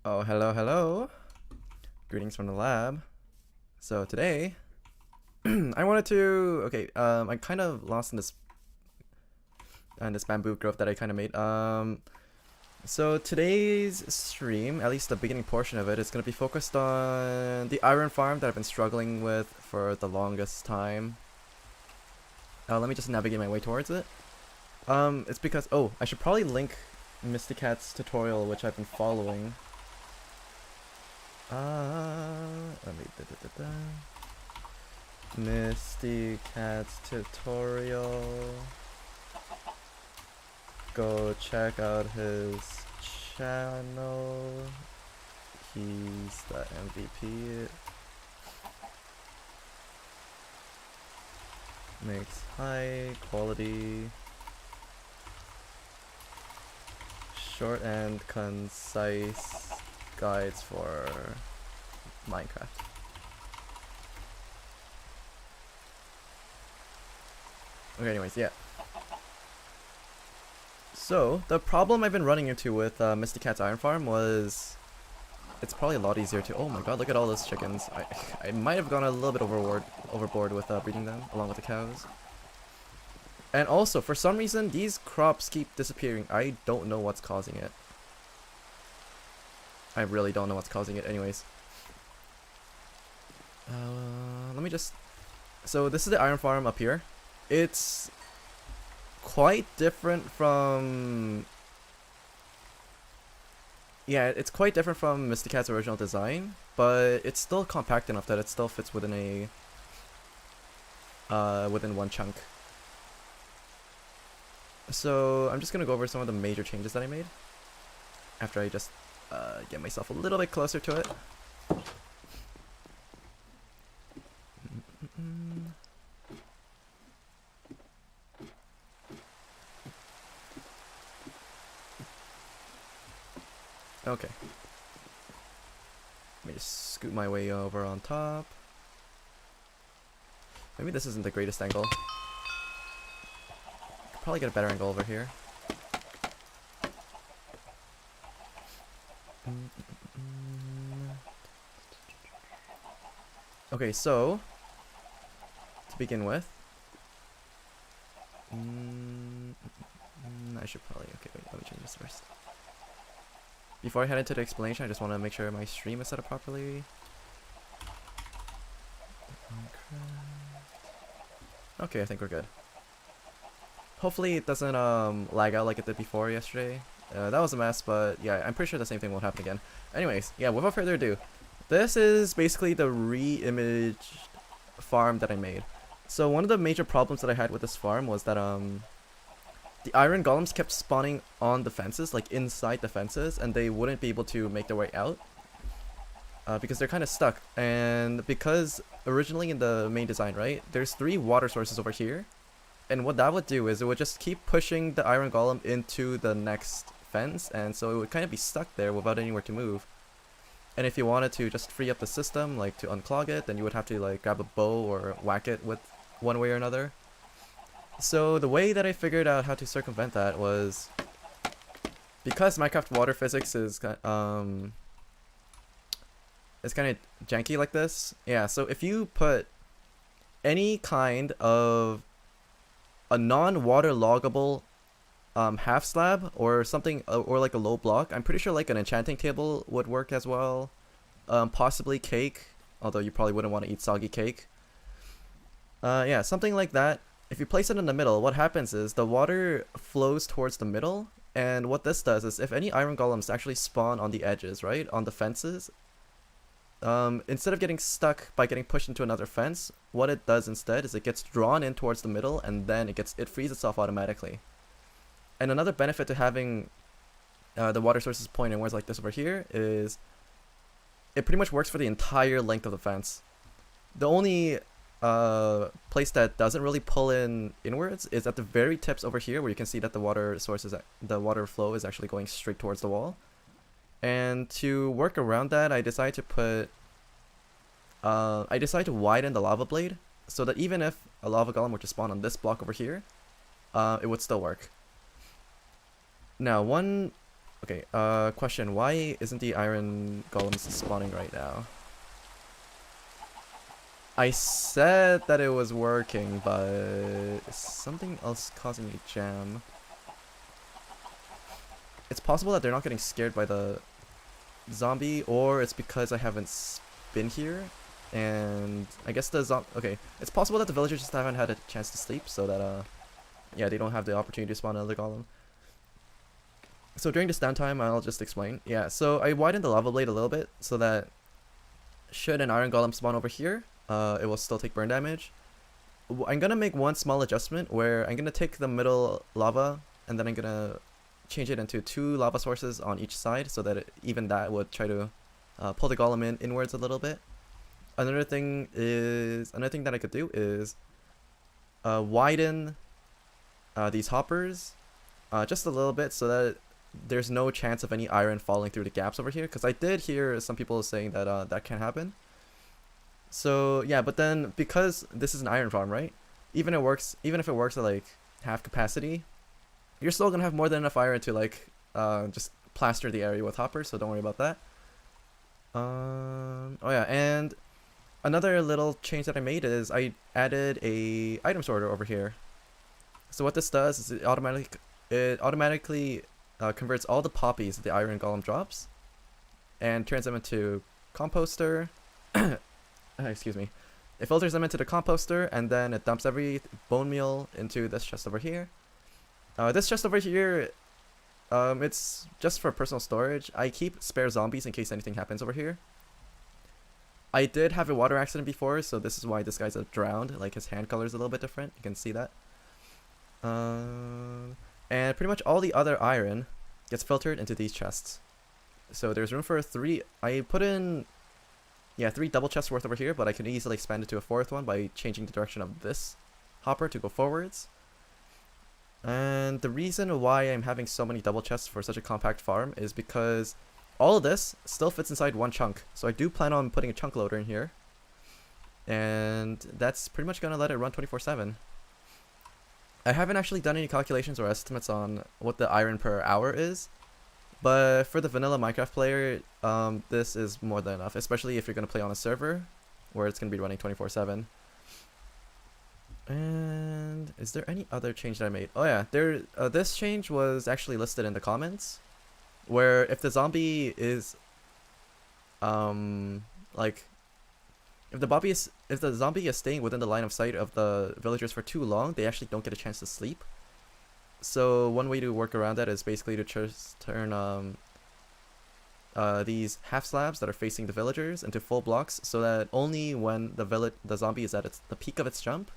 Oh, hello, hello. Greetings from the lab. So today, I wanted to. Okay, I kind of lost in this bamboo grove that I kind of made. So today's stream, at least the beginning portion of it, is gonna be focused on the iron farm that I've been struggling with for the longest time. Let me just navigate my way towards it. It's because I should probably link Mysticat's tutorial, which I've been following. Let me Mysticat's tutorial. Go check out his channel. He's the MVP. Makes high quality, short and concise guides for Minecraft. Okay, anyways, yeah. So, the problem I've been running into with Mysticat's Iron Farm was it's probably a lot easier to— oh my god, look at all those chickens. I might have gone a little bit overboard with breeding them, along with the cows. And also, for some reason, these crops keep disappearing. I don't know what's causing it. I really don't know what's causing it. Anyways. Let me just— so this is the iron farm up here. It's quite different from— yeah, it's quite different from Mysticat's original design, but it's still compact enough that it still fits within within one chunk. So I'm just gonna go over some of the major changes that I made after I just get myself a little bit closer to it. Okay. Let me just scoot my way over on top. Maybe this isn't the greatest angle. Could probably get a better angle over here. Okay, so to begin with, I should probably— okay, wait, let me change this first. Before I head into the explanation, I just want to make sure my stream is set up properly. Okay, I think we're good. Hopefully it doesn't lag out like it did before yesterday. That was a mess, but yeah, I'm pretty sure the same thing won't happen again. Anyways, yeah, without further ado, this is basically the re-imaged farm that I made. So one of the major problems that I had with this farm was that the iron golems kept spawning on the fences, like inside the fences, and they wouldn't be able to make their way out because they're kind of stuck. And because originally in the main design, right, there's 3 water sources over here, and what that would do is it would just keep pushing the iron golem into the next fence, and so it would kind of be stuck there without anywhere to move. And if you wanted to just free up the system, like to unclog it, then you would have to like grab a bow or whack it with one way or another. So the way that I figured out how to circumvent that was, because Minecraft water physics is kind of janky like this. Yeah, so if you put any kind of a non-water loggable half slab or something, or like a low block, I'm pretty sure like an enchanting table would work as well. Possibly cake, although you probably wouldn't want to eat soggy cake. Yeah, something like that. If you place it in the middle, what happens is the water flows towards the middle, and what this does is if any iron golems actually spawn on the edges, right, on the fences, instead of getting stuck by getting pushed into another fence, what it does instead is it gets drawn in towards the middle, and then it frees itself automatically. And another benefit to having the water sources point inwards like this over here is it pretty much works for the entire length of the fence. The only place that doesn't really pull inwards is at the very tips over here, where you can see that the water flow is actually going straight towards the wall. And to work around that, I decided to widen the lava blade so that even if a lava golem were to spawn on this block over here, it would still work. Now, one Okay, question. Why isn't the iron golems spawning right now? I said that it was working, but is something else causing a jam? It's possible that they're not getting scared by the zombie, or it's because I haven't been here. And I guess the okay, it's possible that the villagers just haven't had a chance to sleep, so that yeah, they don't have the opportunity to spawn another golem. So during this downtime, I'll just explain. Yeah, so I widened the lava blade a little bit so that should an iron golem spawn over here, it will still take burn damage. I'm gonna make one small adjustment where I'm gonna take the middle lava and then I'm gonna change it into 2 lava sources on each side so that even that would try to pull the golem inwards a little bit. Another thing that I could do is widen these hoppers just a little bit so that there's no chance of any iron falling through the gaps over here, because I did hear some people saying that that can happen. So yeah, but then because this is an iron farm, right? Even if it works at like half capacity, you're still gonna have more than enough iron to like just plaster the area with hoppers, so don't worry about that. Oh yeah, and another little change that I made is I added a item sorter over here. So what this does is it automatically converts all the poppies that the iron golem drops and turns them into composter. Excuse me. It filters them into the composter and then it dumps every bone meal into this chest over here. This chest over here, it's just for personal storage. I keep spare zombies in case anything happens over here. I did have a water accident before, so this is why this guy's drowned. Like his hand color is a little bit different. You can see that. And pretty much all the other iron gets filtered into these chests. So there's room for 3. I put in 3 double chests worth over here, but I can easily expand it to a 4th one by changing the direction of this hopper to go forwards. And the reason why I'm having so many double chests for such a compact farm is because all of this still fits inside one chunk. So I do plan on putting a chunk loader in here. And that's pretty much gonna let it run 24/7. I haven't actually done any calculations or estimates on what the iron per hour is, but for the vanilla Minecraft player, this is more than enough, especially if you're going to play on a server where it's going to be running 24/7. And is there any other change that I made? Oh yeah, this change was actually listed in the comments, where if the zombie is like if the zombie is staying within the line of sight of the villagers for too long, they actually don't get a chance to sleep. So one way to work around that is basically to just turn these half slabs that are facing the villagers into full blocks, so that only when the zombie is at the peak of its jump,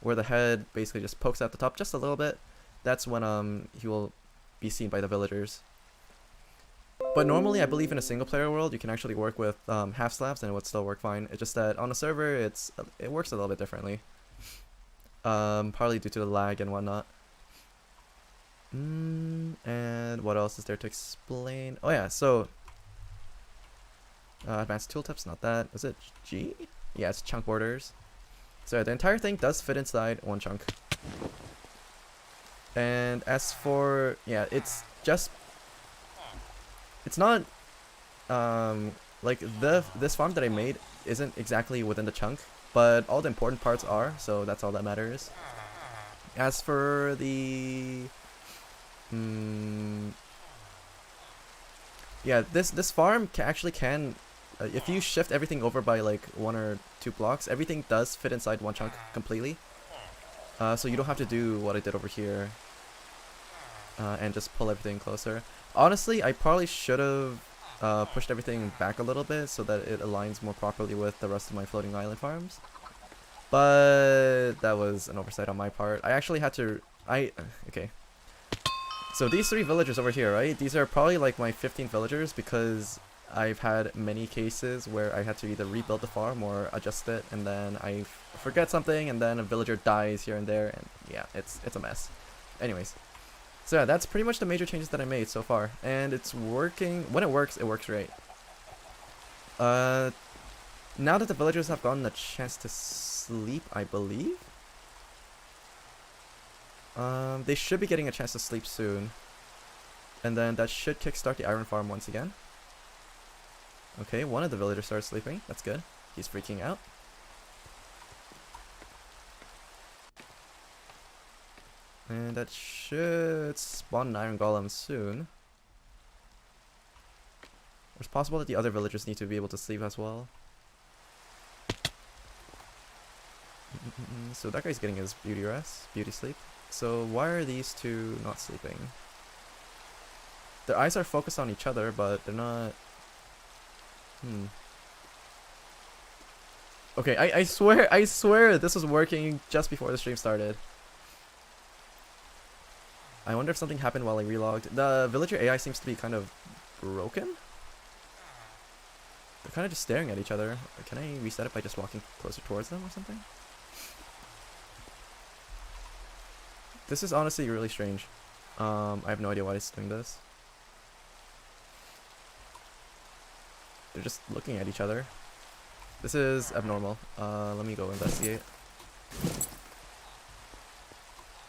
where the head basically just pokes out the top just a little bit, that's when he will be seen by the villagers. But normally, I believe in a single player world, you can actually work with half slabs and it would still work fine. It's just that on a server, it works a little bit differently. Partly due to the lag and whatnot. And what else is there to explain? Oh yeah, so advanced tooltips, not that. Is it G? Yeah, it's chunk borders. So the entire thing does fit inside one chunk. And as for it's not like this farm that I made isn't exactly within the chunk, but all the important parts are, so that's all that matters. As for the this farm actually can if you shift everything over by like 1 or 2 blocks, everything does fit inside one chunk completely. So you don't have to do what I did over here and just pull everything closer. Honestly, I probably should have pushed everything back a little bit so that it aligns more properly with the rest of my floating island farms. But that was an oversight on my part. I actually had to... okay. So these 3 villagers over here, right? These are probably like my 15 villagers, because I've had many cases where I had to either rebuild the farm or adjust it, and then I forget something, and then a villager dies here and there, and yeah, it's a mess. Anyways. So yeah, that's pretty much the major changes that I made so far, and it's working. When it works great. Now that the villagers have gotten a chance to sleep, I believe, they should be getting a chance to sleep soon. And then that should kickstart the iron farm once again. Okay, one of the villagers started sleeping. That's good. He's freaking out. And that should spawn an iron golem soon. It's possible that the other villagers need to be able to sleep as well. So that guy's getting his beauty sleep. So why are these two not sleeping? Their eyes are focused on each other, but they're not... Okay, I swear this was working just before the stream started. I wonder if something happened while I relogged. The villager AI seems to be kind of broken. They're kind of just staring at each other. Can I reset it by just walking closer towards them or something? This is honestly really strange. I have no idea why it's doing this. They're just looking at each other. This is abnormal. Let me go investigate.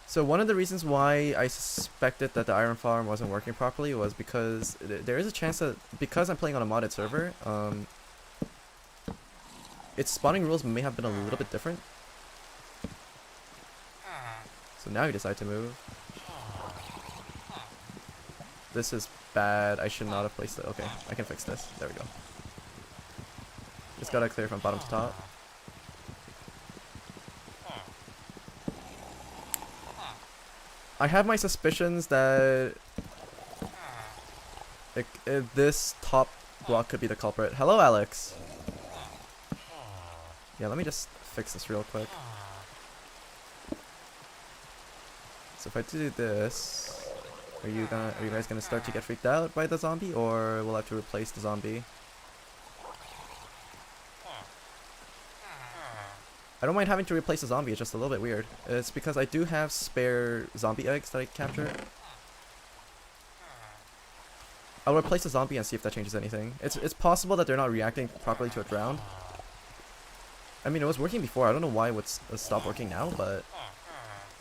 So one of the reasons why I suspected that the iron farm wasn't working properly was because there is a chance that, because I'm playing on a modded server, its spawning rules may have been a little bit different. So now you decide to move. This is bad. I should not have placed it. Okay, I can fix this. There we go. Just gotta clear from bottom to top. I have my suspicions that this top block could be the culprit. Hello, Alex. Yeah, let me just fix this real quick. So if I do this, are you guys gonna start to get freaked out by the zombie, or will I have to replace the zombie? I don't mind having to replace the zombie, it's just a little bit weird. It's because I do have spare zombie eggs that I can capture. I'll replace the zombie and see if that changes anything. It's possible that they're not reacting properly to a drown. I mean, it was working before, I don't know why it would stop working now, but...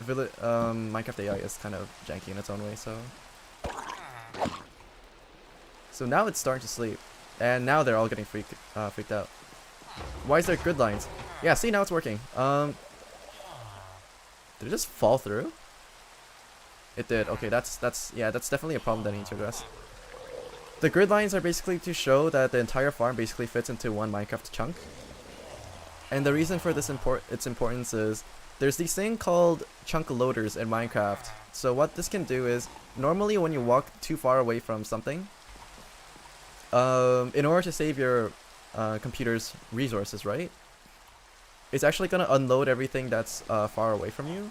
Minecraft AI is kind of janky in its own way, so... So now it's starting to sleep. And now they're all getting freaked out. Why is there grid lines? Yeah, see, now it's working. Did it just fall through? It did. Okay, that's definitely a problem that I need to address. The grid lines are basically to show that the entire farm basically fits into one Minecraft chunk. And the reason for this its importance is there's these thing called chunk loaders in Minecraft. So what this can do is, normally when you walk too far away from something, in order to save your computer's resources, right? It's actually going to unload everything that's far away from you.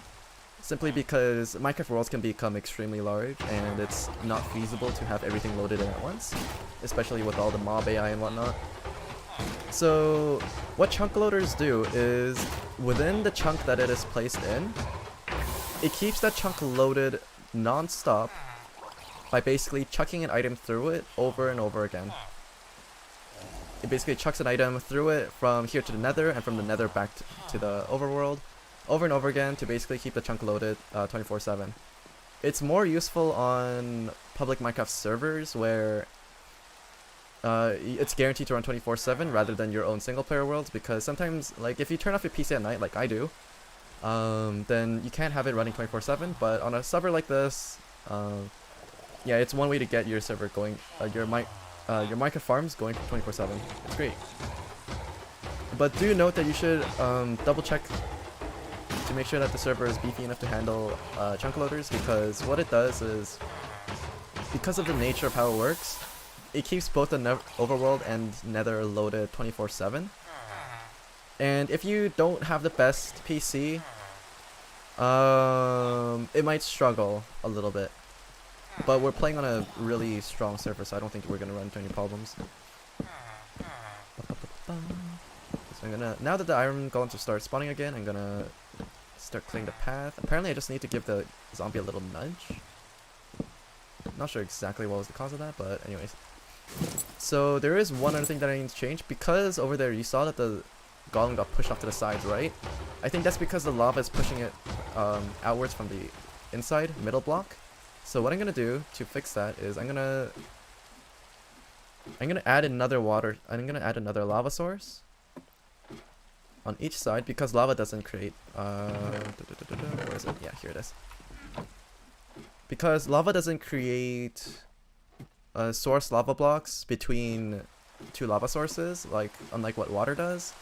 Simply because Minecraft worlds can become extremely large and it's not feasible to have everything loaded in at once. Especially with all the mob AI and whatnot. So what chunk loaders do is, within the chunk that it is placed in, it keeps that chunk loaded non-stop by basically chucking an item through it over and over again. It basically chucks an item through it from here to the nether and from the nether back to the overworld over and over again to basically keep the chunk loaded 24/7. It's more useful on public Minecraft servers where it's guaranteed to run 24/7 rather than your own single player worlds, because sometimes, like, if you turn off your PC at night like I do, then you can't have it running 24/7, but on a server like this, yeah, it's one way to get your server going, your Minecraft farms going 24/7. It's great. But do note that you should double check to make sure that the server is beefy enough to handle chunk loaders, because what it does is, because of the nature of how it works, it keeps both the overworld and nether loaded 24/7. And if you don't have the best PC, it might struggle a little bit. But we're playing on a really strong server, so I don't think we're gonna run into any problems. So I'm gonna, now that the iron golems have started spawning again, I'm gonna start clearing the path. Apparently I just need to give the zombie a little nudge. Not sure exactly what was the cause of that, but anyways. So there is one other thing that I need to change, because over there you saw that the golem got pushed off to the sides, right? I think that's because the lava is pushing it outwards from the inside middle block. So what I'm gonna do to fix that is I'm gonna add another lava source on each side, because lava doesn't create where is it? Yeah, here it is. Because lava doesn't create source lava blocks between two lava sources, like unlike what water does.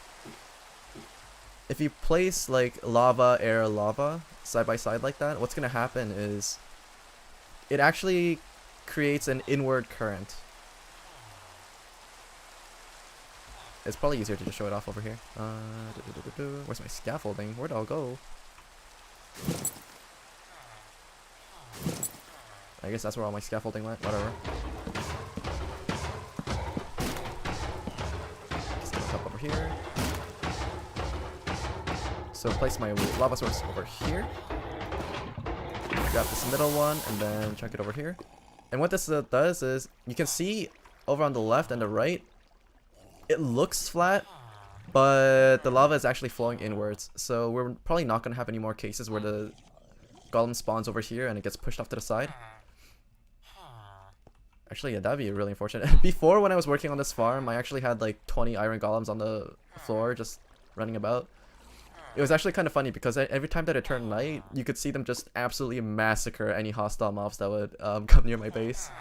If you place like lava, air, lava side by side like that, what's gonna happen is it actually creates an inward current. It's probably easier to just show it off over here. Where's my scaffolding? Where'd it all go? I guess that's where all my scaffolding went. Whatever. Just get up over here. So place my lava source over here. Grab this middle one and then chuck it over here. And what this does is you can see over on the left and the right, it looks flat, but the lava is actually flowing inwards. So we're probably not going to have any more cases where the golem spawns over here and it gets pushed off to the side. Actually, yeah, that'd be really unfortunate. Before, when I was working on this farm, I actually had like 20 iron golems on the floor just running about. It was actually kind of funny because every time that it turned night, you could see them just absolutely massacre any hostile mobs that would come near my base.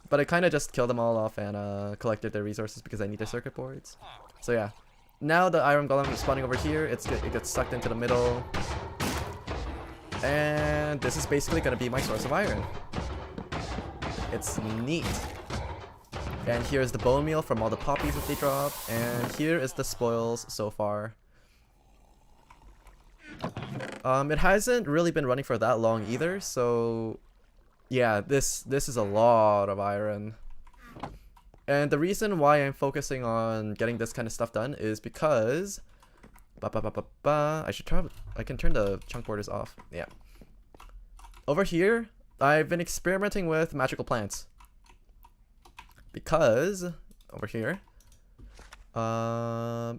But I kind of just killed them all off and collected their resources because I need their circuit boards. So yeah, now the iron golem is spawning over here. It gets sucked into the middle. And this is basically going to be my source of iron. It's neat. And here's the bone meal from all the poppies that they drop. And here is the spoils so far. It hasn't really been running for that long either, so yeah, this is a lot of iron. And the reason why I'm focusing on getting this kind of stuff done is because I can turn the chunk borders off. Yeah. Over here, I've been experimenting with magical plants. Because over here,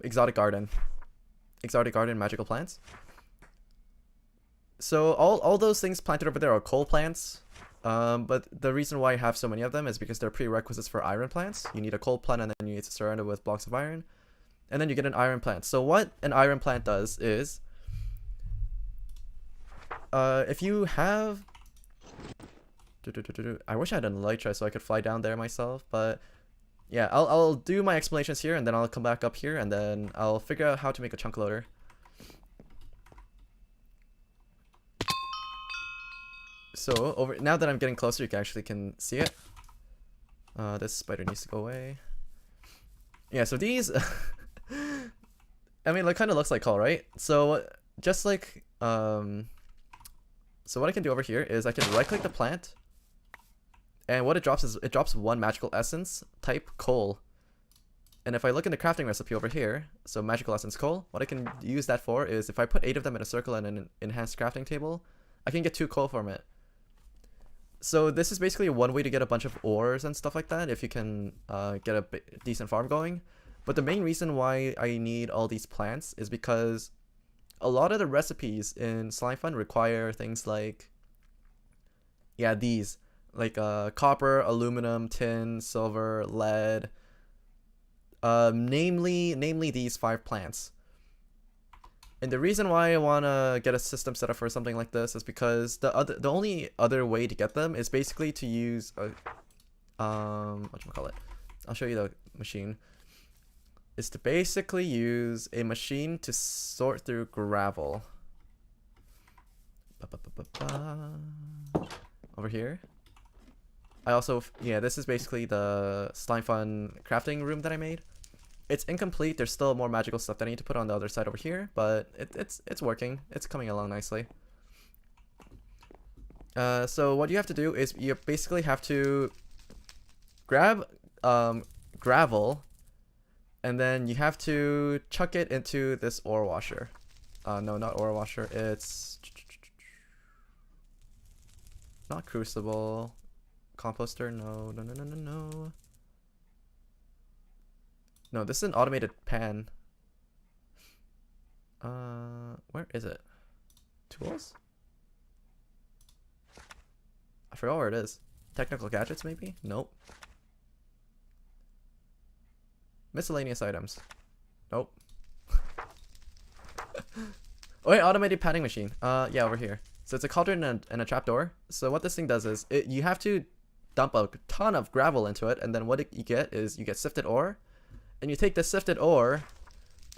exotic garden, magical plants. So all those things planted over there are coal plants, but the reason why I have so many of them is because they're prerequisites for iron plants. You need a coal plant and then you need to surround it with blocks of iron, and then you get an iron plant. So what an iron plant does is, if you have, I wish I had an elytra so I could fly down there myself, but yeah, I'll do my explanations here and then I'll come back up here and then I'll figure out how to make a chunk loader. So now that I'm getting closer, you actually can see it. This spider needs to go away. Yeah, so these, I mean, it kind of looks like coal, right? So just like, so what I can do over here is I can right click the plant, and what it drops is it drops one magical essence type coal. And if I look in the crafting recipe over here, so magical essence coal, what I can use that for is if I put 8 of them in a circle and an enhanced crafting table, I can get 2 coal from it. So this is basically one way to get a bunch of ores and stuff like that if you can get a decent farm going. But the main reason why I need all these plants is because a lot of the recipes in Slime Fun require things like, yeah, these, like copper, aluminum, tin, silver, lead, namely these 5 plants. And the reason why I want to get a system set up for something like this is because the only other way to get them is basically to use a whatchamacallit, I'll show you the machine. Is to basically use a machine to sort through gravel. Over here. I also, yeah, this is basically the Slime Fun crafting room that I made. It's incomplete. There's still more magical stuff that I need to put on the other side over here, but it's working. It's coming along nicely. So what you have to do is you basically have to grab gravel, and then you have to chuck it into this ore washer. No, not ore washer. It's not crucible. Composter. No. No, this is an automated pan. Where is it? Tools? I forgot where it is. Technical gadgets, maybe? Nope. Miscellaneous items. Nope. Oh wait, automated padding machine. Yeah, over here. So it's a cauldron and a trapdoor. So what this thing does is, you have to dump a ton of gravel into it, and then what you get is you get sifted ore, and you take the sifted ore,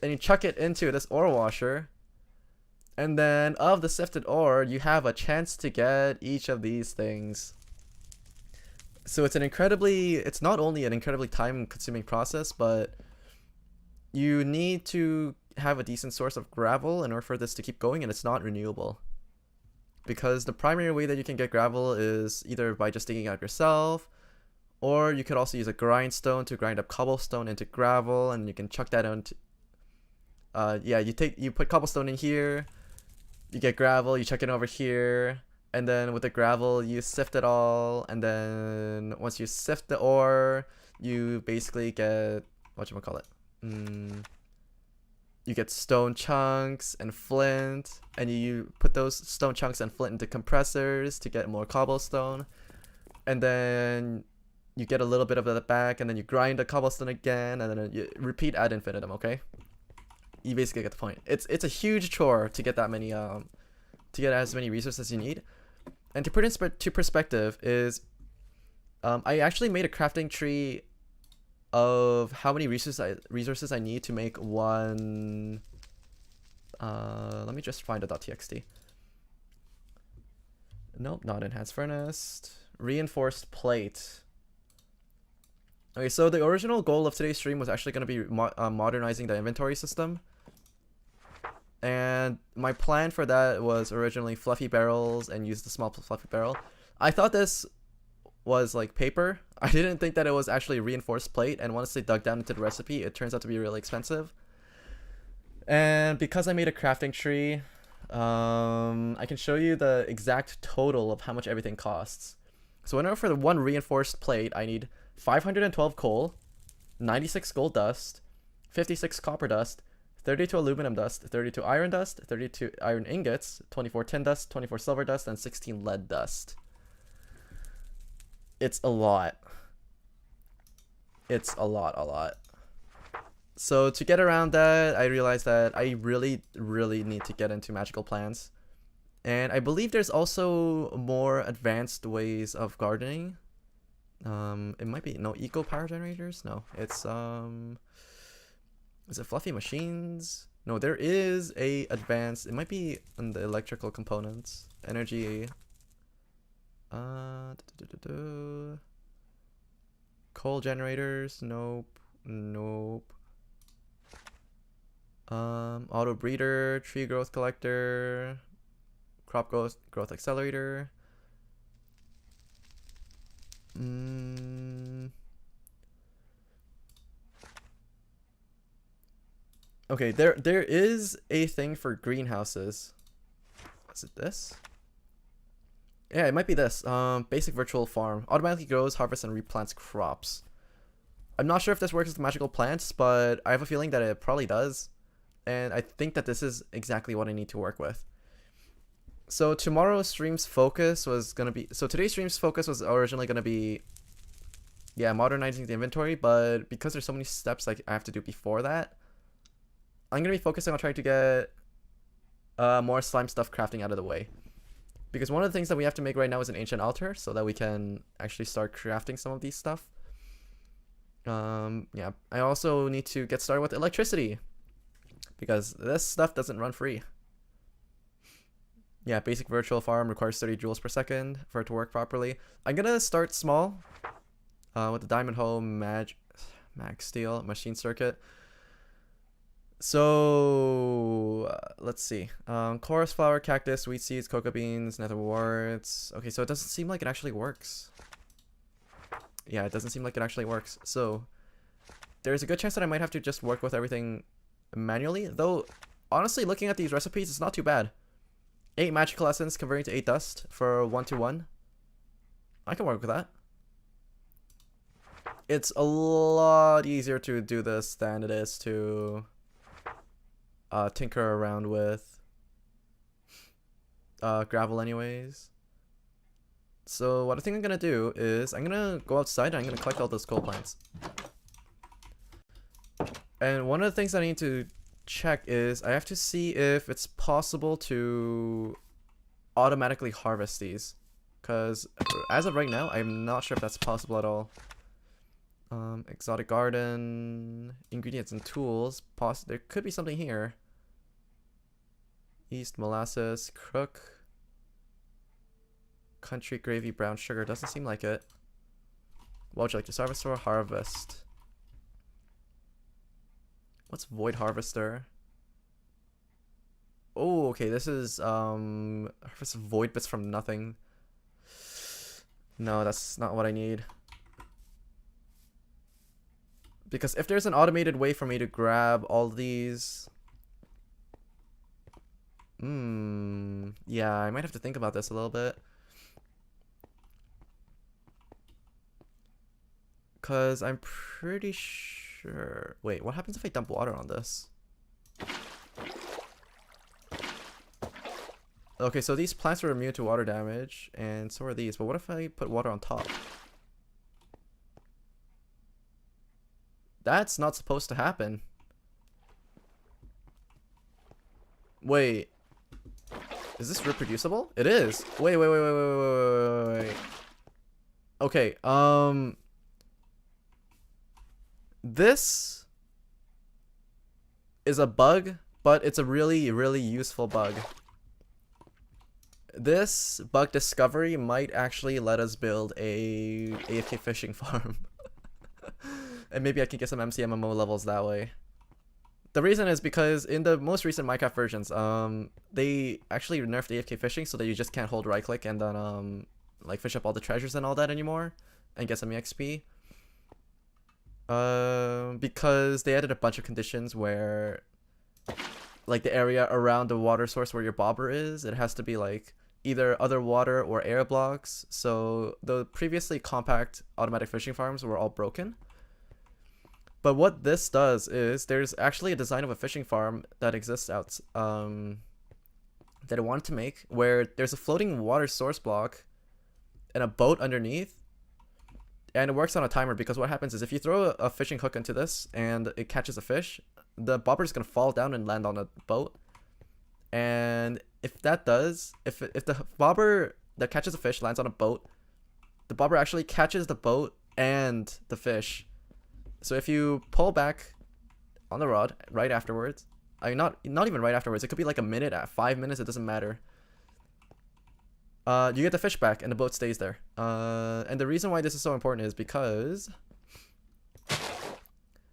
and you chuck it into this ore washer, and then of the sifted ore, you have a chance to get each of these things. So it's not only an incredibly time-consuming process, but you need to have a decent source of gravel in order for this to keep going, and it's not renewable. Because the primary way that you can get gravel is either by just digging out yourself, or you could also use a grindstone to grind up cobblestone into gravel, and you can chuck that into... yeah, you put cobblestone in here, you get gravel, you chuck it over here, and then with the gravel you sift it all, and then once you sift the ore, you basically get... whatchamacallit? You get stone chunks and flint, and you put those stone chunks and flint into compressors to get more cobblestone, and then you get a little bit of that back, and then you grind the cobblestone again, and then you repeat ad infinitum. Okay, you basically get the point. It's a huge chore to get that many to get as many resources as you need. And to put it into perspective is, I actually made a crafting tree of how many resources I need to make one. Let me just find a .txt. Nope, not enhanced furnace. Reinforced plate. Okay, so the original goal of today's stream was actually going to be modernizing the inventory system. And my plan for that was originally fluffy barrels and use the small fluffy barrel. I thought this was like paper. I didn't think that it was actually reinforced plate, and once they dug down into the recipe, it turns out to be really expensive. And because I made a crafting tree, I can show you the exact total of how much everything costs. So in order for the one reinforced plate, I need 512 coal, 96 gold dust, 56 copper dust, 32 aluminum dust, 32 iron dust, 32 iron ingots, 24 tin dust, 24 silver dust, and 16 lead dust. It's a lot. It's a lot. So to get around that, I realized that I really need to get into magical plants. And I believe there's also more advanced ways of gardening. It might be, no, eco power generators? No, it's, is it fluffy machines? No, there is a advanced, it might be in the electrical components. Energy. Coal generators, nope. Auto breeder, tree growth collector, crop growth accelerator. Okay, there is a thing for greenhouses. Is it this? Yeah, it might be this. Basic virtual farm. Automatically grows, harvests, and replants crops. I'm not sure if this works with magical plants, but I have a feeling that it probably does. And I think that this is exactly what I need to work with. So tomorrow's stream's focus was going to be... So today's stream's focus was originally going to be... yeah, modernizing the inventory, but because there's so many steps like I have to do before that, I'm going to be focusing on trying to get more slime stuff crafting out of the way. Because one of the things that we have to make right now is an ancient altar, so that we can actually start crafting some of these stuff. Yeah, I also need to get started with electricity, because this stuff doesn't run free. Yeah, basic virtual farm requires 30 joules per second for it to work properly. I'm gonna start small with the diamond hoe, mag steel, machine circuit. So let's see. Chorus flower, cactus, wheat seeds, cocoa beans, nether warts. Okay, so it doesn't seem like it actually works. Yeah, it doesn't seem like it actually works. So there's a good chance that I might have to just work with everything manually. Though, honestly, looking at these recipes, it's not too bad. 8 magical essence converting to 8 dust for 1-to-1. I can work with that. It's a lot easier to do this than it is to tinker around with gravel anyways. So what I think I'm gonna do is I'm gonna go outside and I'm gonna collect all those coal plants. And one of the things that I need to check is I have to see if it's possible to automatically harvest these. Because as of right now, I'm not sure if that's possible at all. Exotic garden, ingredients and tools. There could be something here. East molasses, crook. Country gravy, brown sugar. Doesn't seem like it. What would you like to harvest or harvest? What's void harvester? Oh, okay. This is harvest void bits from nothing. No, that's not what I need. Because if there's an automated way for me to grab all these... yeah, I might have to think about this a little bit. Because I'm pretty sure... Wait, what happens if I dump water on this? Okay, so these plants are immune to water damage, and so are these. But what if I put water on top? That's not supposed to happen. Wait. Is this reproducible? It is. Wait. Okay, this is a bug, but it's a really, really useful bug. This bug discovery might actually let us build a AFK fishing farm. And maybe I can get some MCMMO levels that way. The reason is because in the most recent Minecraft versions, they actually nerfed AFK fishing so that you just can't hold right click and then like fish up all the treasures and all that anymore and get some EXP. Because they added a bunch of conditions where like the area around the water source where your bobber is, it has to be like either other water or air blocks. So the previously compact automatic fishing farms were all broken. But what this does is there's actually a design of a fishing farm that exists out that I wanted to make where there's a floating water source block and a boat underneath. And it works on a timer because what happens is if you throw a fishing hook into this and it catches a fish, the bobber is going to fall down and land on a boat. And if that does, if the bobber that catches a fish lands on a boat, the bobber actually catches the boat and the fish. So if you pull back on the rod right afterwards, I mean, not even right afterwards, it could be like a minute, at 5 minutes, it doesn't matter. You get the fish back and the boat stays there. And the reason why this is so important is because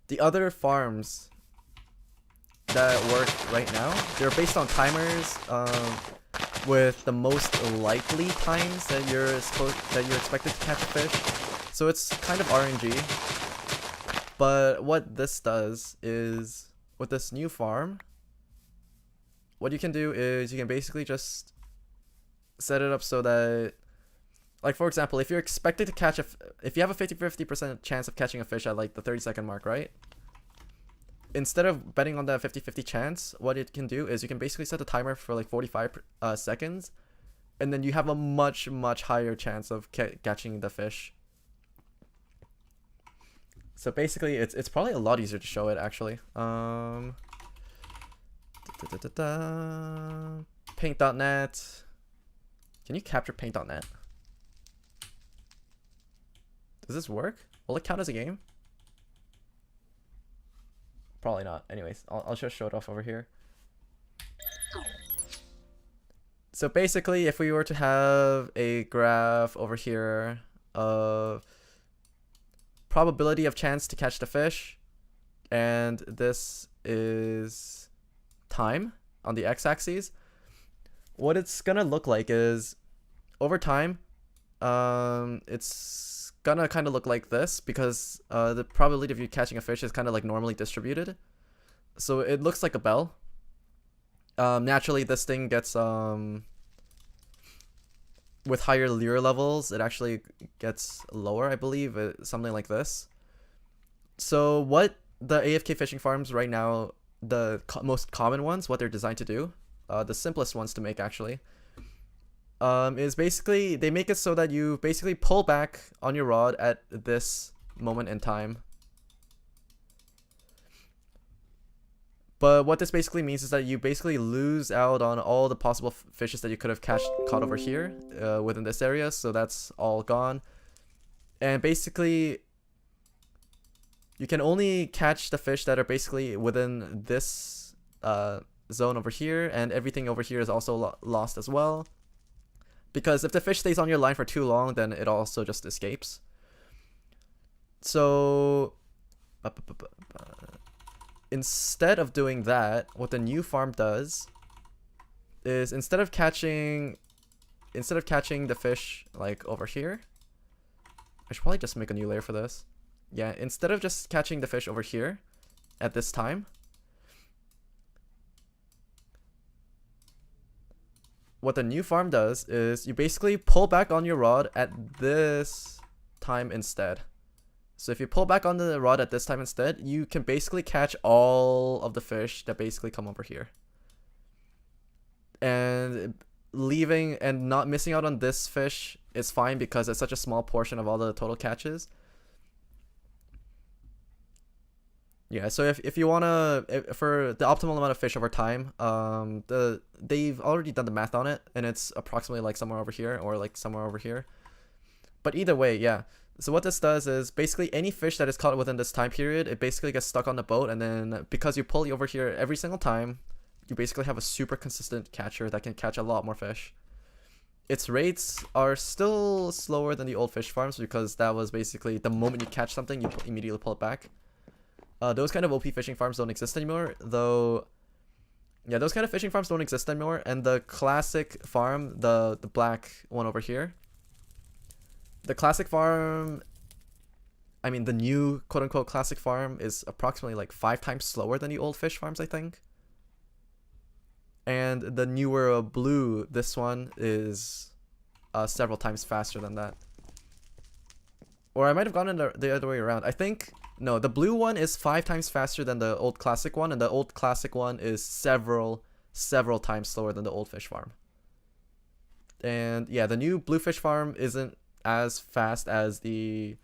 the other farms that work right now, they're based on timers with the most likely times that you're expected to catch a fish. So it's kind of RNG. But what this does is with this new farm, what you can do is you can basically just set it up so that, like, for example, if you're expected to catch if you have a 50% chance of catching a fish at like the 30-second mark, right? Instead of betting on that 50-50 chance, what it can do is you can basically set the timer for like 45 seconds, and then you have a much higher chance of catching the fish. So basically, it's probably a lot easier to show it actually. Paint.net. Can you capture paint.net? Does this work? Will it count as a game? Probably not. Anyways, I'll just show it off over here. So basically, if we were to have a graph over here of probability of chance to catch the fish, and this is time on the x-axis, what it's gonna look like is over time it's gonna kind of look like this because the probability of you catching a fish is kind of like normally distributed, so it looks like a bell. Naturally this thing gets with higher lure levels, it actually gets lower, I believe, something like this. So what the AFK fishing farms right now, the most common ones, what they're designed to do, the simplest ones to make actually, is basically they make it so that you basically pull back on your rod at this moment in time. But what this basically means is that you basically lose out on all the possible fishes that you could have caught over here within this area. So that's all gone. And basically, you can only catch the fish that are basically within this zone over here. And everything over here is also lost as well. Because if the fish stays on your line for too long, then it also just escapes. So instead of doing that, what the new farm does is instead of catching the fish like over here, I should probably just make a new layer for this. Yeah, instead of just catching the fish over here at this time, what the new farm does is you basically pull back on your rod at this time instead. So if you pull back on the rod at this time instead, you can basically catch all of the fish that basically come over here. And leaving and not missing out on this fish is fine because it's such a small portion of all the total catches. Yeah, so if you wanna for the optimal amount of fish over time, they've already done the math on it, and it's approximately like somewhere over here or like somewhere over here. But either way, yeah. So what this does is basically any fish that is caught within this time period, it basically gets stuck on the boat, and then because you pull over here every single time, you basically have a super consistent catcher that can catch a lot more fish. Its rates are still slower than the old fish farms because that was basically the moment you catch something, you immediately pull it back. Those kind of OP fishing farms don't exist anymore, though. Yeah, those kind of fishing farms don't exist anymore, and the classic farm, the black one over here, the classic farm, I mean the new quote-unquote classic farm is approximately like 5 times slower than the old fish farms, I think. And the newer blue, this one is several times faster than that. Or I might have gone in the other way around. I think, no, the blue one is 5 times faster than the old classic one, and the old classic one is several times slower than the old fish farm. And yeah, the new blue fish farm isn't as fast as the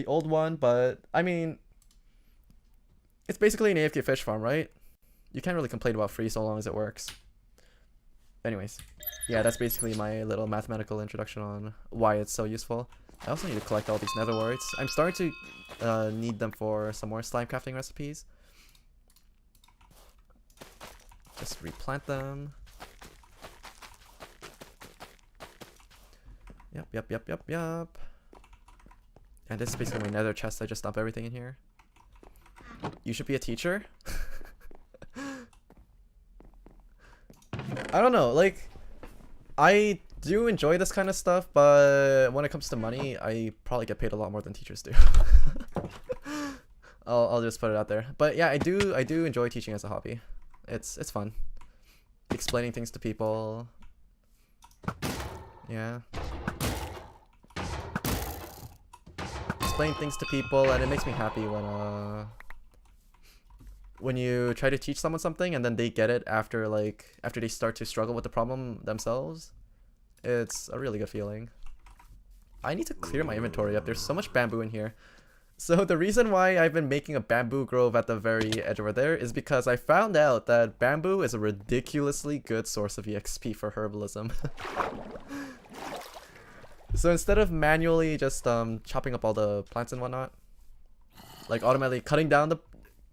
old one, but I mean, it's basically an AFK fish farm, right? You can't really complain about free so long as it works. Anyways, yeah, that's basically my little mathematical introduction on why it's so useful. I also need to collect all these nether warts. I'm starting to need them for some more slime crafting recipes. Just replant them. Yep. And this is basically my nether chest. I just dump everything in here. You should be a teacher? I don't know, like, I do enjoy this kind of stuff, but when it comes to money, I probably get paid a lot more than teachers do. I'll just put it out there. But yeah, I do enjoy teaching as a hobby. It's fun. Explaining things to people. Yeah. Explain things to people, and it makes me happy when you try to teach someone something and then they get it after they start to struggle with the problem themselves. It's a really good feeling. I need to clear my inventory up. There's so much bamboo in here. So the reason why I've been making a bamboo grove at the very edge over there is because I found out that bamboo is a ridiculously good source of EXP for herbalism. So instead of manually just chopping up all the plants and whatnot, like automatically cutting down the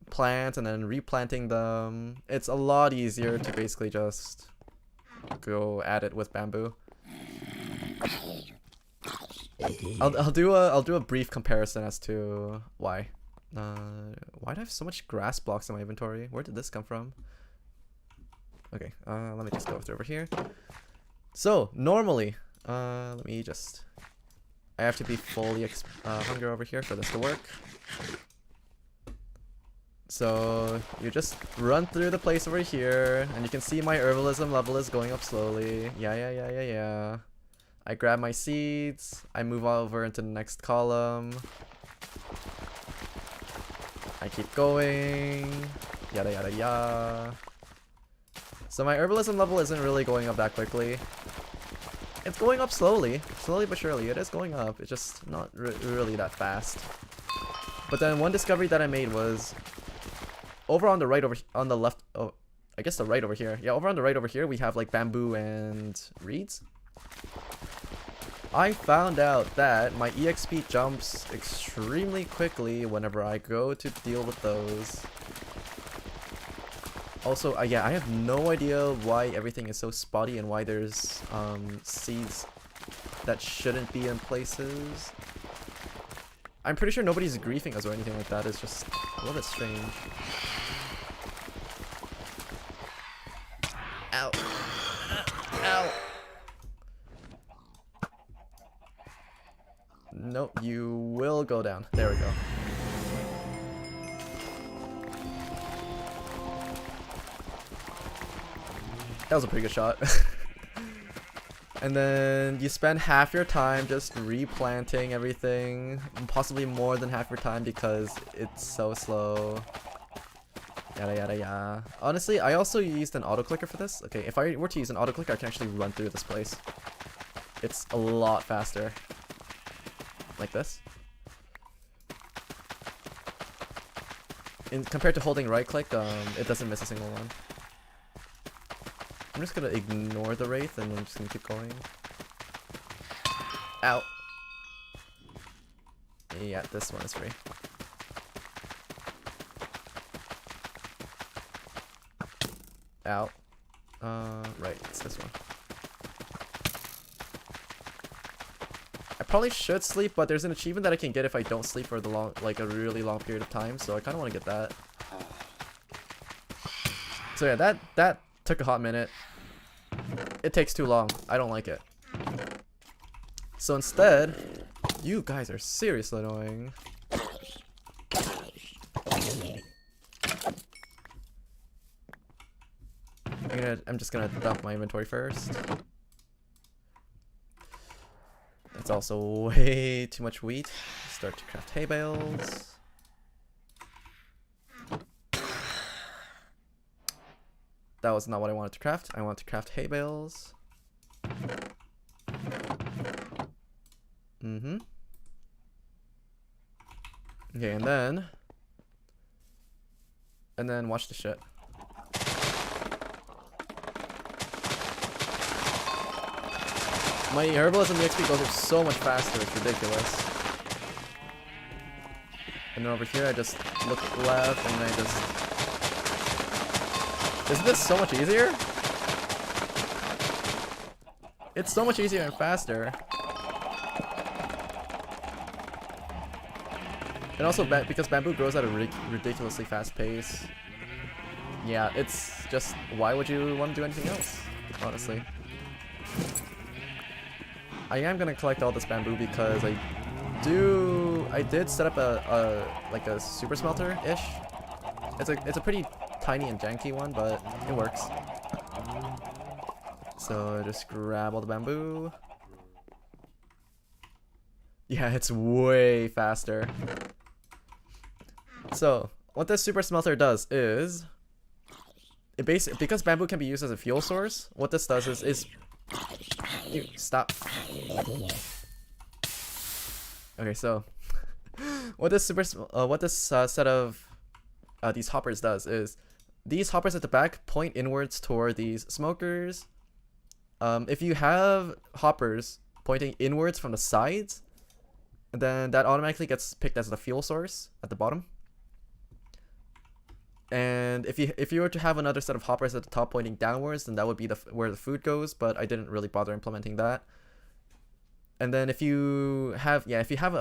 plants and then replanting them, it's a lot easier to basically just go at it with bamboo. I'll do a brief comparison as to why. Why do I have so much grass blocks in my inventory? Where did this come from? Okay, let me just go through over here. So normally, I have to be fully hunger over here for this to work. So you just run through the place over here, and you can see my herbalism level is going up slowly. Yeah. I grab my seeds, I move over into the next column. I keep going. Yada. So my herbalism level isn't really going up that quickly. It's going up slowly but surely. It is going up. It's just not really that fast. But then one discovery that I made was over on the right on the left. Oh, I guess the right over here. Yeah, over on the right over here we have like bamboo and reeds. I found out that my EXP jumps extremely quickly whenever I go to deal with those. Also, yeah, I have no idea why everything is so spotty and why there's seeds that shouldn't be in places. I'm pretty sure nobody's griefing us or anything like that. It's just a little bit strange. Ow. Ow. Nope, you will go down. There we go. That was a pretty good shot. And then you spend half your time just replanting everything. Possibly more than half your time because it's so slow. Yada yada yada. Honestly, I also used an auto clicker for this. Okay, if I were to use an auto clicker, I can actually run through this place. It's a lot faster. Like this. Compared to holding right click, it doesn't miss a single one. I'm just gonna ignore the wraith and I'm just gonna keep going. Ow. Yeah, this one is free. Ow. Right, it's this one. I probably should sleep, but there's an achievement that I can get if I don't sleep for the a really long period of time, so I kind of want to get that. So yeah, that took a hot minute. It takes too long. I don't like it. So instead, you guys are seriously annoying. I'm just gonna dump my inventory first. It's also way too much wheat. Start to craft hay bales. That was not what I wanted to craft. I wanted to craft hay bales. Mm-hmm. Okay, and then watch the shit. My herbalism EXP goes up so much faster, it's ridiculous. And then over here I just look left and I just... Isn't this so much easier? It's so much easier and faster. And also because bamboo grows at a ridiculously fast pace. Yeah, it's just, why would you want to do anything else, honestly? I am gonna collect all this bamboo because I did set up a super smelter-ish. It's a pretty tiny and janky one, but it works. So just grab all the bamboo. Yeah, it's way faster. So what this super smelter does is because bamboo can be used as a fuel source, what this does is stop. Okay, so what this set of these hoppers does is these hoppers at the back point inwards toward these smokers. If you have hoppers pointing inwards from the sides, then that automatically gets picked as the fuel source at the bottom. And if you were to have another set of hoppers at the top pointing downwards, then that would be where the food goes, but I didn't really bother implementing that. And then if you have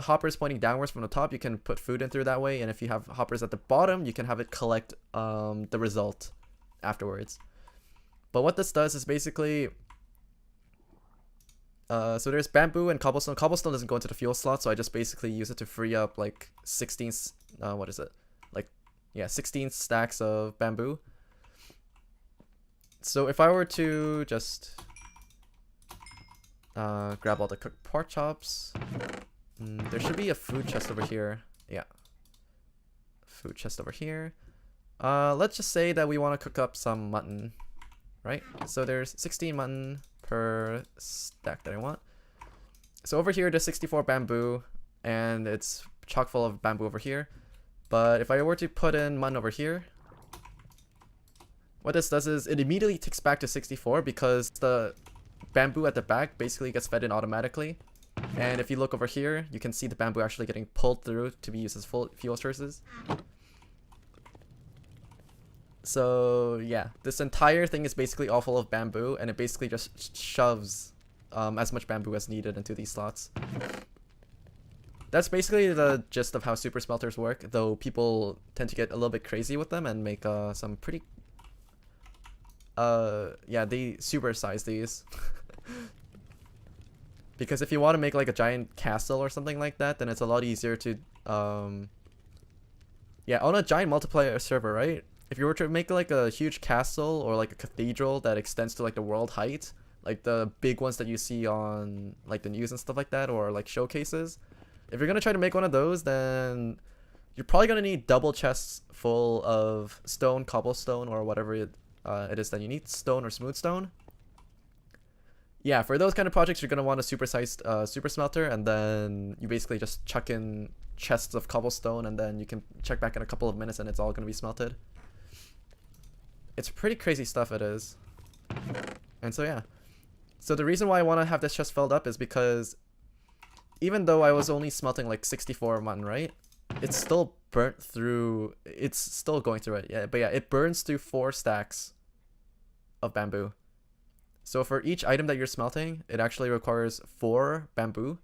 hoppers pointing downwards from the top, you can put food in through that way, and if you have hoppers at the bottom, you can have it collect the result afterwards. But what this does is basically so there's bamboo and cobblestone. Cobblestone doesn't go into the fuel slot, so I just basically use it to free up like 16 16 stacks of bamboo. So if I were to just grab all the cooked pork chops, there should be a food chest over here. Yeah, food chest over here. Let's just say that we want to cook up some mutton right? So there's 16 mutton per stack that I want. So over here, there's 64 bamboo, and it's chock full of bamboo over here. But if I were to put in mutton over here, what this does is it immediately ticks back to 64 because the bamboo at the back basically gets fed in automatically. And if you look over here, you can see the bamboo actually getting pulled through to be used as fuel sources. So yeah, this entire thing is basically all full of bamboo, and it basically just shoves as much bamboo as needed into these slots. That's basically the gist of how super smelters work, though people tend to get a little bit crazy with them and make some pretty yeah, they supersize these. Because if you want to make like a giant castle or something like that, then it's a lot easier to yeah, on a giant multiplayer server, right? If you were to make like a huge castle or like a cathedral that extends to like the world height, like the big ones that you see on like the news and stuff like that, or like showcases, if you're gonna try to make one of those, then you're probably gonna need double chests full of stone, cobblestone, or whatever it is that you need, stone or smooth stone. Yeah, for those kind of projects, you're gonna want a supersized super smelter, and then you basically just chuck in chests of cobblestone, and then you can check back in a couple of minutes, and it's all gonna be smelted. It's pretty crazy stuff, it is. And so yeah, so the reason why I want to have this chest filled up is because even though I was only smelting like 64 mutton, right, it's still burnt through, it's still going through it. Yeah, but yeah, it burns through 4 stacks of bamboo. So for each item that you're smelting, it actually requires 4 bamboo.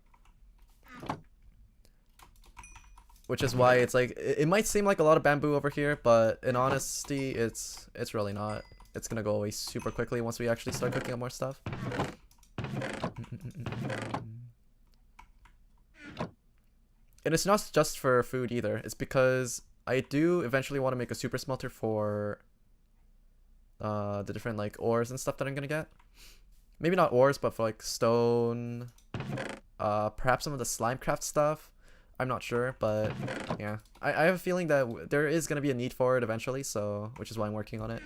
Which is why it's like, it might seem like a lot of bamboo over here, but in honesty, it's really not. It's gonna go away super quickly once we actually start cooking up more stuff. And it's not just for food either. It's because I do eventually want to make a super smelter for the different like ores and stuff that I'm gonna get. Maybe not ores, but for like stone, perhaps some of the slime craft stuff. I'm not sure, but yeah, I have a feeling that there is gonna be a need for it eventually, so which is why I'm working on it.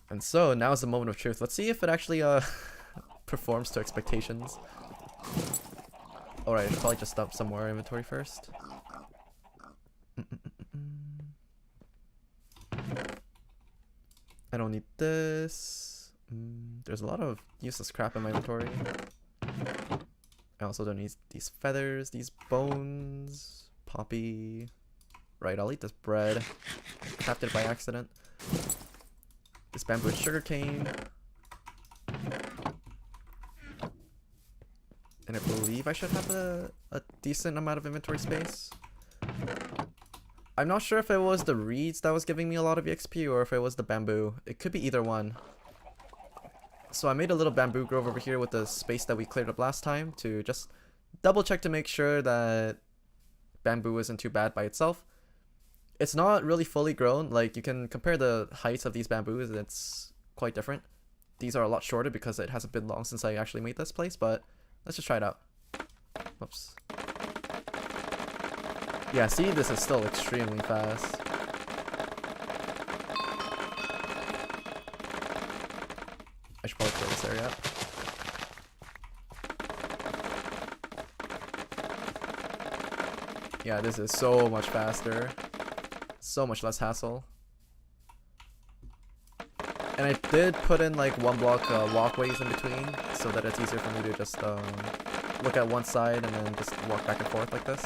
And so now is the moment of truth. Let's see if it actually performs to expectations. Alright, I should probably just dump some more inventory first. I don't need this. There's a lot of useless crap in my inventory. I also don't need these feathers, these bones, poppy. Right, I'll eat this bread. Crafted by accident. This bamboo and sugar cane. And I believe I should have a decent amount of inventory space. I'm not sure if it was the reeds that was giving me a lot of EXP or if it was the bamboo. It could be either one. So I made a little bamboo grove over here with the space that we cleared up last time to just double check to make sure that bamboo isn't too bad by itself. It's not really fully grown. Like, you can compare the heights of these bamboos, it's quite different. These are a lot shorter because it hasn't been long since I actually made this place, but let's just try it out. Whoops. Yeah, see, this is still extremely fast. I should probably clear this area up. Yeah, this is so much faster. So much less hassle. And I did put in like 1 block walkways in between so that it's easier for me to just look at one side and then just walk back and forth like this.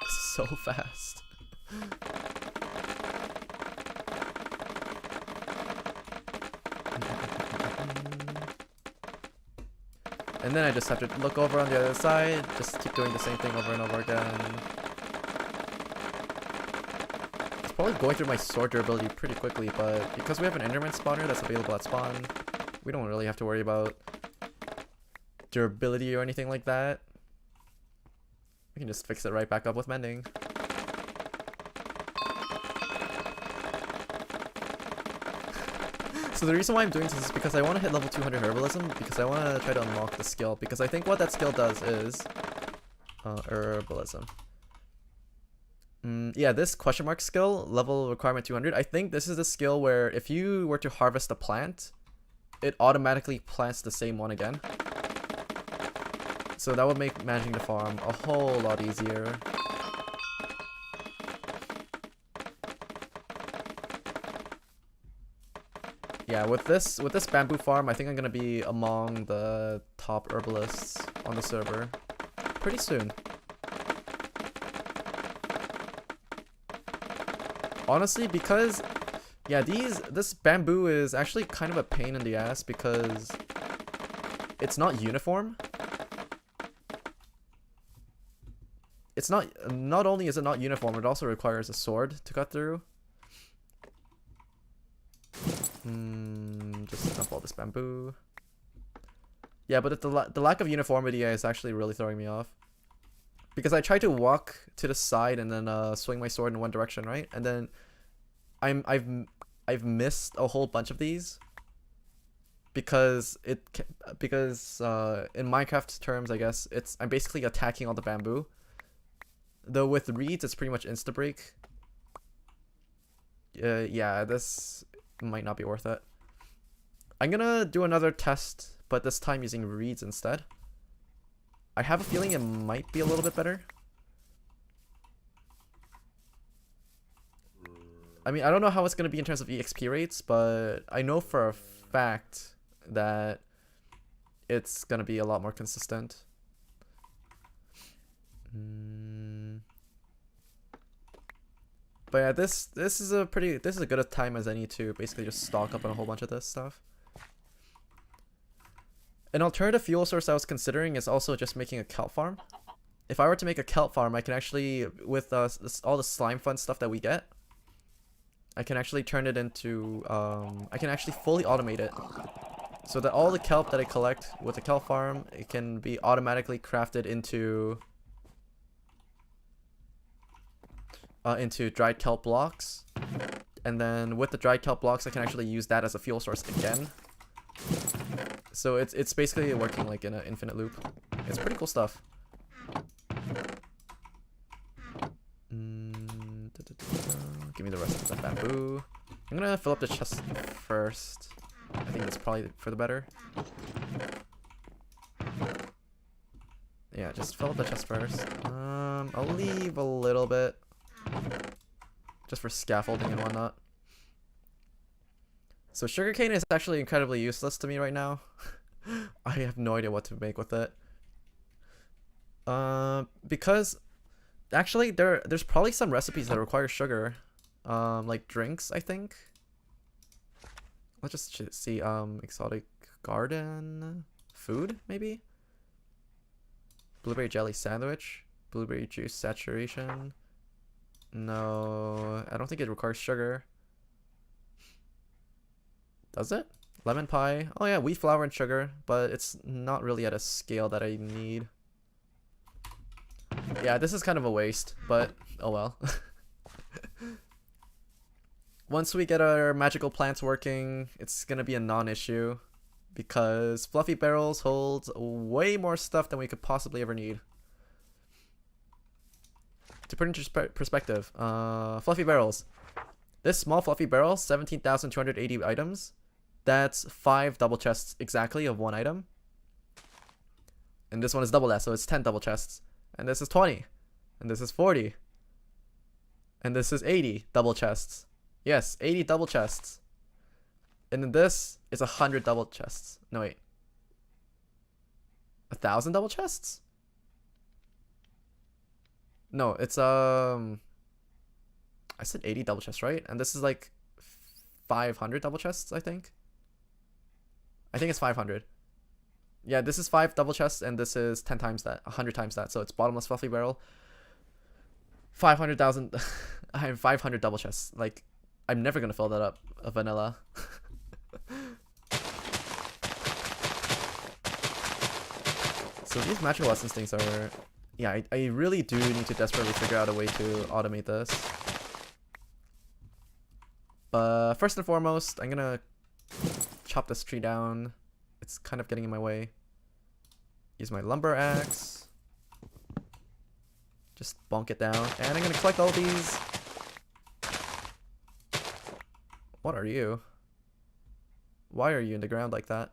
This is so fast. And then I just have to look over on the other side, just keep doing the same thing over and over again. It's probably going through my sword durability pretty quickly, but because we have an enderman spawner that's available at spawn, we don't really have to worry about durability or anything like that. We can just fix it right back up with mending. So the reason why I'm doing this is because I want to hit level 200 herbalism, because I want to try to unlock the skill, because I think what that skill does is herbalism. Yeah, this question mark skill, level requirement 200, I think this is the skill where if you were to harvest a plant, it automatically plants the same one again. So that would make managing the farm a whole lot easier. Yeah, with this bamboo farm, I think I'm gonna be among the top herbalists on the server pretty soon. Honestly, because yeah, this bamboo is actually kind of a pain in the ass because it's not uniform. It's not only is it not uniform, it also requires a sword to cut through. Just dump all this bamboo. Yeah, but the lack of uniformity is actually really throwing me off. Because I tried to walk to the side and then swing my sword in one direction, right? And then I've missed a whole bunch of these because in Minecraft terms, I guess I'm basically attacking all the bamboo. Though with reeds, it's pretty much insta break. Yeah, this might not be worth it. I'm gonna do another test, but this time using reeds instead. I have a feeling it might be a little bit better. I mean, I don't know how it's going to be in terms of EXP rates, but I know for a fact that it's going to be a lot more consistent. But yeah, this is a good a time as any to basically just stock up on a whole bunch of this stuff. An alternative fuel source I was considering is also just making a kelp farm. If I were to make a kelp farm, I can actually, with all the slime fun stuff that we get, I can actually turn it into, I can actually fully automate it. So that all the kelp that I collect with the kelp farm, it can be automatically crafted into dried kelp blocks. And then with the dried kelp blocks, I can actually use that as a fuel source again. So it's basically working like in an infinite loop. It's pretty cool stuff. Give me the rest of the bamboo. I'm gonna fill up the chest first. I think that's probably for the better. Yeah, just fill up the chest first. I'll leave a little bit just for scaffolding and whatnot. So sugarcane is actually incredibly useless to me right now. I have no idea what to make with it. Because actually there's probably some recipes that require sugar. Like drinks, I think. Let's just see, exotic garden food, maybe? Blueberry jelly sandwich, blueberry juice saturation. No, I don't think it requires sugar. Does it? Lemon pie. Oh yeah, wheat flour and sugar, but it's not really at a scale that I need. Yeah, this is kind of a waste, but oh well. Once we get our magical plants working, it's gonna be a non-issue because fluffy barrels holds way more stuff than we could possibly ever need. To put into perspective, fluffy barrels. This small fluffy barrel, 17,280 items. That's 5 double chests exactly of one item. And this one is double that, so it's 10 double chests. And this is 20. And this is 40. And this is 80 double chests. Yes, 80 double chests. And then this is 100 double chests. No, wait. 1,000 double chests? No, it's I said 80 double chests, right? And this is like 500 double chests, I think. I think it's 500. Yeah, this is 5 double chests, and this is 10 times that, 100 times that. So it's bottomless fluffy barrel. 500,000. I have 500 double chests. Like, I'm never gonna fill that up. A vanilla. So these magical essence things are. Yeah, I really do need to desperately figure out a way to automate this. But first and foremost, I'm gonna chop this tree down. It's kind of getting in my way. Use my lumber axe. Just bonk it down. And I'm gonna collect all these. What are you? Why are you in the ground like that?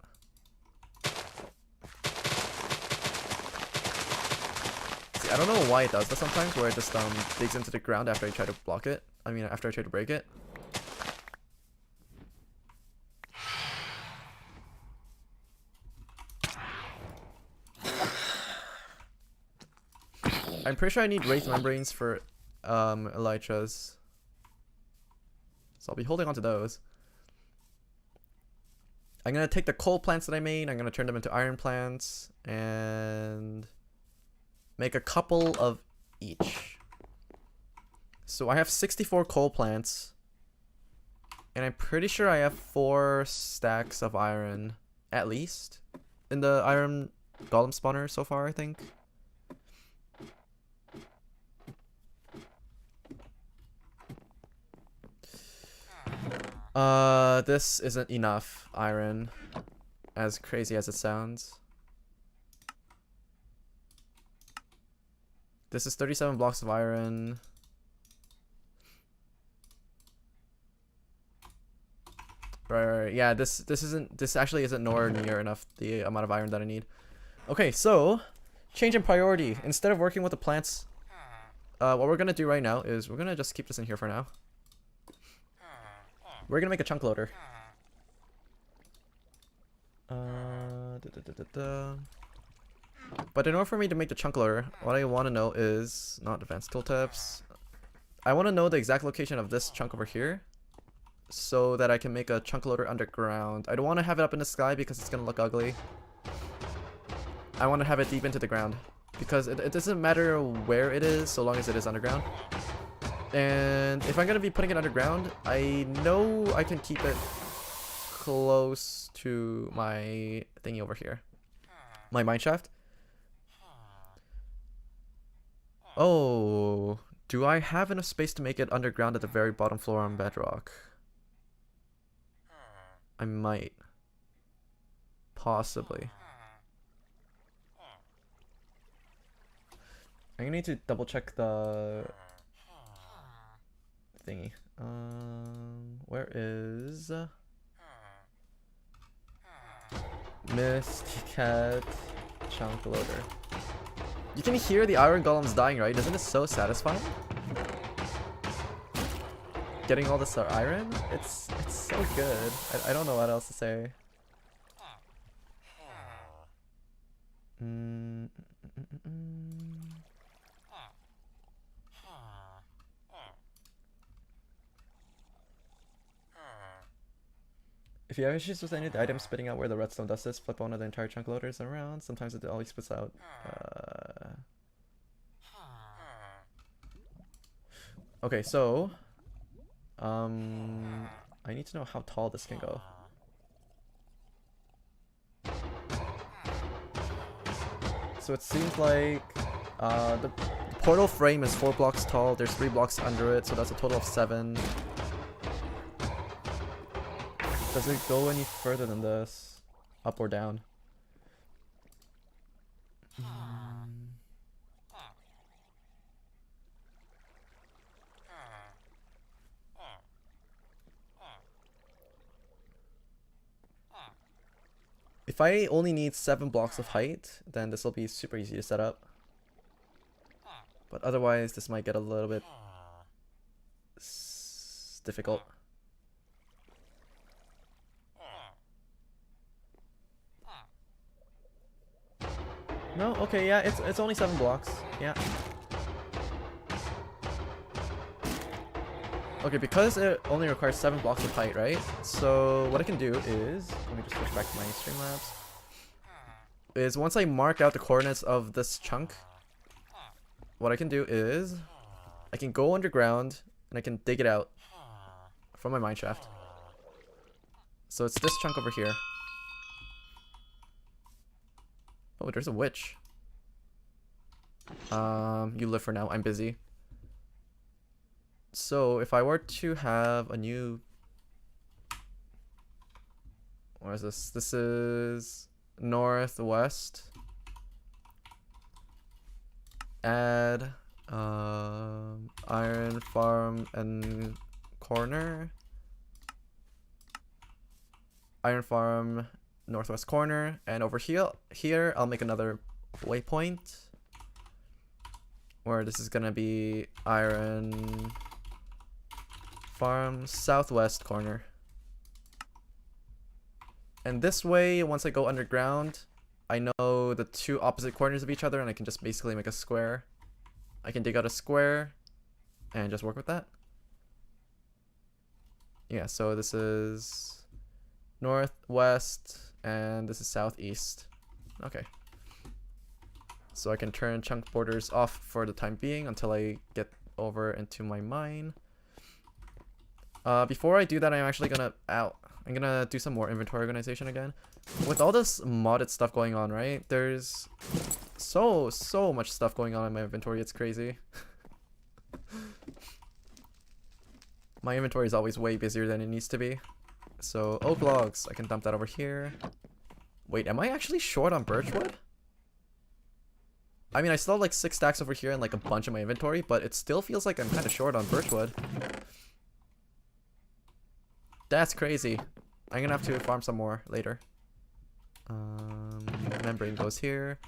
See, I don't know why it does that sometimes, where it just digs into the ground after I try to block it. I mean, after I try to break it. I'm pretty sure I need raised membranes for elytras. So I'll be holding on to those. I'm gonna take the coal plants that I made, I'm gonna turn them into iron plants and make a couple of each. So I have 64 coal plants, and I'm pretty sure I have 4 stacks of iron at least in the iron golem spawner so far, I think. This isn't enough iron, as crazy as it sounds. This is 37 blocks of iron. Right. Yeah, this actually isn't nowhere near enough the amount of iron that I need. Okay, so change in priority. Instead of working with the plants, what we're gonna do right now is we're gonna just keep this in here for now. We're gonna make a chunk loader. But in order for me to make the chunk loader, what I want to know is not advanced tooltips. I want to know the exact location of this chunk over here, so that I can make a chunk loader underground. I don't want to have it up in the sky because it's gonna look ugly. I want to have it deep into the ground because it doesn't matter where it is so long as it is underground. And if I'm gonna be putting it underground, I know I can keep it close to my thingy over here, my mineshaft. Oh, do I have enough space to make it underground at the very bottom floor on bedrock? I might. Possibly. I'm gonna need to double check the thingy. Where is Mysticat chunk loader? You can hear the iron golems dying, right? Isn't it so satisfying? Getting all this iron? It's so good. I don't know what else to say. If you have issues with any of the items spitting out where the redstone dust is, flip one of the entire chunk loaders around. Sometimes it always spits out. Okay, so I need to know how tall this can go. So it seems like the portal frame is 4 blocks tall. There's 3 blocks under it, so that's a total of 7. Does it go any further than this? Up or down? If I only need 7 blocks of height, then this will be super easy to set up. But otherwise, this might get a little bit difficult. No? Okay, yeah, it's only 7 blocks. Yeah. Okay, because it only requires 7 blocks of height, right? So what I can do is, let me just switch back to my Streamlabs. Is once I mark out the coordinates of this chunk, what I can do is, I can go underground and I can dig it out from my mineshaft. So it's this chunk over here. Oh, there's a witch. You live for now. I'm busy. So if I were to have a new... Where is this? This is northwest. Add Iron farm and corner. Iron farm northwest corner, and over here I'll make another waypoint where this is gonna be iron farm southwest corner. And this way, once I go underground, I know the two opposite corners of each other, and I can just basically make a square. I can dig out a square and just work with that. Yeah, so this is northwest and this is southeast. Okay. So I can turn chunk borders off for the time being until I get over into my mine. Before I do that, I'm actually gonna I'm gonna do some more inventory organization again. With all this modded stuff going on, right? There's so much stuff going on in my inventory, it's crazy. My inventory is always way busier than it needs to be. So oak logs, I can dump that over here. Wait, am I actually short on birchwood? I mean, I still have like 6 stacks over here and like a bunch in my inventory, but it still feels like I'm kind of short on birchwood. That's crazy. I'm gonna have to farm some more later. Membrane goes here.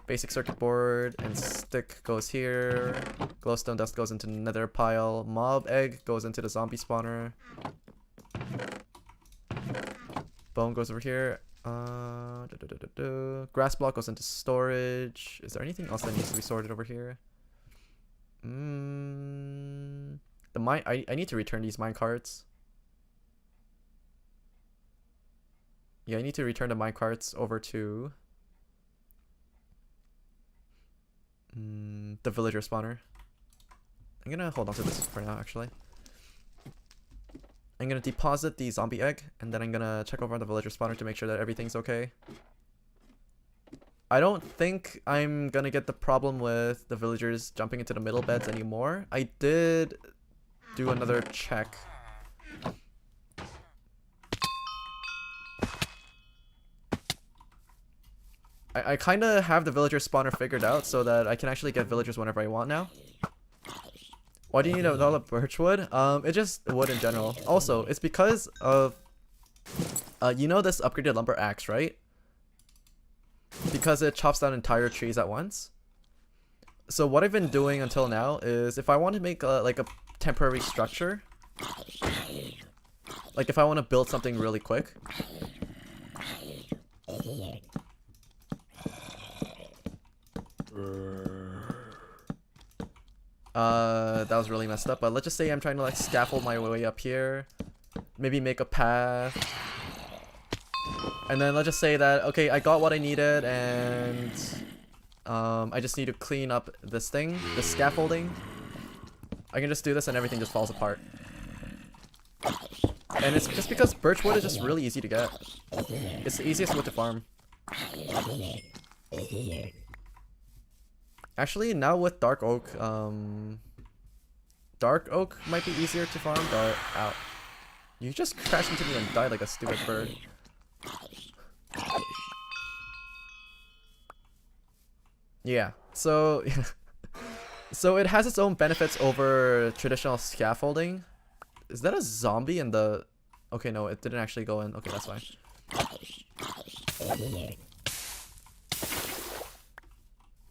Basic circuit board and stick goes here. Glowstone dust goes into the nether pile. Mob egg goes into the zombie spawner. Bone goes over here. Grass block goes into storage. Is there anything else that needs to be sorted over here? The mine. I need to return these mine carts. Yeah, I need to return the mine carts over to the villager spawner. I'm gonna hold on to this for now, actually. I'm gonna deposit the zombie egg, and then I'm gonna check over on the villager spawner to make sure that everything's okay. I don't think I'm gonna get the problem with the villagers jumping into the middle beds anymore. I did do another check. I kind of have the villager spawner figured out so that I can actually get villagers whenever I want now. Why do you need a lot of birchwood? It's just wood in general. Also, it's because of, you know this upgraded lumber axe, right? Because it chops down entire trees at once. So what I've been doing until now is if I want to make like a temporary structure, like if I want to build something really quick, that was really messed up, but let's just say I'm trying to like scaffold my way up here, maybe make a path, and then let's just say that, okay, I got what I needed, and I just need to clean up this thing, the scaffolding. I can just do this and everything just falls apart. And it's just because birchwood is just really easy to get. It's the easiest wood to farm. Actually, now with dark oak might be easier to farm, but ow. You just crashed into me and died like a stupid bird. Yeah, so so it has its own benefits over traditional scaffolding. Is that a zombie in the... Okay, no, it didn't actually go in. Okay, that's fine.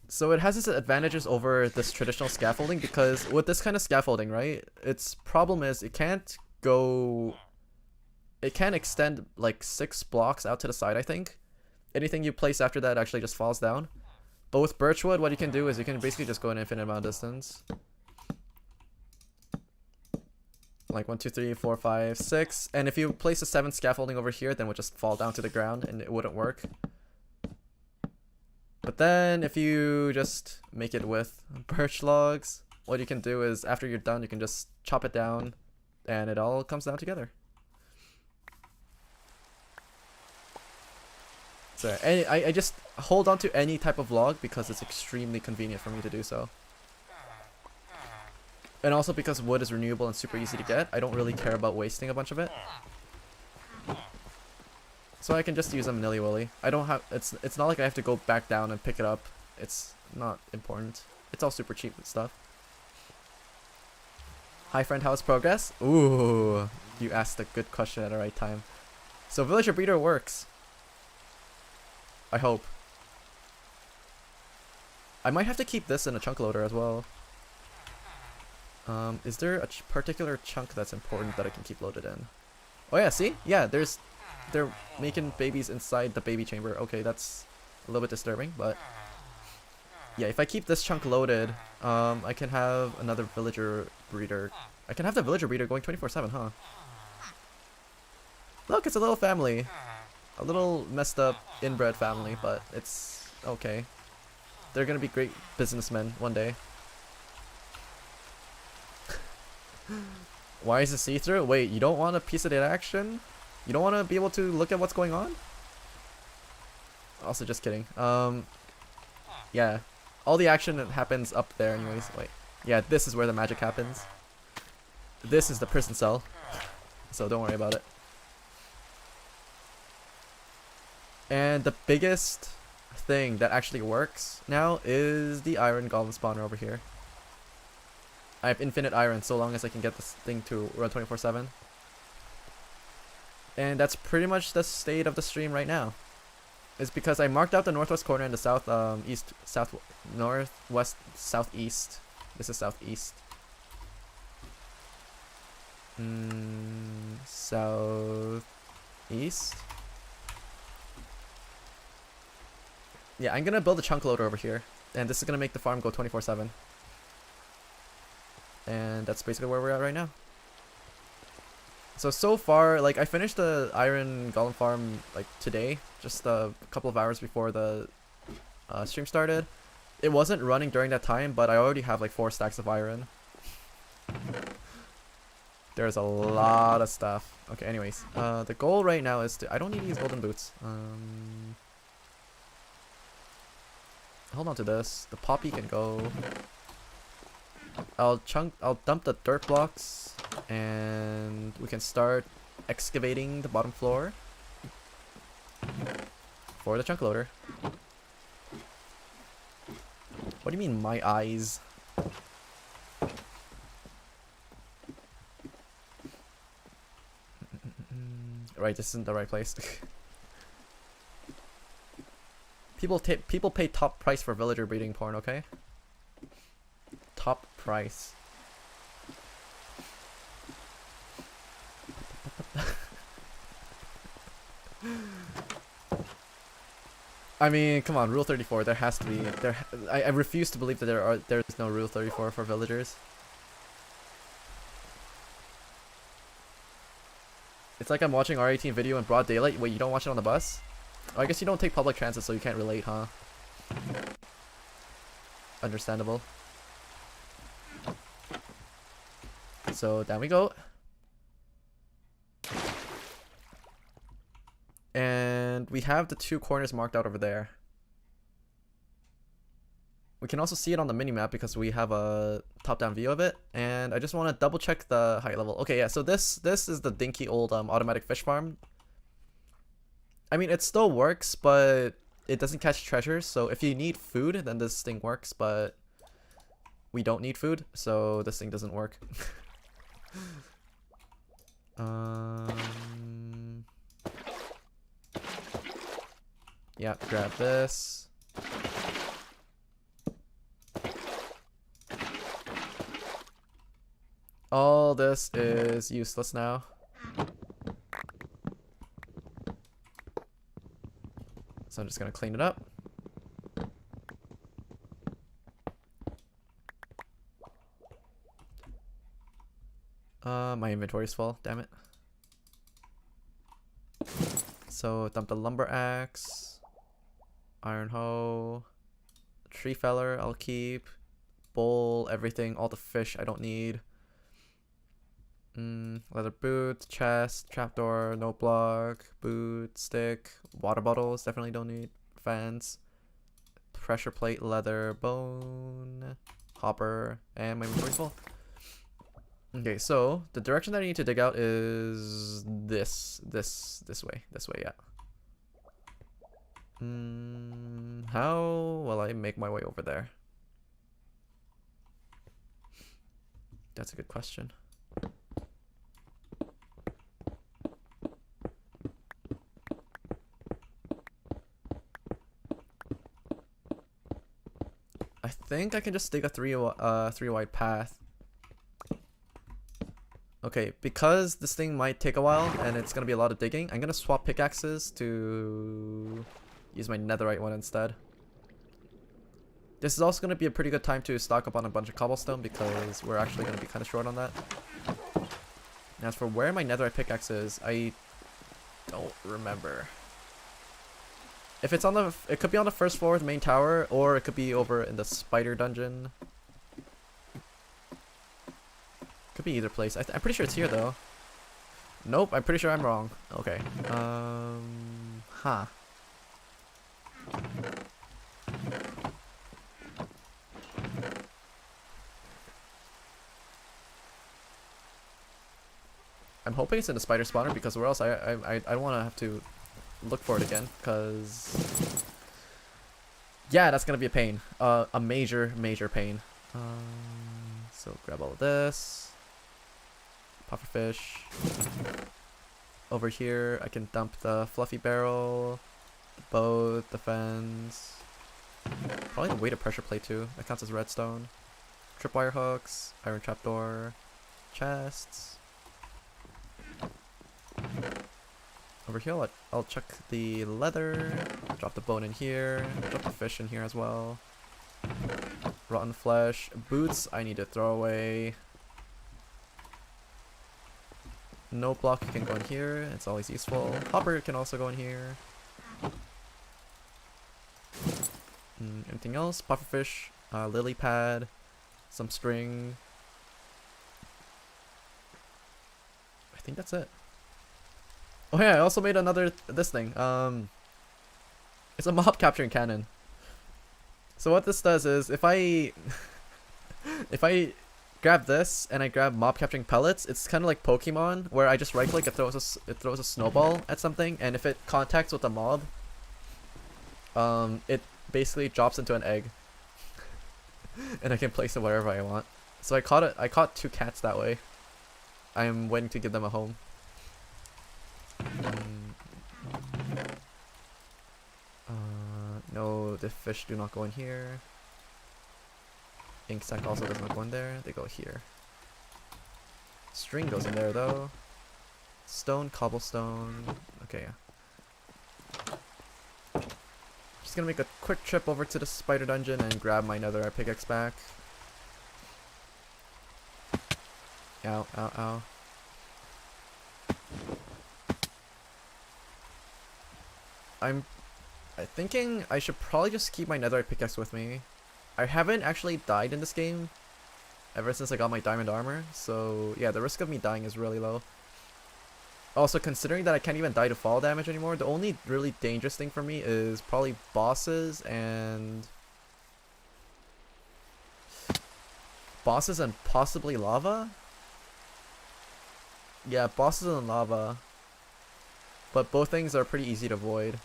So it has its advantages over this traditional scaffolding because with this kind of scaffolding, right, its problem is it can't extend like 6 blocks out to the side, I think. Anything you place after that actually just falls down. But with birchwood, what you can do is you can basically just go an infinite amount of distance. Like 1, 2, 3, 4, 5, 6. And if you place a 7th scaffolding over here, then it would just fall down to the ground and it wouldn't work. But then if you just make it with birch logs, what you can do is after you're done, you can just chop it down and it all comes down together. So I just hold on to any type of log because it's extremely convenient for me to do so. And also because wood is renewable and super easy to get, I don't really care about wasting a bunch of it. So I can just use them nilly-willy. I don't have, it's not like I have to go back down and pick it up. It's not important. It's all super cheap stuff. Hi friend, how's progress? Ooh, you asked a good question at the right time. So villager breeder works. I hope. I might have to keep this in a chunk loader as well. Is there a particular chunk that's important that I can keep loaded in? Oh yeah, see? Yeah, they're making babies inside the baby chamber. Okay, that's a little bit disturbing, but yeah, if I keep this chunk loaded, I can have another villager breeder. I can have the villager breeder going 24/7, huh? Look, it's a little family. A little messed up inbred family, but it's okay. They're gonna be great businessmen one day. Why is it see-through? Wait, you don't want a piece of that action? You don't want to be able to look at what's going on? Also, just kidding. Yeah. All the action happens up there anyways. Wait. Yeah, this is where the magic happens. This is the prison cell. So don't worry about it. And the biggest thing that actually works now is the iron golem spawner over here. I have infinite iron so long as I can get this thing to run 24/7. And that's pretty much the state of the stream right now. It's because I marked out the northwest corner and the south, east, south, northwest, southeast. This is southeast. Southeast. Yeah, I'm gonna build a chunk loader over here, and this is gonna make the farm go 24/7. And that's basically where we're at right now. So far, like, I finished the iron golem farm like today, just a couple of hours before the stream started. It wasn't running during that time, but I already have like 4 stacks of iron. There's a lot of stuff. Okay, anyways, the goal right now is to, I don't need these golden boots. Hold on to this. The poppy can go. I'll dump the dirt blocks and we can start excavating the bottom floor for the chunk loader. What do you mean my eyes? Right, this isn't the right place. People pay top price for villager breeding porn, okay? Top price. I mean, come on, Rule 34. There has to be. I refuse to believe that there is no Rule 34 for villagers. It's like I'm watching R18 video in broad daylight. Wait, you don't watch it on the bus? Oh, I guess you don't take public transit, so you can't relate, huh? Understandable. So down we go. And we have the 2 corners marked out over there. We can also see it on the minimap because we have a top-down view of it. And I just want to double check the height level. Okay, yeah, so this is the dinky old automatic fish farm. I mean, it still works, but it doesn't catch treasures. So if you need food, then this thing works, but we don't need food, so this thing doesn't work. Yeah, grab this. All this is useless now. So I'm just gonna clean it up. My inventory's full, damn it. So dump the lumber axe, iron hoe, tree feller I'll keep, bowl, everything, all the fish I don't need. Leather boot, chest, trapdoor, note block, boot, stick, water bottles, definitely don't need, fence, pressure plate, leather, bone, hopper, and my inventory's full. Okay, so the direction that I need to dig out is this way, yeah. How will I make my way over there? That's a good question. think I can just dig a three wide path. Okay, because this thing might take a while and it's gonna be a lot of digging, I'm gonna swap pickaxes to use my netherite one instead. This is also gonna be a pretty good time to stock up on a bunch of cobblestone because we're actually gonna be kind of short on that. And as for where my netherite pickaxe is, I don't remember. If it's on the, it could be on the first floor of the main tower, or it could be over in the spider dungeon. Could be either place. I'm pretty sure it's here though. Nope, I'm pretty sure I'm wrong. Okay. Huh. I'm hoping it's in the spider spawner because or else I don't want to have to look for it again because yeah, that's gonna be a pain. A major pain. So grab all of this. Pufferfish. Over here, I can dump the fluffy barrel, the boat, the fence. Probably the weighted pressure plate too. That counts as redstone. Tripwire hooks, iron trapdoor, chests. Over here, I'll chuck the leather, drop the bone in here, drop the fish in here as well. Rotten flesh, boots I need to throw away. No block can go in here, it's always useful. Hopper can also go in here. Anything else? Pufferfish, lily pad, some string. I think that's it. Oh yeah, I also made another, this thing. It's a mob capturing cannon. So what this does is, if I grab this and I grab mob capturing pellets, it's kind of like Pokemon, where I just right click, it throws a snowball at something, and if it contacts with a mob, it basically drops into an egg, and I can place it wherever I want. So I caught 2 cats that way. I am waiting to give them a home. No, the fish do not go in here. Ink sac also does not go in there. They go here. String goes in there though. Stone, cobblestone. Okay, yeah. Just gonna make a quick trip over to the spider dungeon and grab my netherite pickaxe back. Ow, ow, ow. I'm thinking I should probably just keep my netherite pickaxe with me. I haven't actually died in this game ever since I got my diamond armor, so yeah, the risk of me dying is really low. Also, considering that I can't even die to fall damage anymore, the only really dangerous thing for me is probably bosses and possibly lava. Yeah, bosses and lava, but both things are pretty easy to avoid.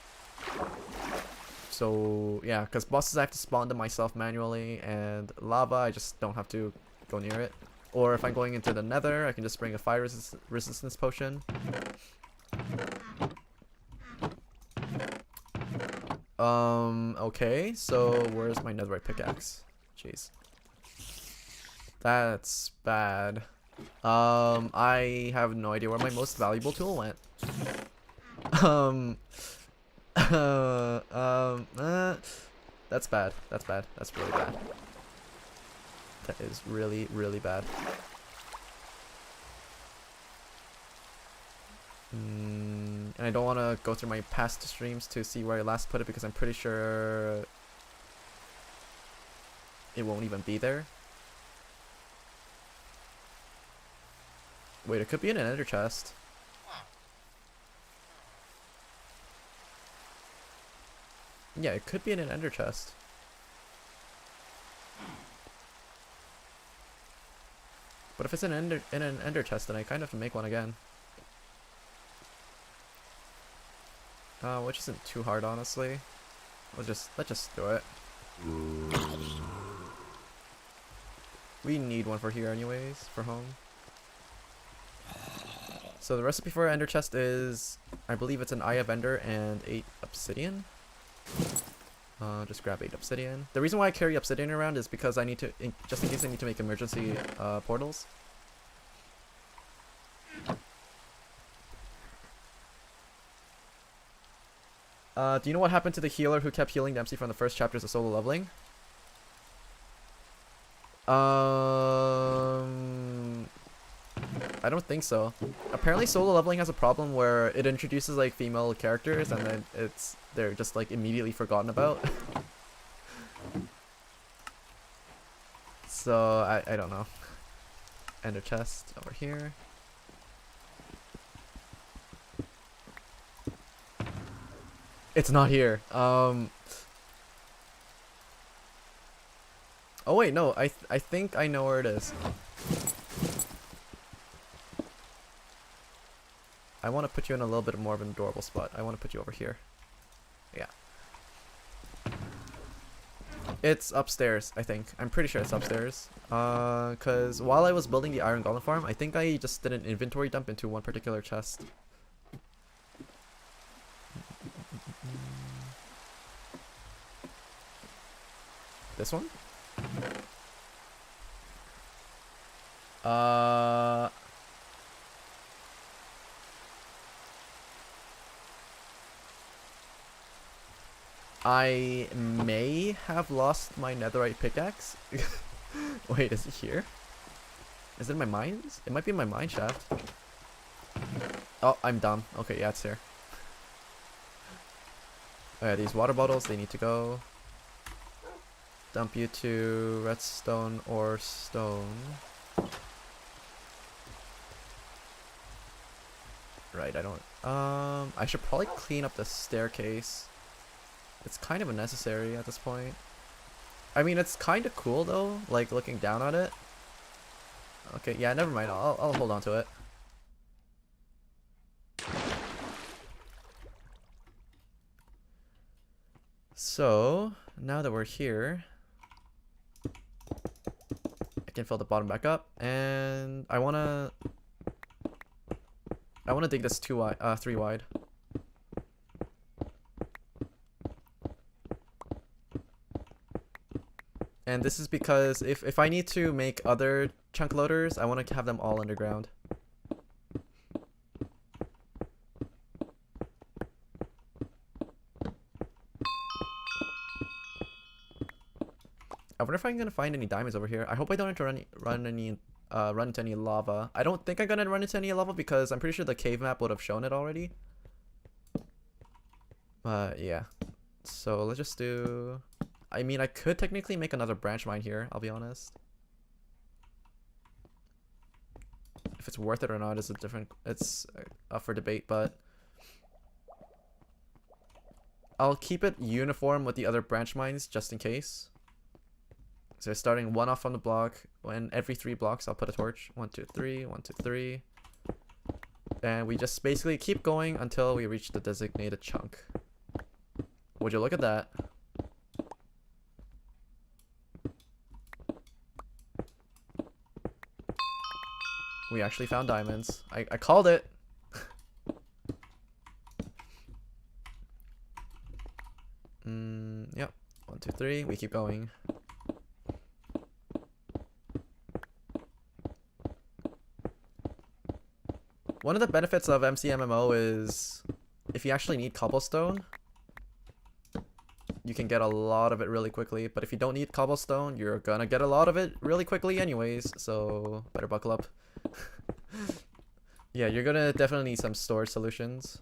So yeah, because bosses I have to spawn them myself manually, and lava I just don't have to go near it. Or if I'm going into the nether, I can just bring a fire resistance potion. Okay, so where's my netherite pickaxe? Jeez. That's bad. I have no idea where my most valuable tool went. That's bad. That's bad. That's really bad. That is really, really bad. And I don't want to go through my past streams to see where I last put it because I'm pretty sure it won't even be there. Wait, it could be in an ender chest. Yeah, it could be in an ender chest. But if it's in an ender chest, then I kind of have to make one again. Which isn't too hard, honestly. Let's just do it. We need one for here anyways, for home. So the recipe for ender chest is, I believe it's an eye of ender and 8 obsidian. Just grab 8 obsidian. The reason why I carry obsidian around is because I need to, just in case I need to make emergency portals. Do you know what happened to the healer who kept healing Dempsey from the first chapters of solo leveling? I don't think so. Apparently solo leveling has a problem where it introduces like female characters and then they're just like immediately forgotten about. So I don't know. Ender chest over here. It's not here. Oh wait, no. I think I know where it is. I want to put you in a little bit more of an adorable spot. I want to put you over here. Yeah. It's upstairs, I think. I'm pretty sure it's upstairs. Cause while I was building the iron golem farm, I think I just did an inventory dump into one particular chest. This one? I may have lost my netherite pickaxe. Wait, is it here? Is it in my mines? It might be in my mine shaft. Oh, I'm dumb. Okay, yeah, it's here. Alright, these water bottles, they need to go. Dump you to redstone or stone. Right, I don't... I should probably clean up the staircase. It's kind of unnecessary at this point. I mean, it's kind of cool though, like looking down on it. Okay, yeah, never mind. I'll hold on to it. So, now that we're here, I can fill the bottom back up, and I wanna dig this 3 wide. And this is because if I need to make other chunk loaders, I want to have them all underground. I wonder if I'm gonna find any diamonds over here. I hope I don't have to run into any lava. I don't think I'm gonna run into any lava because I'm pretty sure the cave map would have shown it already. But yeah. So let's just do... I mean, I could technically make another branch mine here, I'll be honest. If it's worth it or not is it's up for debate, but I'll keep it uniform with the other branch mines just in case. So starting one off on the block, and every 3 blocks I'll put a torch. 1, 2, 3, 1, 2, 3. And we just basically keep going until we reach the designated chunk. Would you look at that? We actually found diamonds. I called it. Yep. 1, 2, 3. We keep going. One of the benefits of MCMMO is if you actually need cobblestone, you can get a lot of it really quickly. But if you don't need cobblestone, you're gonna get a lot of it really quickly anyways. So better buckle up. Yeah, you're gonna definitely need some storage solutions.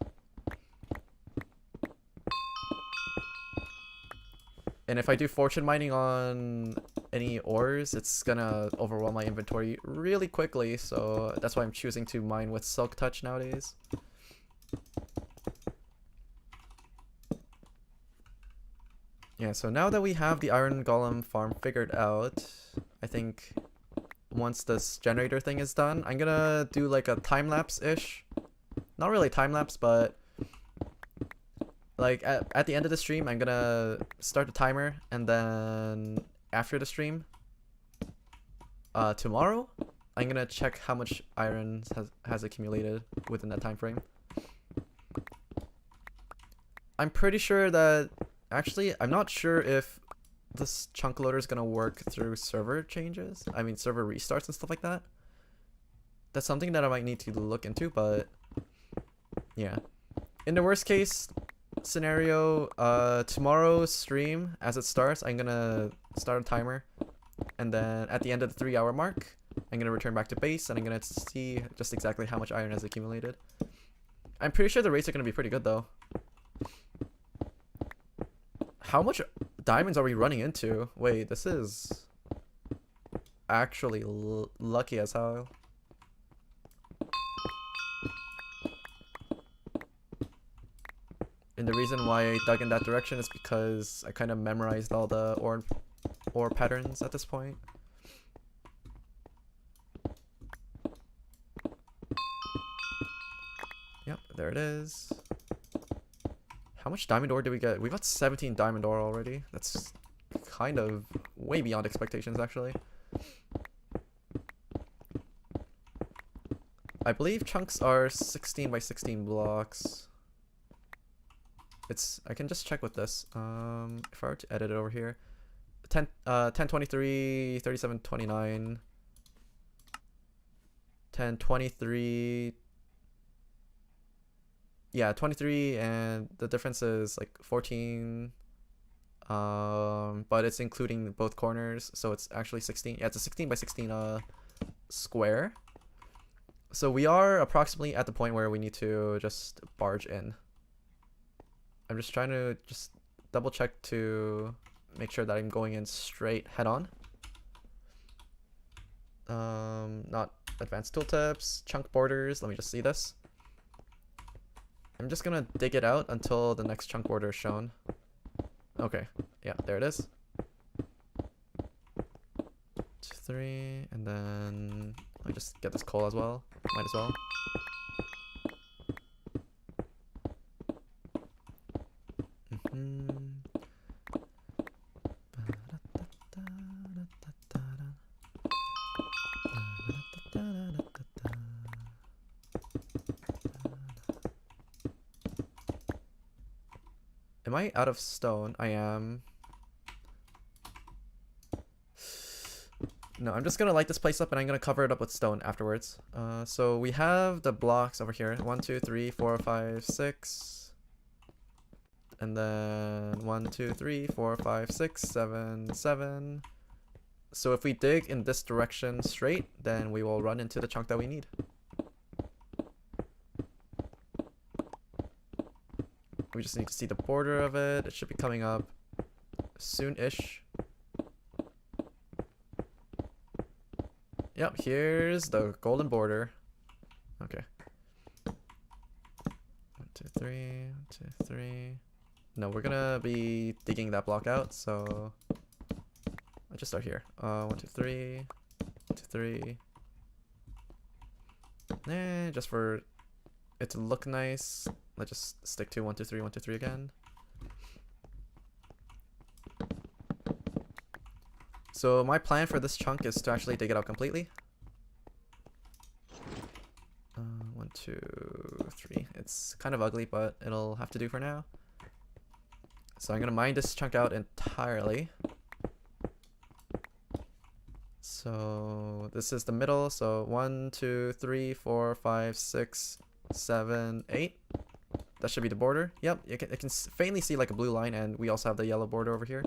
And if I do fortune mining on any ores, it's gonna overwhelm my inventory really quickly, so that's why I'm choosing to mine with Silk Touch nowadays. Yeah, so now that we have the Iron Golem farm figured out, I think once this generator thing is done, I'm gonna do like a time-lapse-ish. Not really time-lapse, but like at the end of the stream, I'm gonna start the timer, and then after the stream, tomorrow, I'm gonna check how much iron has accumulated within that time frame. I'm pretty sure that Actually, I'm not sure if this chunk loader is gonna work through server changes. I mean, server restarts and stuff like that. That's something that I might need to look into, but yeah. In the worst case scenario, tomorrow's stream, as it starts, I'm gonna start a timer, and then at the end of the 3-hour mark, I'm gonna return back to base, and I'm gonna see just exactly how much iron has accumulated. I'm pretty sure the rates are gonna be pretty good though. How much diamonds are we running into? Wait, this is actually lucky as hell. And the reason why I dug in that direction is because I kind of memorized all the ore patterns at this point. Yep, there it is. How much diamond ore did we get? We got 17 diamond ore already. That's kind of way beyond expectations, actually. I believe chunks are 16 by 16 blocks. I can just check with this. If I were to edit it over here, 1023, 3729, 1023. Yeah, 23, and the difference is like 14. But it's including both corners, so it's actually 16. Yeah, it's a 16 by 16 square. So we are approximately at the point where we need to just barge in. I'm just trying to just double check to make sure that I'm going in straight head on. Not advanced tooltips, chunk borders. Let me just see this. I'm just gonna dig it out until the next chunk border is shown. Okay, yeah, there it is. 2, 3, and then let me just get this coal as well. Might as well. Am I out of stone? I am. No, I'm just gonna light this place up and I'm gonna cover it up with stone afterwards. So we have the blocks over here. 1, 2, 3, 4, 5, 6. And then 1, 2, 3, 4, 5, 6, 7, 7. So if we dig in this direction straight, then we will run into the chunk that we need. We just need to see the border of it. It should be coming up soon-ish. Yep, here's the golden border. Okay. 1, 2, 3, 1, 2, 3. No, we're gonna be digging that block out, so I'll just start here. 1, 2, 3, 1, 2, 3. Just for it to look nice, let's just stick to 1, 2, 3, 1, 2, 3 again. So my plan for this chunk is to actually dig it out completely. 1, 2, 3. It's kind of ugly, but it'll have to do for now. So I'm gonna mine this chunk out entirely. So this is the middle. So 1, 2, 3, 4, 5, 6, 7, 8. That should be the border. Yep, you can faintly see like a blue line, and we also have the yellow border over here.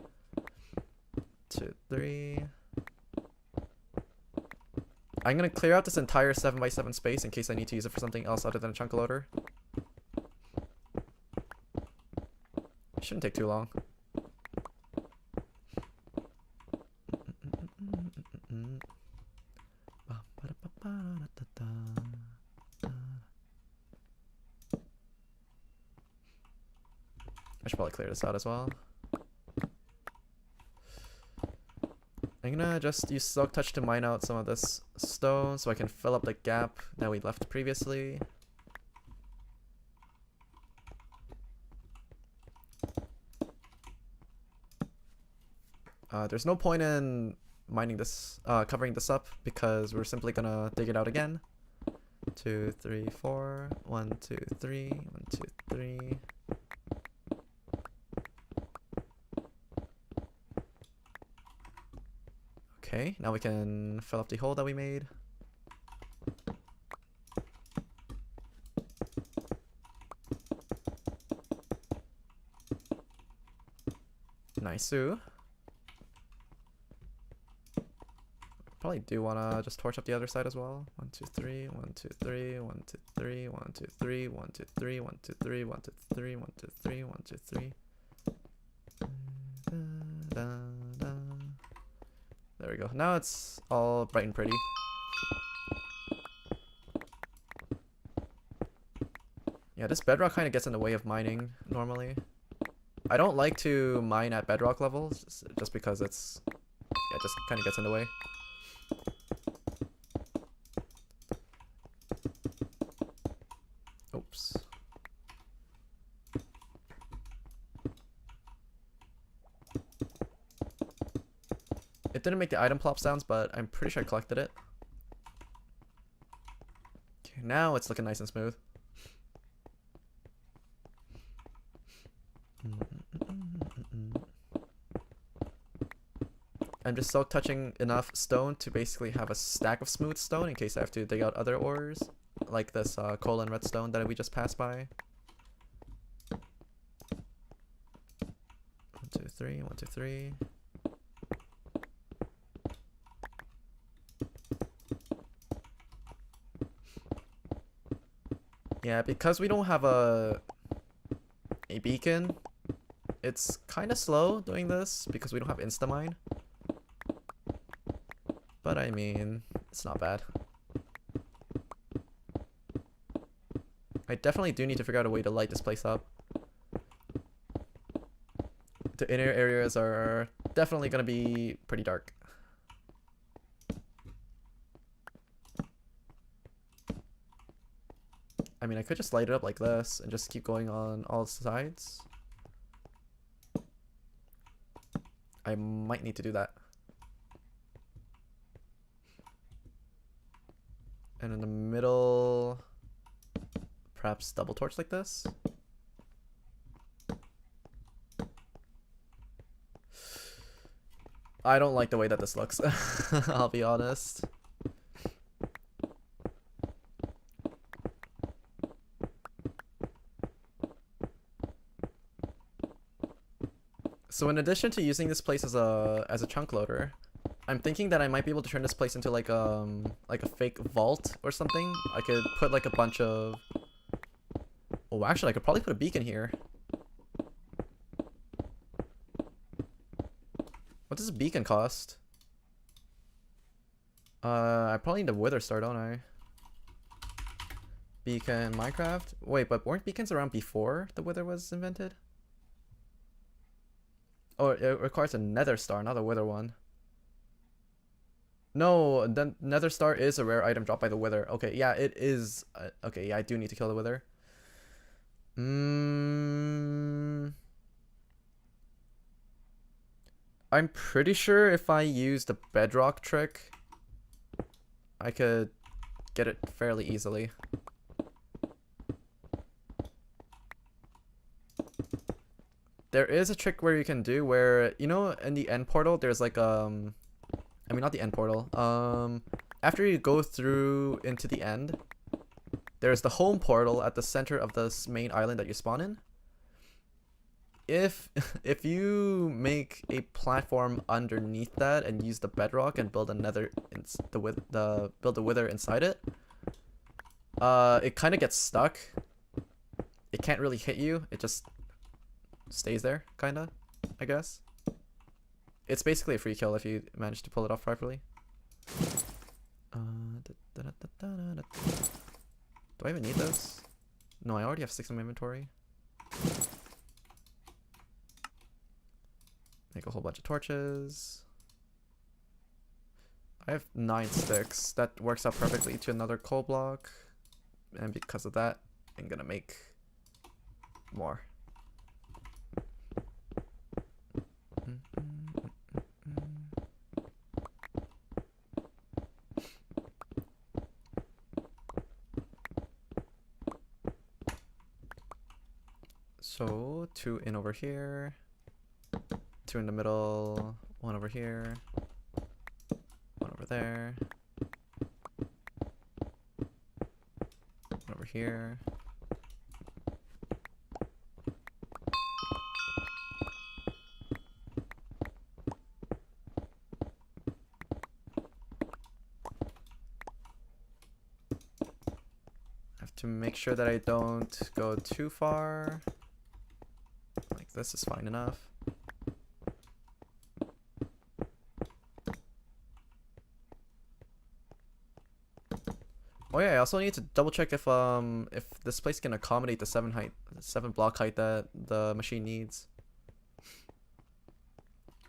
2, 3. I'm gonna clear out this entire 7 by 7 space in case I need to use it for something else other than a chunk loader. Shouldn't take too long. I should probably clear this out as well. I'm gonna just use Silk Touch to mine out some of this stone so I can fill up the gap that we left previously. There's no point in mining this, covering this up, because we're simply gonna dig it out again. 2, 3, 4. 1, 2, 3. 1, 2, 3. Okay, now we can fill up the hole that we made. Nice-oo. Probably do wanna just torch up the other side as well. 1, 2, 3, 1, 2, 3, 1, 2, 3, 1, 2, 3, 1, 2, 3, 1, 2, 3, 1, 2, 3, 1, 2, 3, 1, 2, 3. There we go. Now it's all bright and pretty. Yeah, this bedrock kind of gets in the way of mining normally. I don't like to mine at bedrock levels just because it's, yeah, it just kind of gets in the way. Oops. It didn't make the item plop sounds, but I'm pretty sure I collected it. Okay, now it's looking nice and smooth. I'm just so touching enough stone to basically have a stack of smooth stone in case I have to dig out other ores, like this coal and redstone that we just passed by. 1, 2, 3, 1, 2, 3. Yeah, because we don't have a beacon, it's kind of slow doing this because we don't have Instamine. But I mean, it's not bad. I definitely do need to figure out a way to light this place up. The inner areas are definitely going to be pretty dark. I mean, I could just light it up like this and just keep going on all sides. I might need to do that. And in the middle, perhaps double torch like this. I don't like the way that this looks. I'll be honest. So in addition to using this place as a chunk loader, I'm thinking that I might be able to turn this place into like a fake vault or something. I could put like a bunch of... Oh, actually, I could probably put a beacon here. What does a beacon cost? I probably need a wither star, don't I? Beacon Minecraft? Wait, but weren't beacons around before the wither was invented? Oh, it requires a nether star, not a wither one. No, the nether star is a rare item dropped by the wither. Okay, yeah, it is. Okay, yeah, I do need to kill the wither. I'm pretty sure if I use the bedrock trick, I could get it fairly easily. There is a trick where you can do where, you know, in the end portal, there's like, I mean, not the end portal. After you go through into the end, there's the home portal at the center of this main island that you spawn in. If you make a platform underneath that and use the bedrock and build another build the wither inside it, it kind of gets stuck. It can't really hit you. It just stays there, kinda, I guess. It's basically a free kill if you manage to pull it off properly. Do I even need those? No, I already have 6 in my inventory. Make a whole bunch of torches. I have 9 sticks. That works out perfectly to another coal block. And because of that, I'm gonna make more. So 2 in over here, 2 in the middle, 1 over here. there. Over here. To make sure that I don't go too far. Like this is fine enough. Oh yeah, I also need to double check if this place can accommodate the 7 block height that the machine needs.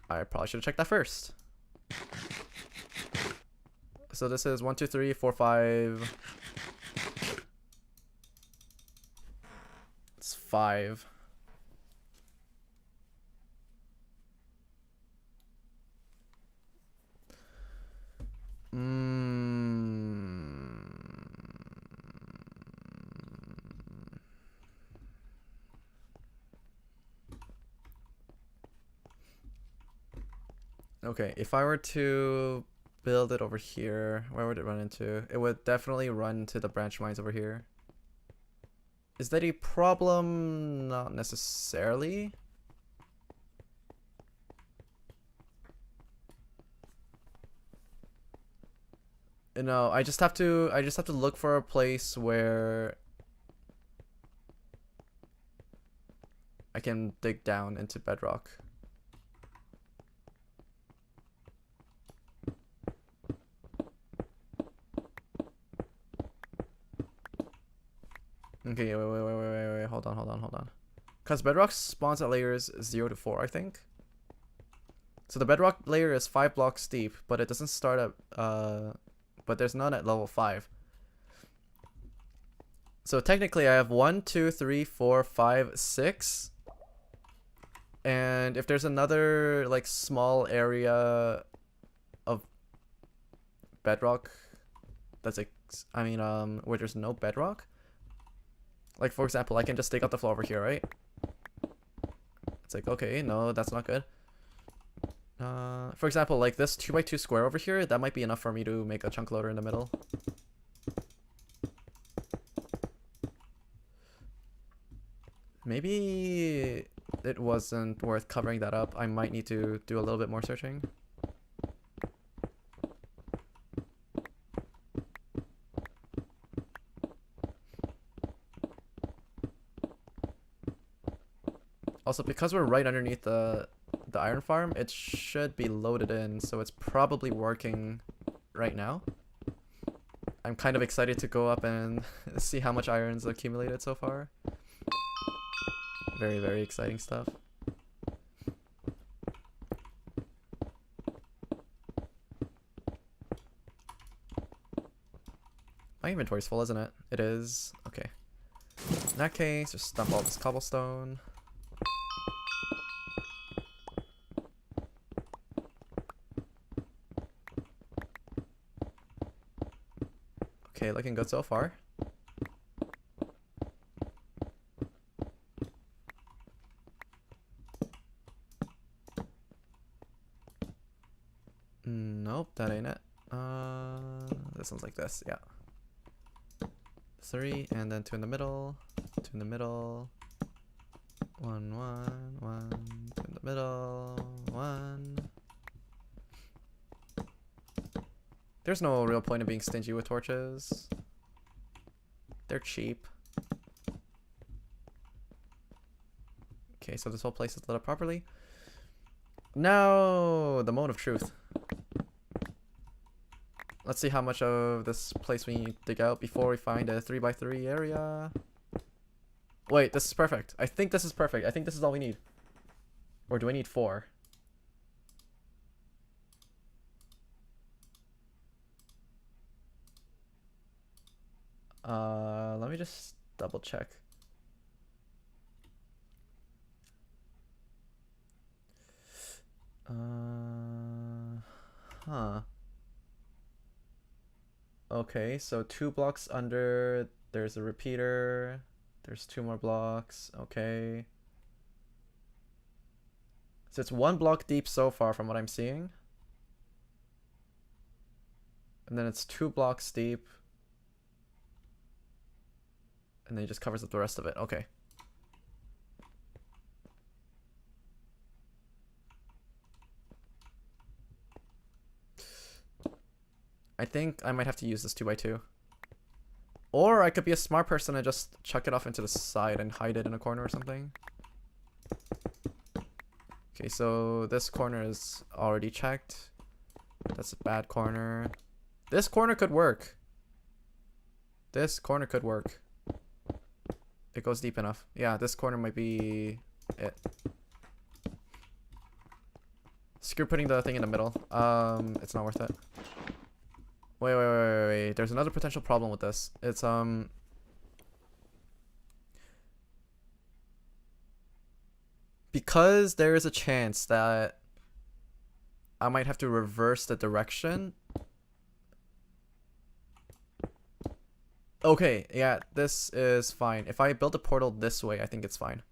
I probably should have checked that first. So this is 1, 2, 3, 4, 5. It's 5. Okay, if I were to build it over here, where would it run into? It would definitely run to the branch lines over here. Is that a problem? Not necessarily. No, I just have to look for a place where I can dig down into bedrock. Okay, wait, hold on. Because bedrock spawns at layers 0 to 4, I think. So the bedrock layer is 5 blocks deep, but it doesn't start at, but there's none at level 5. So technically I have 1, 2, 3, 4, 5, 6. And if there's another, like, small area of bedrock that's, like, where there's no bedrock. Like, for example, I can just dig out the floor over here, right? It's like, okay, no, that's not good. For example, like this 2x2 square over here, that might be enough for me to make a chunk loader in the middle. Maybe it wasn't worth covering that up. I might need to do a little bit more searching. Also, because we're right underneath the iron farm, it should be loaded in, so it's probably working right now. I'm kind of excited to go up and see how much iron's accumulated so far. Very, very exciting stuff. My inventory's full, isn't it? It is. Okay. In that case, just dump all this cobblestone. Okay, looking good so far. Nope, that ain't it. This one's like this, yeah. 3, and then 2 in the middle, 2 in the middle, 1, 1, 1, 2 in the middle, 1. There's no real point in being stingy with torches. They're cheap. Okay, so this whole place is lit up properly. Now, the moment of truth. Let's see how much of this place we need to dig out before we find a 3x3 area. Wait, this is perfect. I think this is perfect. I think this is all we need. Or do I need 4? Let me just double check. Huh. Okay, so 2 blocks under, there's a repeater. There's 2 more blocks. Okay. So it's 1 block deep so far from what I'm seeing. And then it's 2 blocks deep. And then it just covers up the rest of it. Okay. I think I might have to use this 2x2. Or I could be a smart person and just chuck it off into the side and hide it in a corner or something. Okay, so this corner is already checked. That's a bad corner. This corner could work. This corner could work. It goes deep enough. Yeah, this corner might be it. Screw putting the thing in the middle. It's not worth it. Wait. There's another potential problem with this. It's because there is a chance that I might have to reverse the direction. Okay, yeah, this is fine. If I build a portal this way, I think it's fine.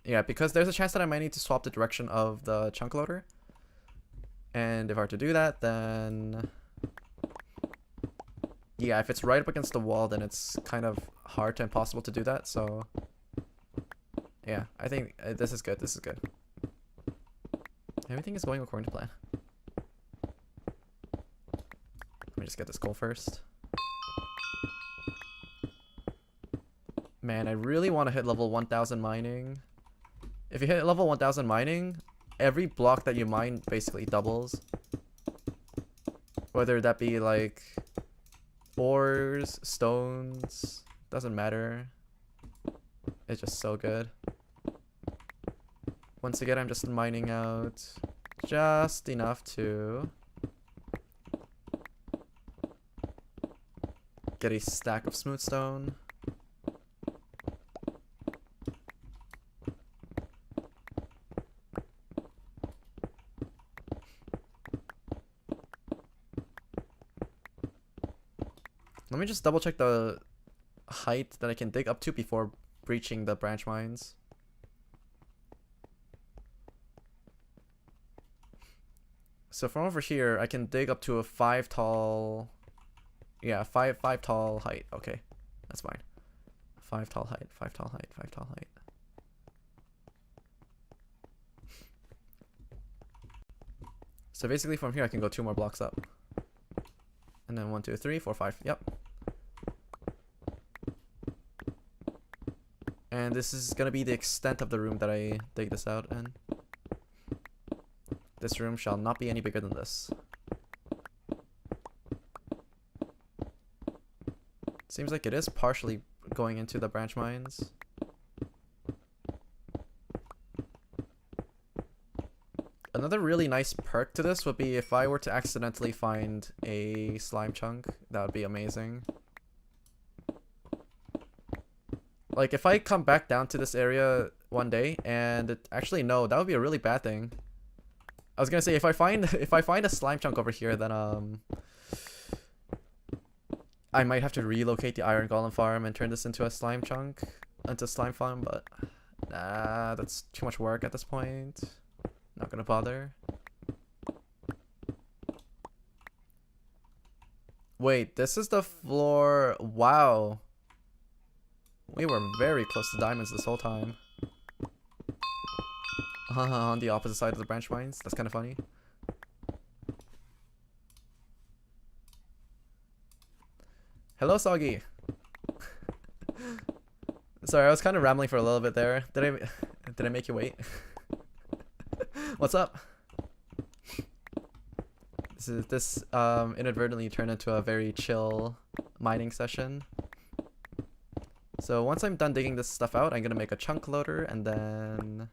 Yeah, because there's a chance that I might need to swap the direction of the chunk loader. And if I were to do that, then... yeah, if it's right up against the wall, then it's kind of hard to impossible to do that, so... yeah, I think this is good, this is good. Everything is going according to plan. Let me just get this coal first. Man, I really want to hit level 1000 mining. If you hit level 1000 mining, every block that you mine basically doubles. Whether that be like ores, stones, doesn't matter. It's just so good. Once again, I'm just mining out just enough to get a stack of smooth stone. Let me just double check the height that I can dig up to before breaching the branch mines. So from over here, I can dig up to a 5 tall... yeah, 5 tall height. Okay, that's fine. 5 tall height, 5 tall height, 5 tall height. So basically from here, I can go 2 more blocks up. And then 1, 2, 3, 4, 5. Yep. And this is gonna be the extent of the room that I dig this out in. This room shall not be any bigger than this. Seems like it is partially going into the branch mines. Another really nice perk to this would be if I were to accidentally find a slime chunk. That would be amazing. Like, if I come back down to this area one day and actually, no, that would be a really bad thing. I was gonna say, if I find a slime chunk over here, then I might have to relocate the iron golem farm and turn this into a slime chunk, into a slime farm, but nah, that's too much work at this point. Not gonna bother. Wait, this is the floor. Wow. We were very close to diamonds this whole time. On the opposite side of the branch mines. That's kind of funny. Hello, Soggy. Sorry, I was kind of rambling for a little bit there. Did I make you wait? What's up? This inadvertently turned into a very chill mining session. So once I'm done digging this stuff out, I'm gonna make a chunk loader, and then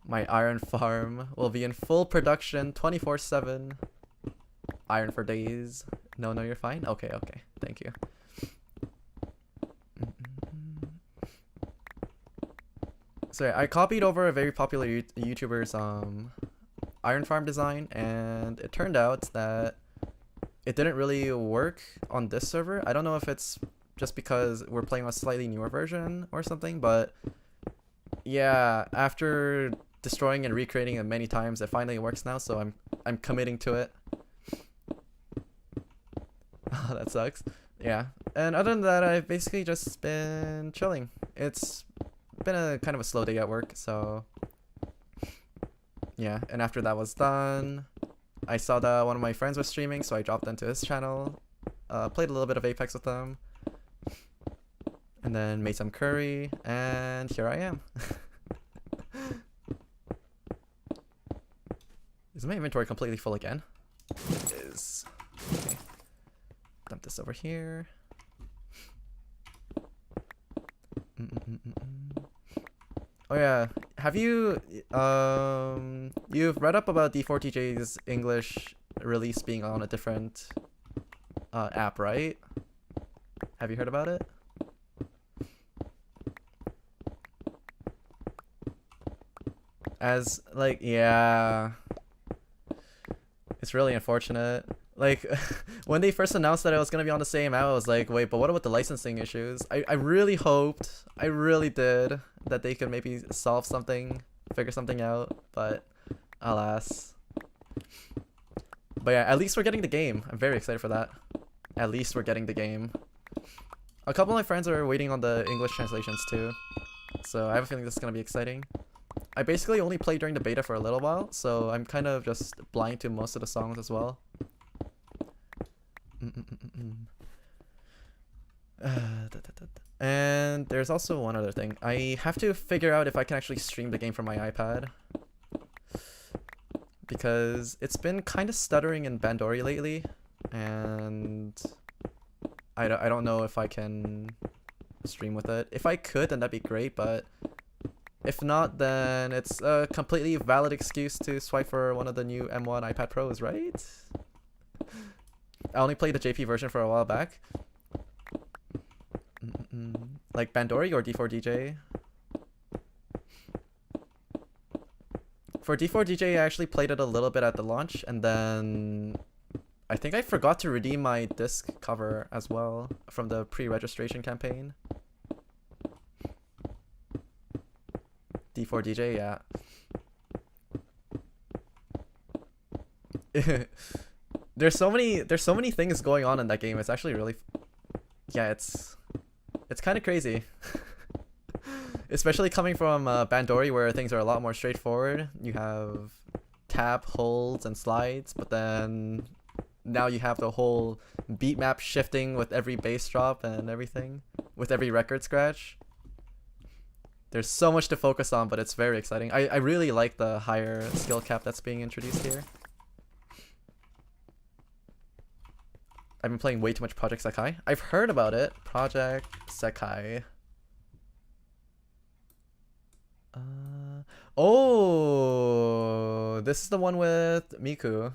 my iron farm will be in full production 24/7. Iron for days. No, you're fine. Okay, thank you. So I copied over a very popular YouTuber's iron farm design, and it turned out that it didn't really work on this server. I don't know if it's just because we're playing a slightly newer version or something, but yeah, after destroying and recreating it many times. It finally works now, so I'm committing to it. Oh, that sucks. Yeah. And other than that, I've basically just been chilling. It's been a kind of a slow day at work, so yeah. And after that was done, I saw that one of my friends was streaming, so I dropped into his channel, played a little bit of Apex with them, and then made some curry, and here I am. Is my inventory completely full again? It is. Okay. Dump this over here. Oh yeah, have you you've read up about D4TJ's English release being on a different app, right? Have you heard about it? As like, yeah, it's really unfortunate. Like, when they first announced that it was gonna be on the same app, I was like, wait, but what about the licensing issues? I really hoped, I really did, that they could maybe solve something, figure something out, but alas. But yeah, at least we're getting the game. I'm very excited for that. At least we're getting the game. A couple of my friends are waiting on the English translations too, so I have a feeling this is gonna be exciting. I basically only played during the beta for a little while, so I'm kind of just blind to most of the songs as well. And there's also one other thing. I have to figure out if I can actually stream the game from my iPad, because it's been kind of stuttering in Bandori lately, and I don't know if I can stream with it. If I could, then that'd be great, but if not, then it's a completely valid excuse to swipe for one of the new M1 iPad Pros, right? I only played the JP version for a while back. Like Bandori or D4DJ? For D4DJ, I actually played it a little bit at the launch, and then I think I forgot to redeem my disc cover as well from the pre-registration campaign. D4DJ, yeah. There's so many things going on in that game. It's actually really, yeah, it's kind of crazy. Especially coming from Bandori, where things are a lot more straightforward. You have tap, holds, and slides, but then now you have the whole beat map shifting with every bass drop and everything, with every record scratch. There's so much to focus on, but it's very exciting. I really like the higher skill cap that's being introduced here. I've been playing way too much Project Sekai. I've heard about it. Project Sekai. Oh, this is the one with Miku.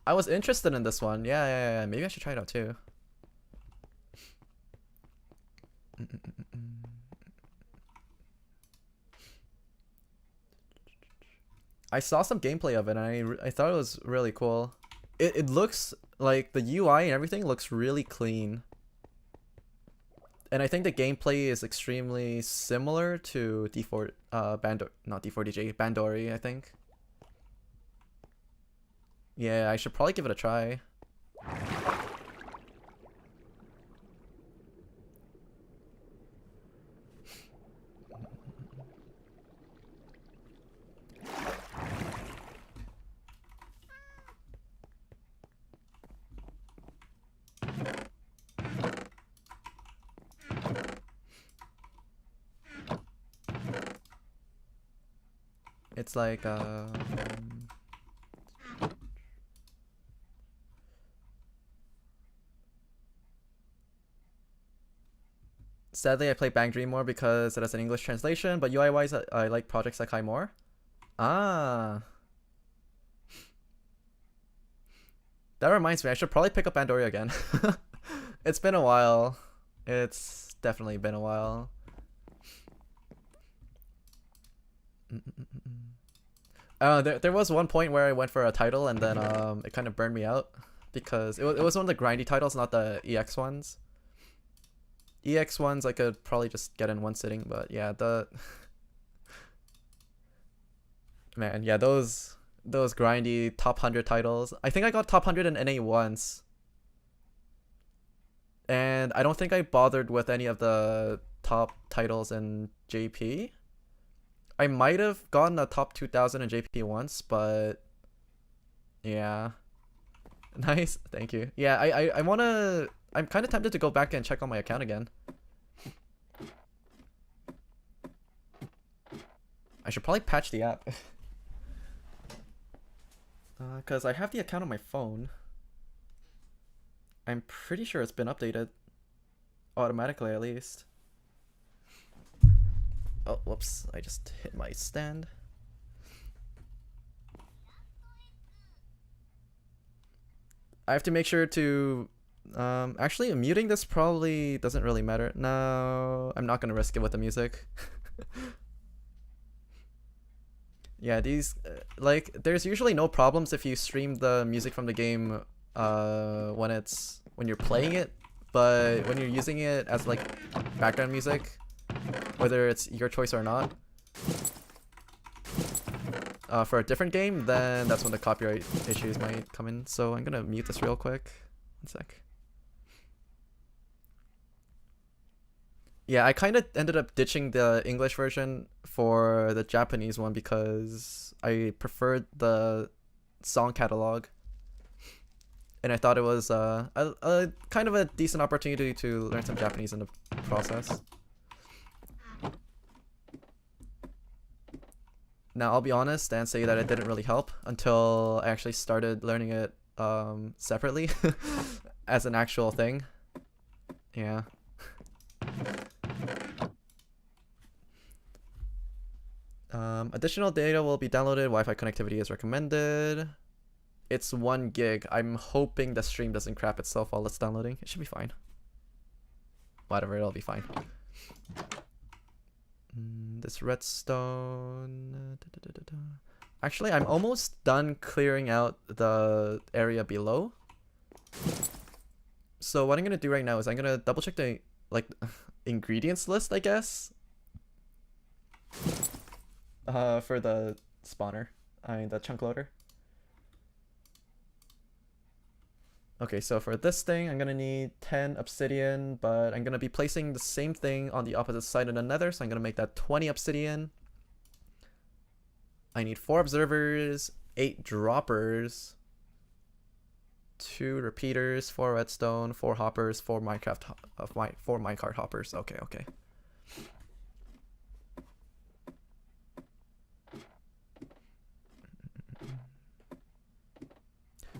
I was interested in this one. Yeah. Maybe I should try it out too. I saw some gameplay of it, and I thought it was really cool. It looks like the UI and everything looks really clean. And I think the gameplay is extremely similar to D4 not D4DJ, Bandori, I think. Yeah, I should probably give it a try. It's like sadly I play Bang Dream more because it has an English translation, but UI wise I like Project Sekai more. Ah, that reminds me, I should probably pick up Bandori again. It's been a while. It's definitely been a while. There was one point where I went for a title, and then it kind of burned me out because it was one of the grindy titles, not the EX ones. EX ones I could probably just get in one sitting, but yeah, the man, yeah, those grindy top 100 titles. I think I got top 100 in NA once. And I don't think I bothered with any of the top titles in JP. I might have gotten a top 2000 in JP once, but yeah. Nice, thank you. Yeah, I wanna... I'm kind of tempted to go back and check on my account again. I should probably patch the app. Because I have the account on my phone. I'm pretty sure it's been updated. Automatically, at least. Oh, whoops. I just hit my stand. I have to make sure to... actually, muting this probably doesn't really matter. No, I'm not going to risk it with the music. Yeah, these... like, there's usually no problems if you stream the music from the game when you're playing it, but when you're using it as like background music, whether it's your choice or not, for a different game, then that's when the copyright issues might come in. So I'm gonna mute this real quick. 1 sec. Yeah, I kind of ended up ditching the English version for the Japanese one because I preferred the song catalog. And I thought it was a kind of a decent opportunity to learn some Japanese in the process. Now, I'll be honest and say that it didn't really help until I actually started learning it separately as an actual thing. Yeah. Additional data will be downloaded. Wi-Fi connectivity is recommended. It's 1 gig. I'm hoping the stream doesn't crap itself while it's downloading. It should be fine. Whatever, it'll be fine. This redstone. Actually, I'm almost done clearing out the area below. So what I'm gonna do right now is I'm gonna double check the ingredients list, I guess. For the spawner, the chunk loader. Okay, so for this thing, I'm gonna need 10 obsidian, but I'm gonna be placing the same thing on the opposite side of the nether, so I'm gonna make that 20 obsidian. I need 4 observers, 8 droppers, 2 repeaters, 4 redstone, 4 hoppers, 4 4 minecart hoppers. Okay, okay.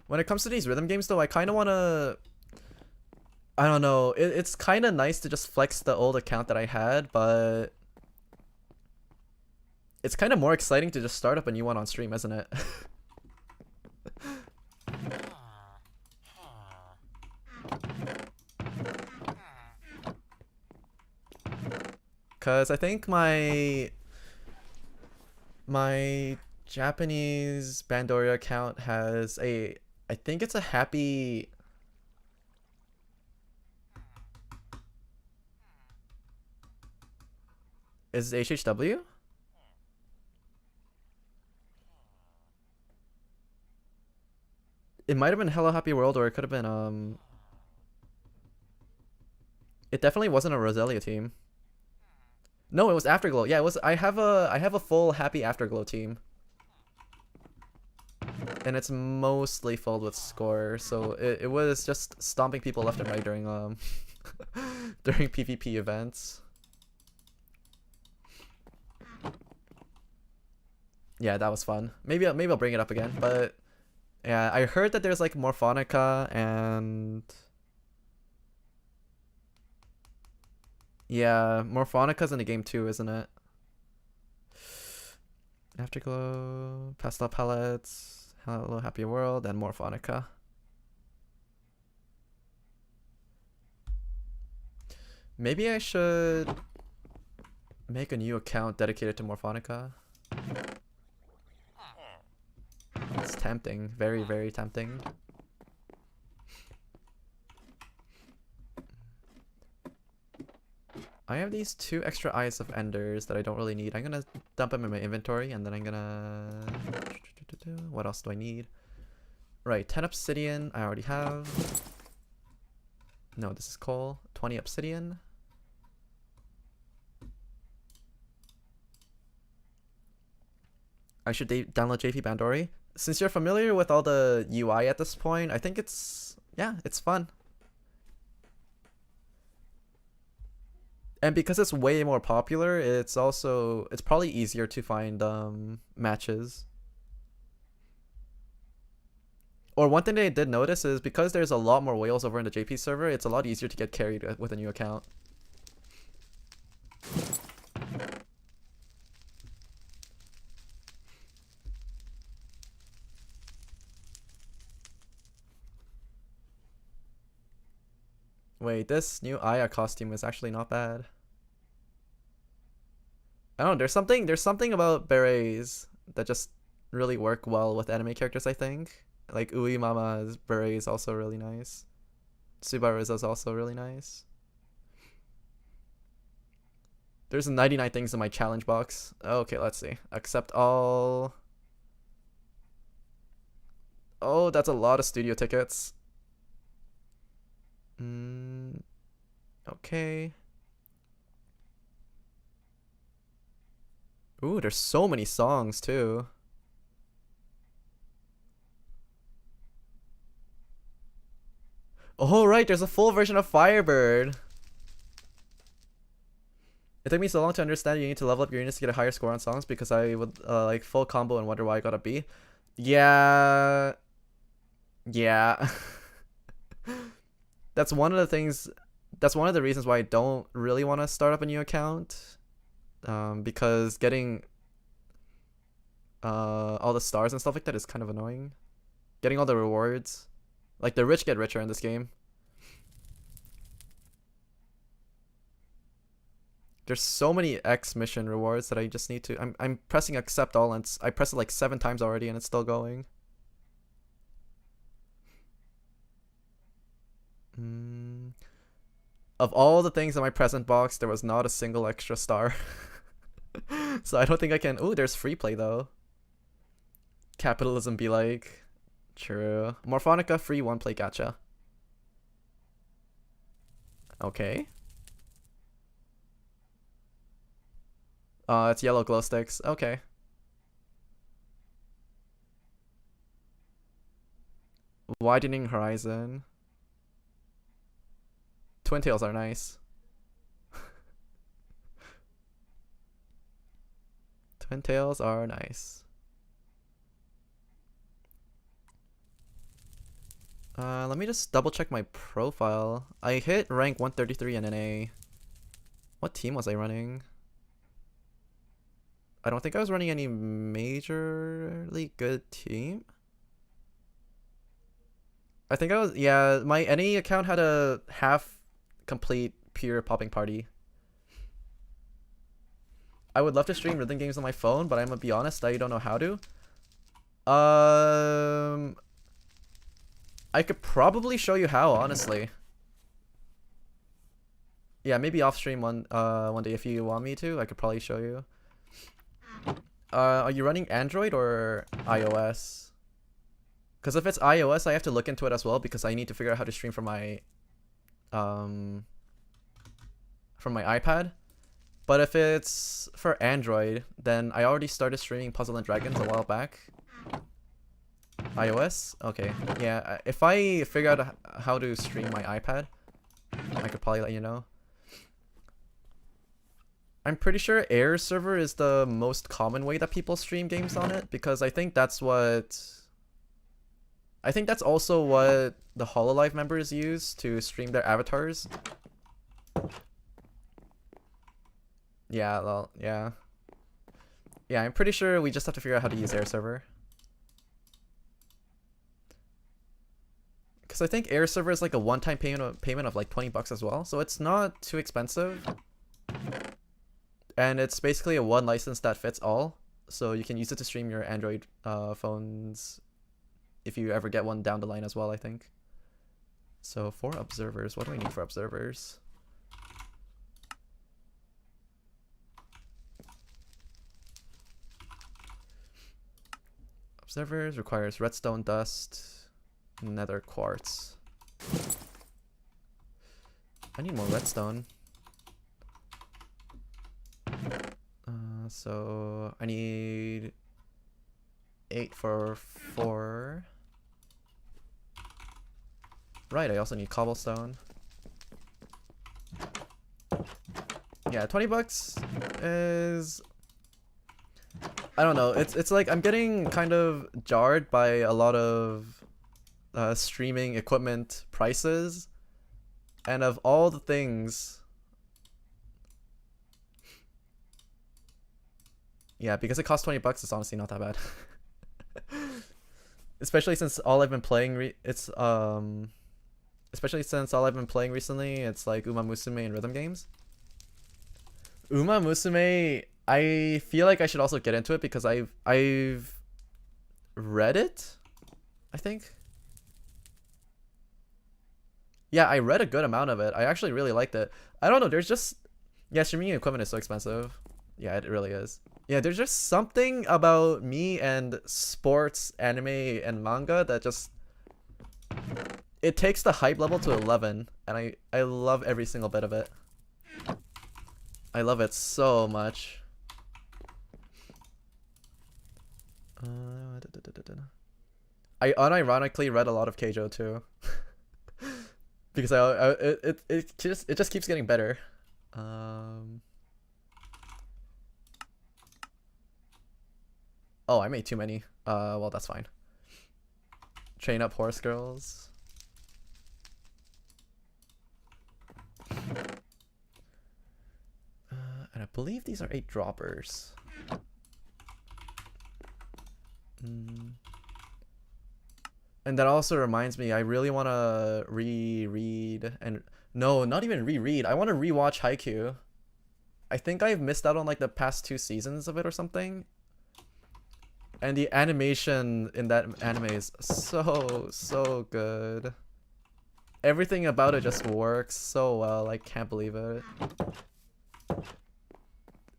When it comes to these rhythm games, though, I kind of want to... I don't know. It's kind of nice to just flex the old account that I had, but... it's kind of more exciting to just start up a new one on stream, isn't it? Because I think my Japanese Bandori account has a... I think it's a happy... Is it HHW? It might have been Hello Happy World, or it could have been it definitely wasn't a Roselia team. No, it was Afterglow. Yeah, it was. I have a full Happy Afterglow team. And it's mostly filled with score, so it was just stomping people left and right during during PvP events. Yeah, that was fun. Maybe I'll bring it up again, but yeah, I heard that there's like Morphonica and yeah, Morphonica's in the game too, isn't it? Afterglow, Pastel Pellets, Hello Happy World, and Morphonica. Maybe I should make a new account dedicated to Morphonica. It's tempting, very, very tempting. I have these 2 extra Eyes of Enders that I don't really need. I'm gonna dump them in my inventory, and then I'm gonna... What else do I need? Right, 10 obsidian I already have. No, this is coal. 20 obsidian. I should download JP Bandori. Since you're familiar with all the UI at this point, I think it's... yeah, it's fun. And because it's way more popular, it's probably easier to find matches. Or one thing they did notice is because there's a lot more whales over in the JP server, it's a lot easier to get carried with a new account. Wait, this new Aya costume is actually not bad. I don't know, there's something about berets that just really work well with anime characters, I think. Like Ui Mama's beret is also really nice. Subaru's is also really nice. There's 99 things in my challenge box. Okay, let's see. Accept all. Oh, that's a lot of studio tickets. Okay. Ooh, there's so many songs too. Oh, right, there's a full version of Firebird. It took me so long to understand you need to level up your units to get a higher score on songs because I would like full combo and wonder why I got a B. Yeah. Yeah. That's one of the things, that's one of the reasons why I don't really want to start up a new account. Because getting all the stars and stuff like that is kind of annoying. Getting all the rewards. Like, the rich get richer in this game. There's so many X mission rewards that I just need to... I'm pressing accept all, and I pressed it like 7 times already, and it's still going. Of all the things in my present box, there was not a single extra star. So I don't think I can... Ooh, there's free play, though. Capitalism be like... True. Morphonica free 1 play gacha. Okay. It's yellow glow sticks. Okay. Widening horizon. Twin tails are nice. Twin tails are nice. Let me just double check my profile. I hit rank 133 in NA. What team was I running? I don't think I was running any majorly good team. I think I was, yeah, my NA account had a half complete pure popping party. I would love to stream rhythm games on my phone, but I'm gonna be honest, I don't know how to. I could probably show you how, honestly. Yeah, maybe off stream one day if you want me to. I could probably show you. Are you running Android or iOS? Because if it's iOS, I have to look into it as well because I need to figure out how to stream from my iPad. But if it's for Android, then I already started streaming Puzzle and Dragons a while back. iOS? Okay. Yeah, if I figure out how to stream my iPad, I could probably let you know. I'm pretty sure Air server is the most common way that people stream games on it because I think that's also what the HoloLive members use to stream their avatars. Yeah, well, yeah. Yeah, I'm pretty sure we just have to figure out how to use Air server. Because I think Air server is like a one-time payment of like $20 as well, so it's not too expensive. And it's basically a one license that fits all, so you can use it to stream your Android phones if you ever get one down the line as well, I think. So for observers, what do I need for observers? Observers requires redstone dust, nether quartz. I need more redstone. So I need 8 for 4. Right, I also need cobblestone. Yeah, 20 bucks is... I don't know, it's like I'm getting kind of jarred by a lot of streaming equipment prices. And of all the things... Yeah, because it costs 20 bucks, it's honestly not that bad. Especially since all I've been playing especially since all I've been playing recently, it's like Uma Musume and rhythm games. Uma Musume, I feel like I should also get into it because I've read it, I think. Yeah, I read a good amount of it. I actually really liked it. I don't know, there's just... Yeah, streaming equipment is so expensive. Yeah, it really is. Yeah, there's just something about me and sports, anime, and manga that just... It takes the hype level to 11, and I love every single bit of it. I love it so much. I unironically read a lot of Keijo too. Because it just keeps getting better. Oh, I made too many. Well, that's fine. Train up horse girls. And I believe these are 8 droppers. And that also reminds me, I really want to reread and... No, not even reread. I want to rewatch Haikyuu. I think I've missed out on like the past 2 seasons of it or something. And the animation in that anime is so good. Everything about it just works so well. I can't believe it.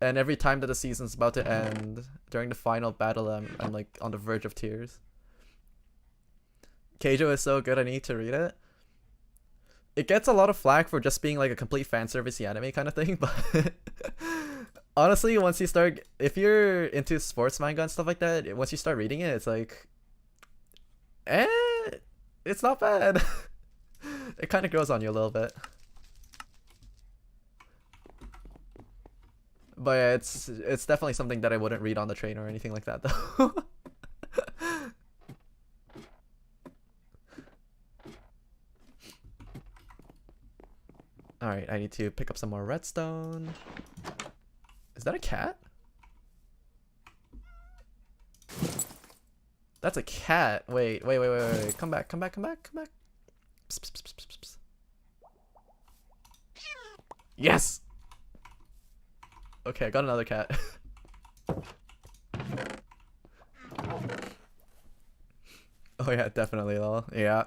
And every time that the season's about to end, during the final battle, I'm like on the verge of tears. Keijo is so good, I need to read it. It gets a lot of flack for just being like a complete fan service-y anime kind of thing, but honestly, once you start, if you're into sports manga and stuff like that, once you start reading it, it's like, it's not bad. It kind of grows on you a little bit. But yeah, it's definitely something that I wouldn't read on the train or anything like that though. Alright, I need to pick up some more redstone. Is that a cat? That's a cat. Wait. Come back. Psst, psst, psst, psst, psst. Yes! Okay, I got another cat. Oh yeah, definitely though. Yeah.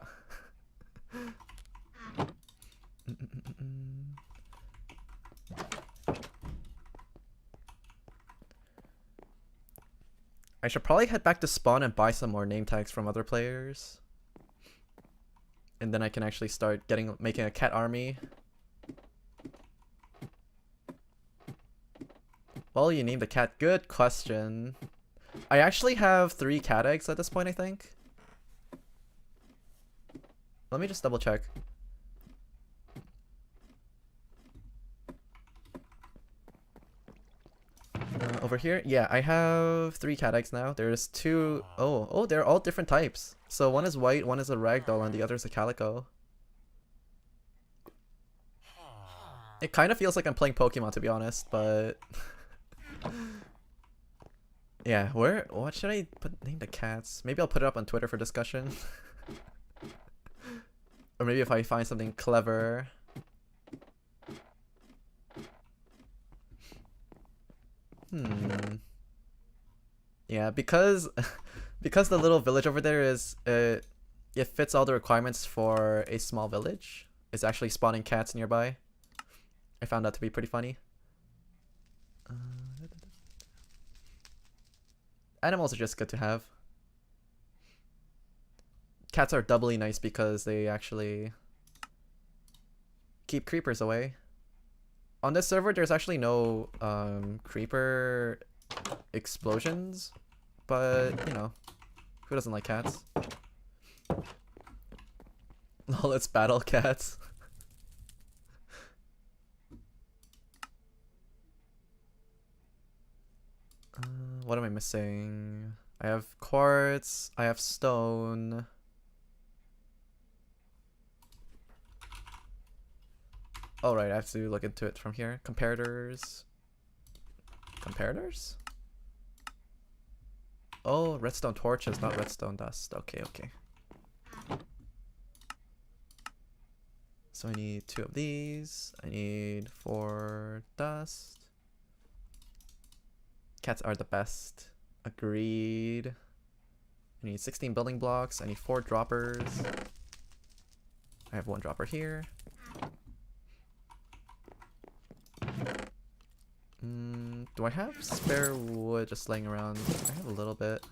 I should probably head back to spawn and buy some more name tags from other players. And then I can actually start making a cat army. Well, you named the cat. Good question. I actually have 3 cat eggs at this point, I think. Let me just double check. Over here? Yeah, I have 3 cat eggs now. There's 2... Oh, they're all different types. So one is white, one is a ragdoll, and the other is a calico. It kind of feels like I'm playing Pokemon, to be honest, but... Yeah, what should I name the cats? Maybe I'll put it up on Twitter for discussion. Or maybe if I find something clever. Yeah, because the little village over there is it fits all the requirements for a small village. It's actually spawning cats nearby. I found that to be pretty funny. Animals are just good to have. cats are doubly nice because they actually keep creepers away. On this server, there's actually no creeper explosions, but you know, who doesn't like cats? Lol, let's battle cats. What am I missing? I have quartz, I have stone. Oh right, I have to look into it from here. Comparators. Comparators? Oh, redstone torches, not redstone dust. Okay, okay. So I need 2 of these. I need 4 dust. Cats are the best. Agreed. I need 16 building blocks. I need 4 droppers. I have 1 dropper here. Do I have spare wood just laying around? I have a little bit.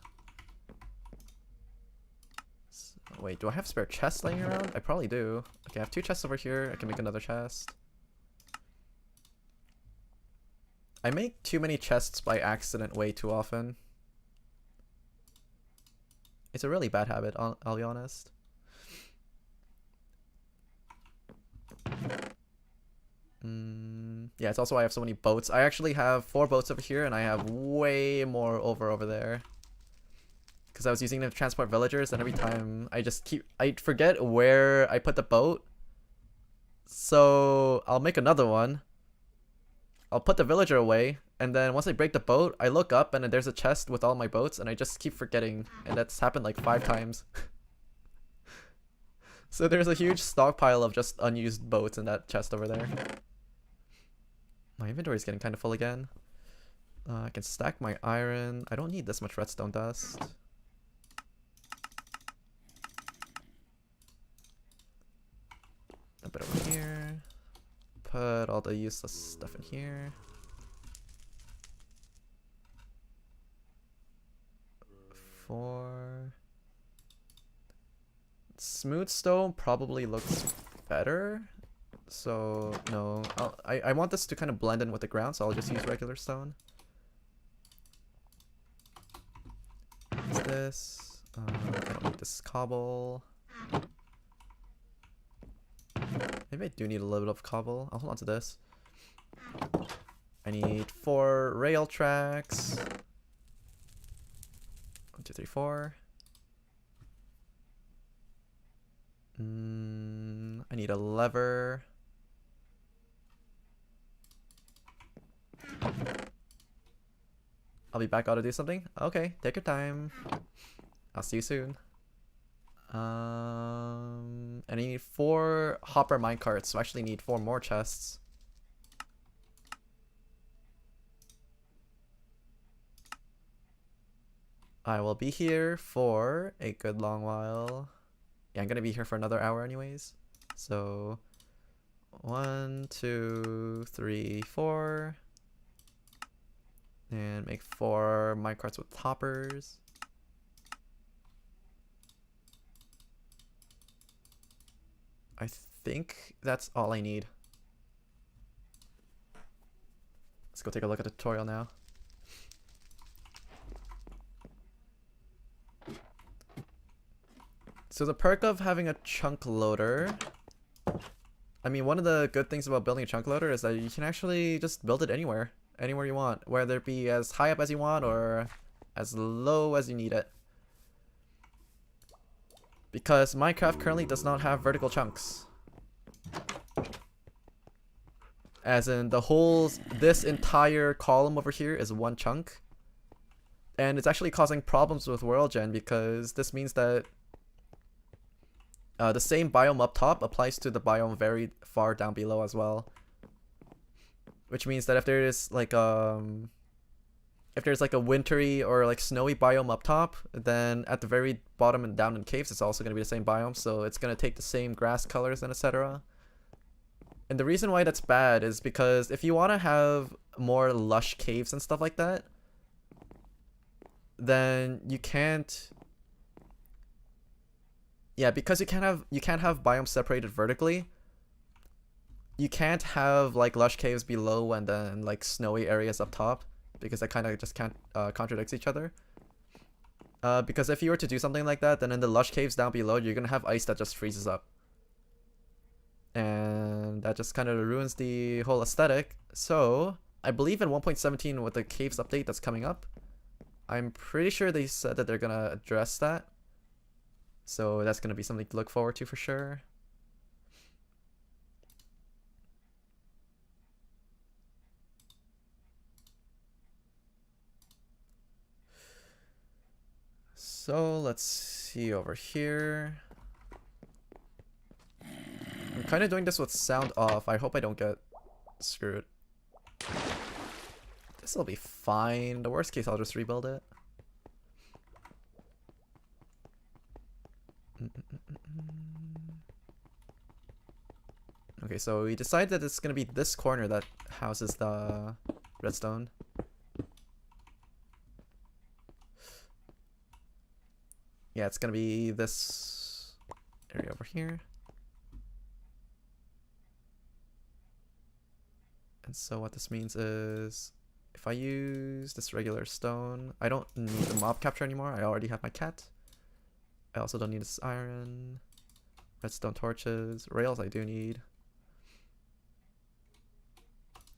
Wait, do I have spare chests laying around? I probably do. Okay, I have 2 chests over here. I can make another chest. I make too many chests by accident way too often. It's a really bad habit, I'll be honest. Yeah, it's also why I have so many boats. I actually have 4 boats over here, and I have way more over there. Because I was using them to transport villagers, and every time I forget where I put the boat. So I'll make another one. I'll put the villager away, and then once I break the boat, I look up, and then there's a chest with all my boats, and I just keep forgetting, and that's happened like 5 times. So there's a huge stockpile of just unused boats in that chest over there. My inventory is getting kind of full again. I can stack my iron. I don't need this much redstone dust. A bit over here. Put all the useless stuff in here. Smooth stone probably looks better. So no, I want this to kind of blend in with the ground, so I'll just use regular stone. What's this? I don't need this cobble. Maybe I do need a little bit of cobble. I'll hold on to this. I need 4 rail tracks. 1, 2, 3, 4. I need a lever. I'll be back. Ought to do something. Okay, take your time. I'll see you soon. And I need 4 hopper minecarts, so I actually need 4 more chests. I will be here for a good long while. Yeah, I'm gonna be here for another hour anyways. So 1, 2, 3, 4. And make 4 minecarts with hoppers. I think that's all I need. Let's go take a look at the tutorial now. So the perk of having a chunk loader, I mean, one of the good things about building a chunk loader is that you can actually just build it anywhere you want, whether it be as high up as you want or as low as you need it. Because Minecraft currently does not have vertical chunks. As in this entire column over here is 1 chunk. And it's actually causing problems with world gen because this means that the same biome up top applies to the biome very far down below as well. Which means that if there's like a wintry or like snowy biome up top, then at the very bottom and down in caves it's also going to be the same biome, so it's going to take the same grass colors and etc. And the reason why that's bad is because if you want to have more lush caves and stuff like that, then you can't Yeah, because you can't have biomes separated vertically. You can't have like lush caves below and then like snowy areas up top, because that kind of just can't contradicts each other. Because if you were to do something like that, then in the lush caves down below, you're gonna have ice that just freezes up, and that just kind of ruins the whole aesthetic. So I believe in 1.17 with the caves update that's coming up, I'm pretty sure they said that they're gonna address that. So that's gonna be something to look forward to for sure. So let's see over here. I'm kind of doing this with sound off. I hope I don't get screwed. This will be fine. The worst case, I'll just rebuild it. Okay, so we decided that it's gonna be this corner that houses the redstone. Yeah, it's gonna be this area over here. And so what this means is, if I use this regular stone, I don't need the mob capture anymore. I already have my cat. I also don't need this iron. Redstone torches. Rails I do need.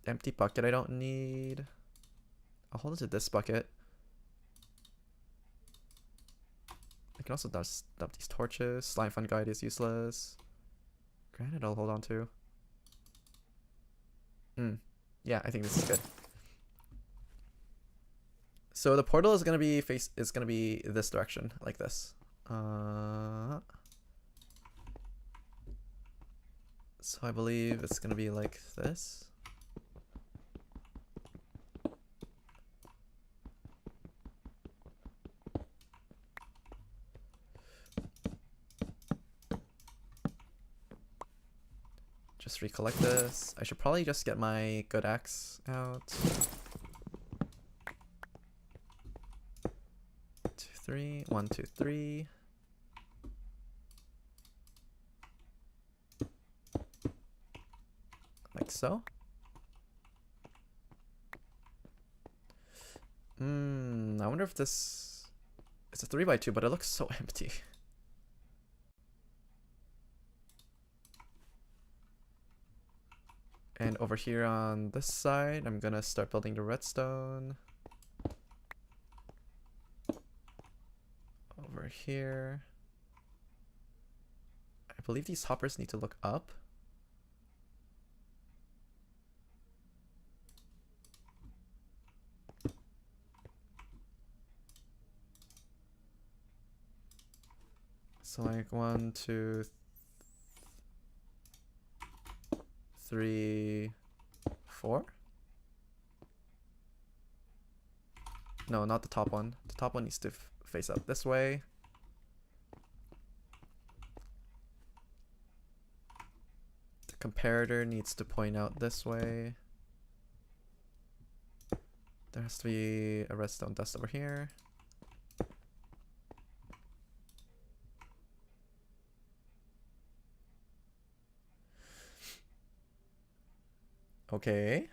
Empty bucket I don't need. I'll hold it to this bucket. I can also dump these torches. Slime fun guide is useless. Granite I'll hold on to. Yeah, I think this is good. So the portal is gonna be this direction, like this. So I believe it's gonna be like this. Just recollect this. I should probably just get my good axe out. 2, 3. 1, 2, 3. Like so. I wonder if this... It's a 3x2, but it looks so empty. And over here on this side, I'm gonna start building the redstone. Over here. I believe these hoppers need to look up. So like 1, 2, 3, 4. No, not the top one. The top one needs to face up this way. The comparator needs to point out this way. There has to be a redstone dust over here. Okay.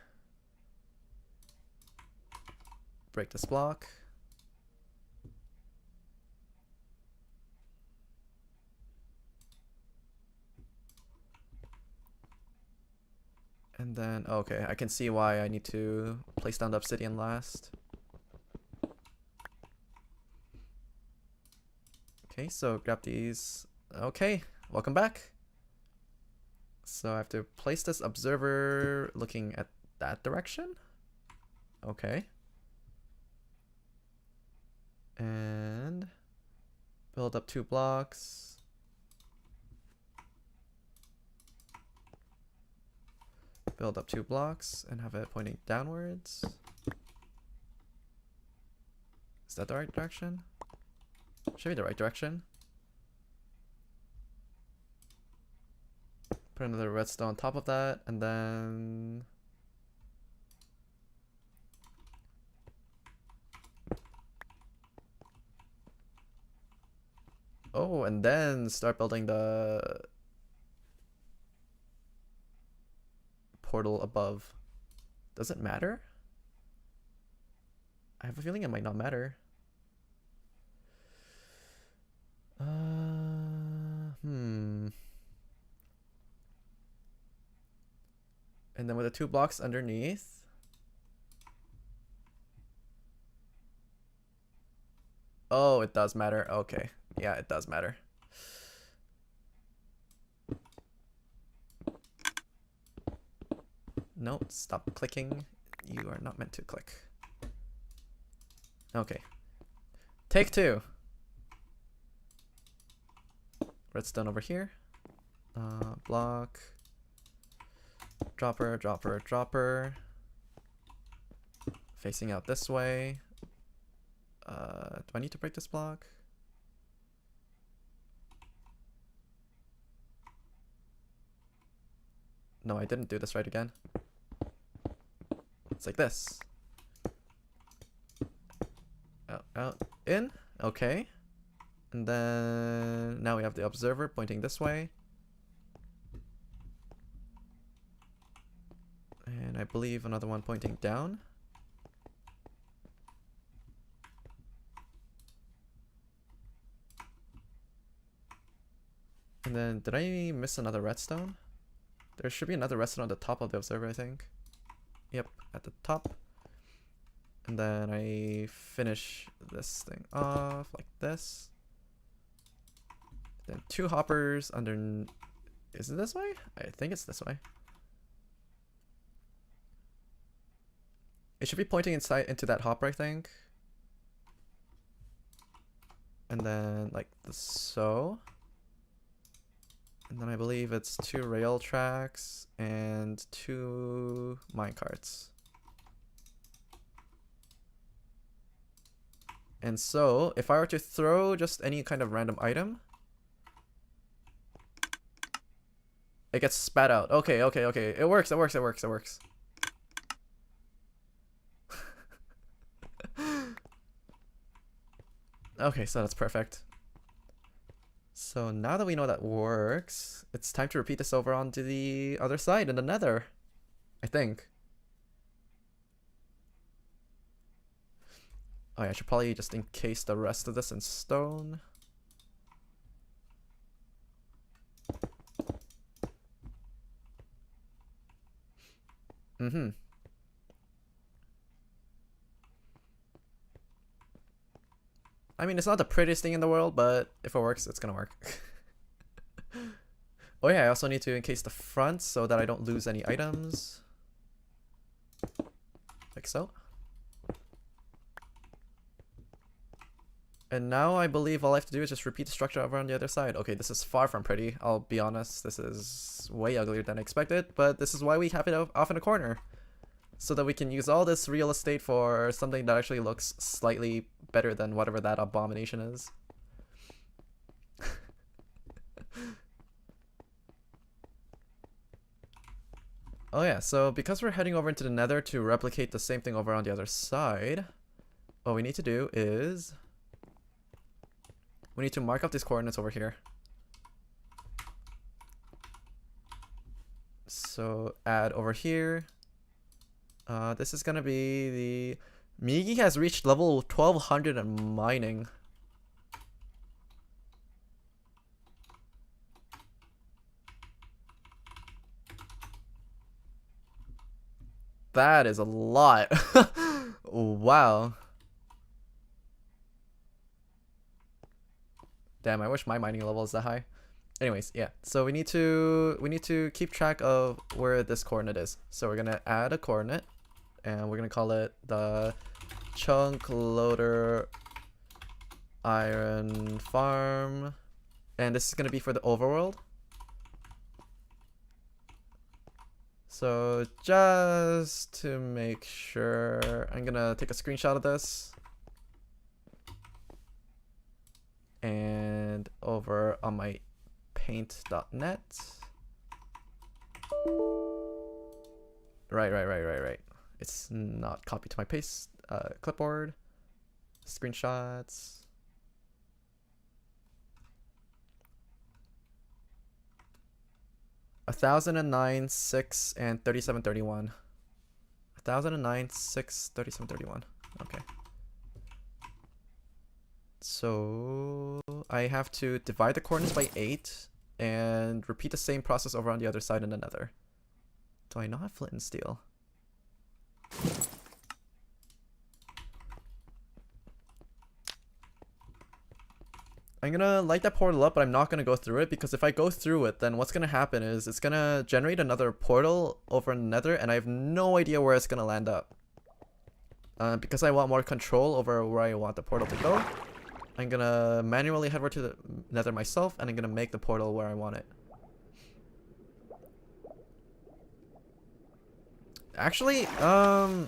Break this block. And then, okay, I can see why I need to place down the obsidian last. Okay, so grab these. Okay, welcome back. So I have to place this observer looking at that direction. Okay. And build up 2 blocks. Build up 2 blocks and have it pointing downwards. Is that the right direction? Should be the right direction. Put another redstone on top of that, and then oh Oh, and then start building the portal above. Does it matter? I have a feeling it might not matter. And then with the 2 blocks underneath. Oh, it does matter. Okay. Yeah, it does matter. No, stop clicking. You are not meant to click. Okay. Take 2. Redstone over here. Block. Dropper, dropper, dropper. Facing out this way. Do I need to break this block? No, I didn't do this right again. It's like this. Out, out, in. Okay. And then now we have the observer pointing this way. And I believe another one pointing down. And then did I miss another redstone? There should be another redstone on the top of the observer, I think. Yep, at the top. And then I finish this thing off like this. Then 2 hoppers under... Is it this way? I think it's this way. It should be pointing inside into that hopper, I think. And then like so. And then I believe it's 2 rail tracks and 2 minecarts. And so, if I were to throw just any kind of random item, it gets spat out. Okay, okay, okay. It works, it works, it works, it works. Okay, so that's perfect. So now that we know that works, it's time to repeat this over onto the other side in the nether, I think. Oh yeah, I should probably just encase the rest of this in stone. I mean, it's not the prettiest thing in the world, but if it works, it's gonna work. Oh yeah, I also need to encase the front so that I don't lose any items. Like so. And now I believe all I have to do is just repeat the structure over on the other side. Okay, this is far from pretty. I'll be honest, this is way uglier than expected, but this is why we have it off in a corner. So that we can use all this real estate for something that actually looks slightly better than whatever that abomination is. Oh yeah, so because we're heading over into the nether to replicate the same thing over on the other side, what we need to do is we need to mark up these coordinates over here. So add over here. This is gonna be the... Migi has reached level 1200 in mining. That is a lot. Wow. Damn, I wish my mining level is that high. Anyways, yeah. So we need to keep track of where this coordinate is. So we're gonna add a coordinate, and we're gonna call it the chunk loader iron farm, and this is gonna be for the overworld. So just to make sure, I'm gonna take a screenshot of this. And over on my paint.net. Right. It's not copied to my paste clipboard. Screenshots. 1009, 6, and 3731. 1009, 6, 3731. Okay. So I have to divide the coordinates by 8 and repeat the same process over on the other side in another. Do I not have flint and steel? I'm gonna light that portal up, but I'm not gonna go through it, because if I go through it, then what's gonna happen is it's gonna generate another portal over in the nether, and I have no idea where it's gonna land up. Because I want more control over where I want the portal to go, I'm gonna manually head over to the nether myself, and I'm gonna make the portal where I want it. Actually, yeah,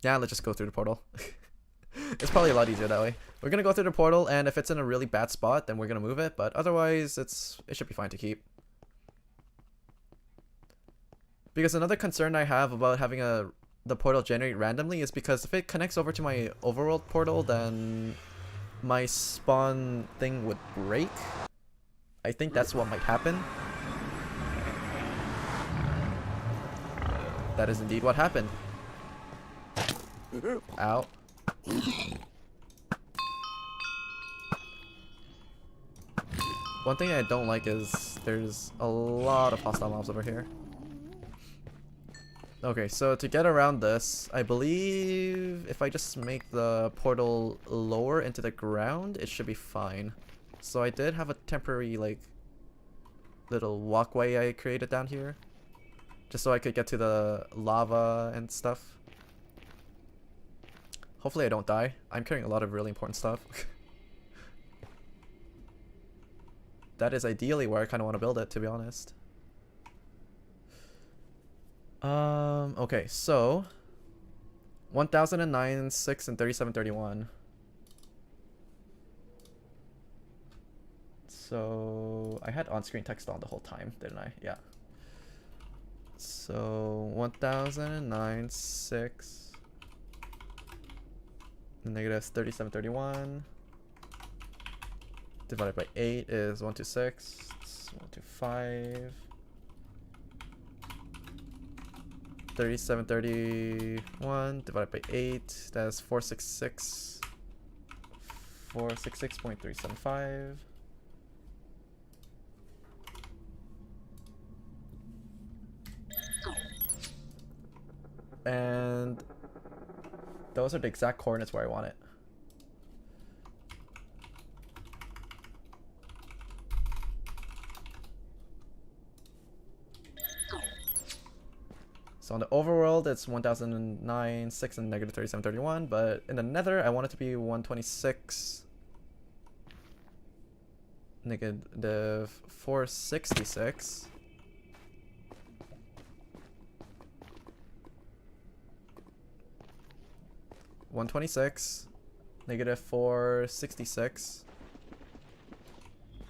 let's just go through the portal. It's probably a lot easier that way. We're gonna go through the portal, and if it's in a really bad spot, then we're gonna move it, but otherwise it should be fine to keep. Because another concern I have about having the portal generate randomly is because if it connects over to my overworld portal, then my spawn thing would break. I think that's what might happen. That is indeed what happened. Ow. One thing I don't like is there's a lot of hostile mobs over here. Okay, so to get around this, I believe if I just make the portal lower into the ground, it should be fine. So I did have a temporary, like, little walkway I created down here, just so I could get to the lava and stuff. Hopefully I don't die. I'm carrying a lot of really important stuff. That is ideally where I kind of want to build it, to be honest. Okay, so 1009, 6, and 3731. So I had on-screen text on the whole time, didn't I? Yeah. So 1009, 6. Negative 3731 divided by 8 is 126. 125. 3731 divided by 8, that's 466. 466.375. And those are the exact coordinates where I want it. So on the overworld, it's 1009, 6, and negative 3731, but in the nether, I want it to be 126, negative 466. -126, negative 466.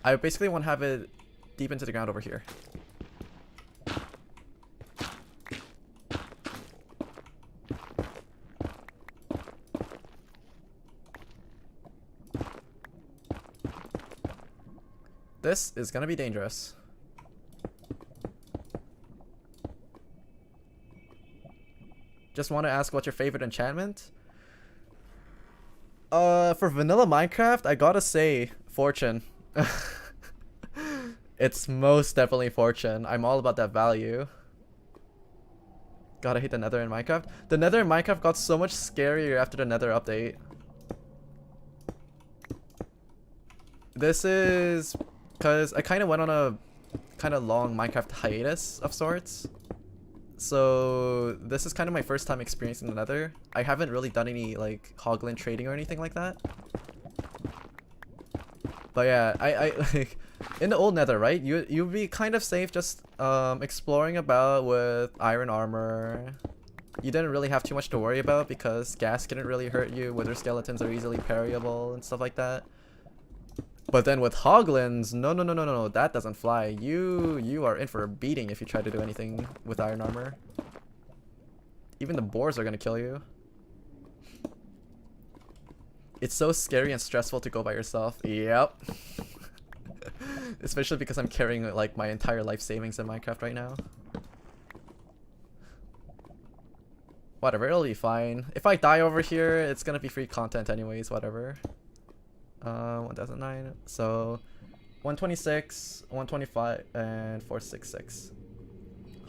I basically want to have it deep into the ground over here. This is gonna be dangerous. Just want to ask, what's your favorite enchantment? For vanilla Minecraft, I gotta say Fortune. It's most definitely Fortune. I'm all about that value. God, I hate the nether in Minecraft. The nether in Minecraft got so much scarier after the nether update. This is because I kind of went on a kind of long Minecraft hiatus of sorts. So this is kind of my first time experiencing the nether. I haven't really done any like hoglin trading or anything like that. But yeah, I like in the old nether, right? You'd be kind of safe just exploring about with iron armor. You didn't really have too much to worry about because gas couldn't really hurt you. Wither skeletons are easily parryable and stuff like that. But then with hoglins, no, that doesn't fly. You are in for a beating if you try to do anything with iron armor. Even the boars are gonna kill you. It's so scary and stressful to go by yourself. Yep. Especially because I'm carrying like my entire life savings in Minecraft right now. Whatever, it'll be fine. If I die over here, it's gonna be free content anyways, whatever. 1009. So 126, 125, and 466.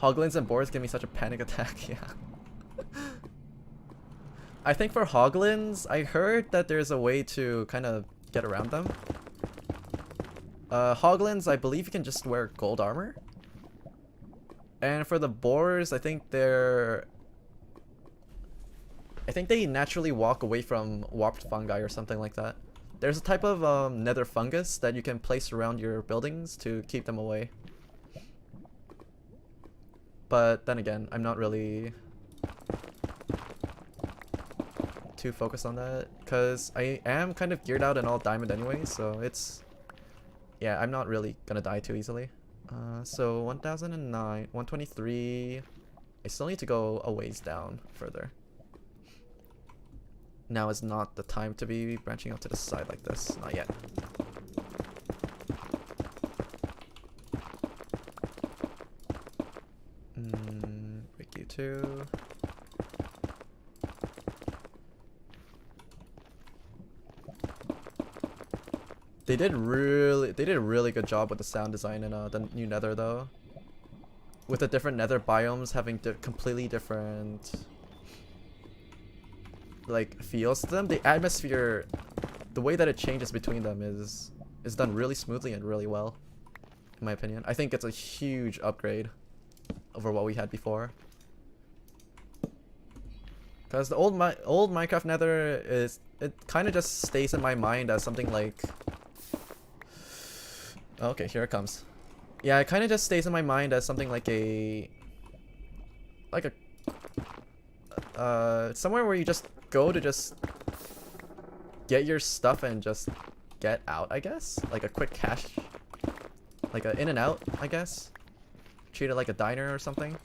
Hoglins and boars give me such a panic attack, yeah. I think for hoglins, I heard that there's a way to kind of get around them. Hoglins, I believe you can just wear gold armor. And for the boars, I think they naturally walk away from warped fungi or something like that. There's a type of nether fungus that you can place around your buildings to keep them away. But then again, I'm not really too focused on that because I am kind of geared out in all diamond anyway, so it's, yeah, I'm not really gonna die too easily. So 1009, 123. I still need to go a ways down further. Now is not the time to be branching out to the side like this. Not yet. Break you too. They did a really good job with the sound design in the new Nether though. With the different Nether biomes having completely different like feels to them. The atmosphere, the way that it changes between them is done really smoothly and really well, in my opinion. I think it's a huge upgrade over what we had before. Because the old Minecraft Nether it kind of just stays in my mind as something like, okay, here it comes. Yeah, it kind of just stays in my mind as something like somewhere where you just go to just get your stuff and just get out, I guess. Like a quick cash, like a in and out, I guess. Treat it like a diner or something.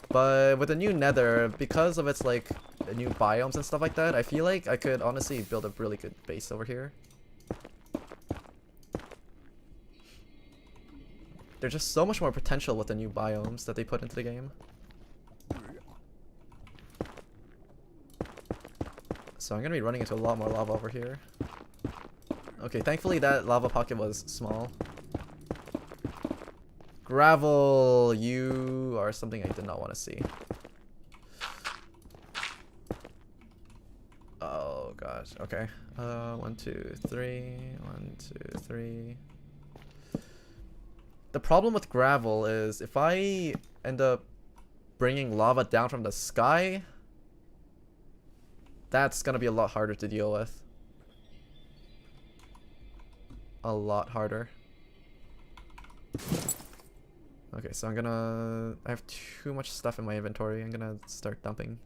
But with the new Nether, because of its like the new biomes and stuff like that, I feel like I could honestly build a really good base over here. There's just so much more potential with the new biomes that they put into the game. So I'm gonna be running into a lot more lava over here. Okay, thankfully that lava pocket was small. Gravel, you are something I did not want to see. Oh gosh, okay. 1, 2, 3, 1, 2, 3. The problem with gravel is if I end up bringing lava down from the sky, that's gonna be a lot harder to deal with. A lot harder. Okay, so I have too much stuff in my inventory. I'm gonna start dumping.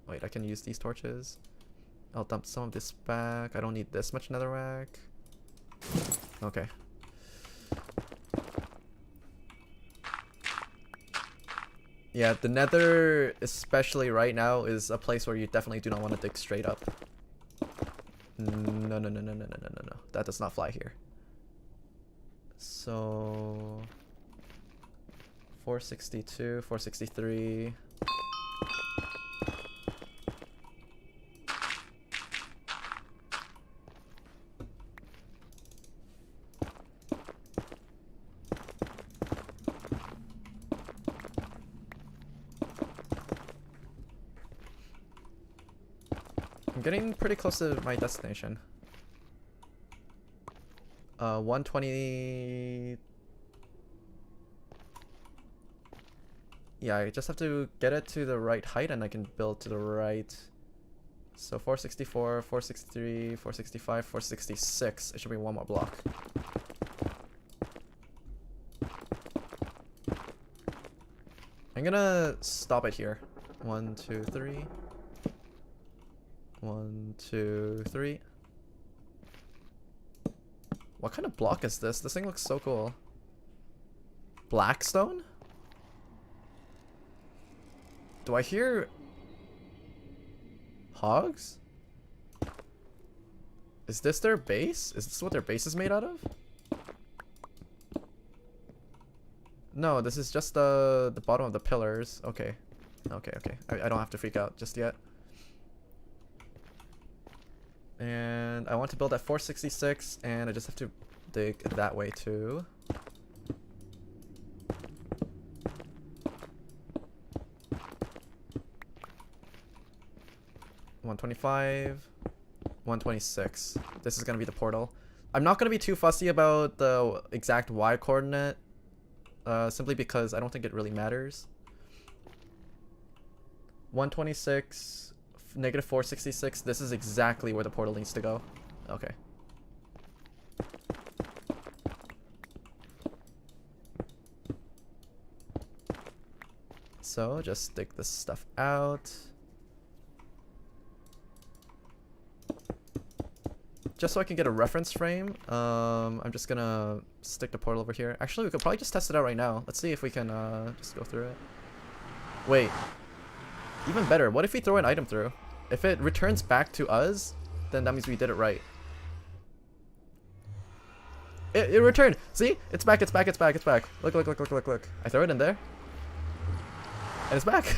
Wait, I can use these torches. I'll dump some of this back. I don't need this much netherrack. Okay. Yeah, the Nether, especially right now, is a place where you definitely do not want to dig straight up. No. That does not fly here. So 462, 463. I'm getting pretty close to my destination. 120. Yeah, I just have to get it to the right height and I can build to the right. So 464, 463, 465, 466. It should be one more block. I'm gonna stop it here. 1, 2, 3. 1, 2, 3. What kind of block is this? This thing looks so cool. Blackstone? Do I hear hogs? Is this their base? Is this what their base is made out of? No, this is just the bottom of the pillars. Okay. Okay, okay. I don't have to freak out just yet. And I want to build at 466, and I just have to dig that way too. $125, $126. This is gonna be the portal. I'm not gonna be too fussy about the exact Y coordinate, simply because I don't think it really matters. 126, negative 466. This is exactly where the portal needs to go. Okay. So just dig this stuff out. Just so I can get a reference frame, I'm just gonna stick the portal over here. Actually, we could probably just test it out right now. Let's see if we can just go through it. Wait. Even better, what if we throw an item through? If it returns back to us, then that means we did it right. It returned! See? It's back, it's back, it's back, it's back. Look, look, look, look, look, look. I throw it in there. And it's back!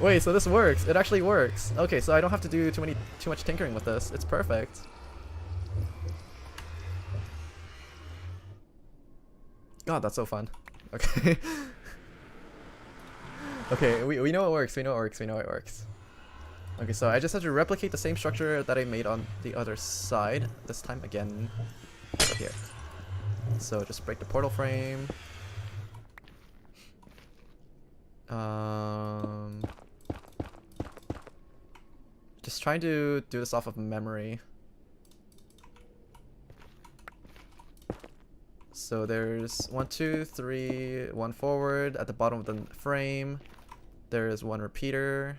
Wait, so this works. It actually works. Okay, so I don't have to do too much tinkering with this. It's perfect. God, that's so fun. Okay. Okay, we know it works, we know it works, we know it works. Okay, so I just have to replicate the same structure that I made on the other side. This time again, over here. So just break the portal frame. Just trying to do this off of memory. So there's 1, 2, 3, 1 forward at the bottom of the frame. There is 1 repeater.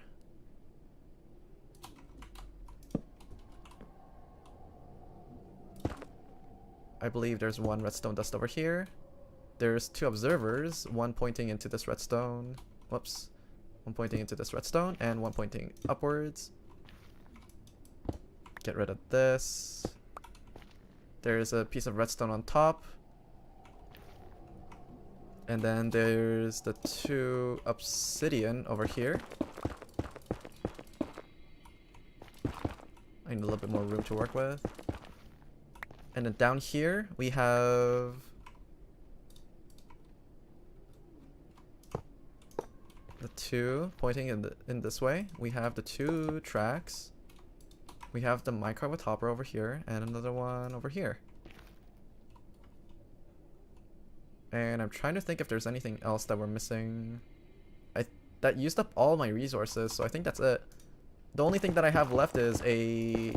I believe there's 1 redstone dust over here. There's 2 observers, 1 pointing into this redstone. Whoops. 1 pointing into this redstone and 1 pointing upwards. Get rid of this. There's a piece of redstone on top. And then there's the 2 obsidian over here. I need a little bit more room to work with. And then down here we have the 2 pointing in this way. We have the 2 tracks. We have the minecart with hopper over here and another one over here. And I'm trying to think if there's anything else that we're missing. That used up all my resources, so I think that's it. The only thing that I have left is a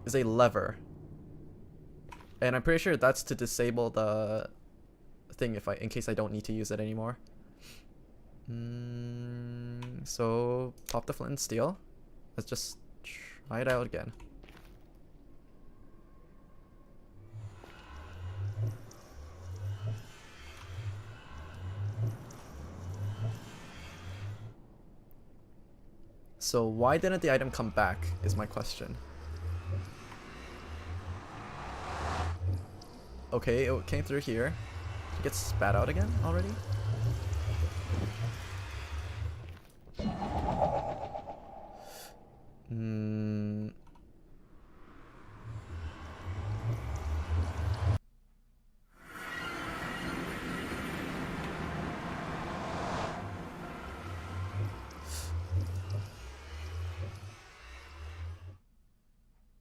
lever. And I'm pretty sure that's to disable the thing in case I don't need to use it anymore. So pop the flint and steel. Let's just try it out again. So why didn't the item come back is my question. Okay, it came through here. Did it get spat out again already?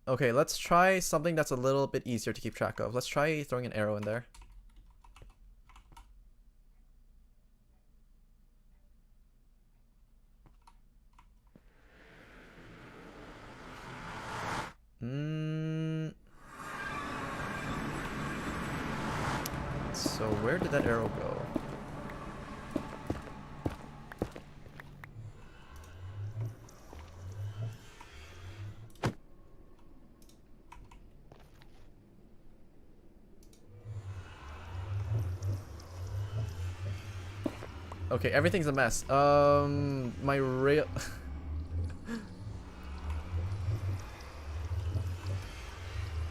Okay, let's try something that's a little bit easier to keep track of. Let's try throwing an arrow in there. So where did that arrow go? Okay, everything's a mess. My rail...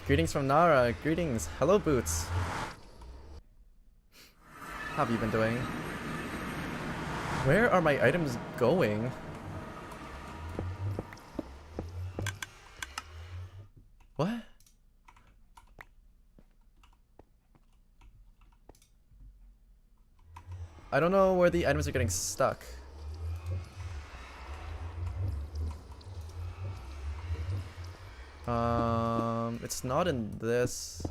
Greetings from Nara. Greetings. Hello, Boots. How have you been doing? Where are my items going? What? I don't know where the items are getting stuck. It's not in this.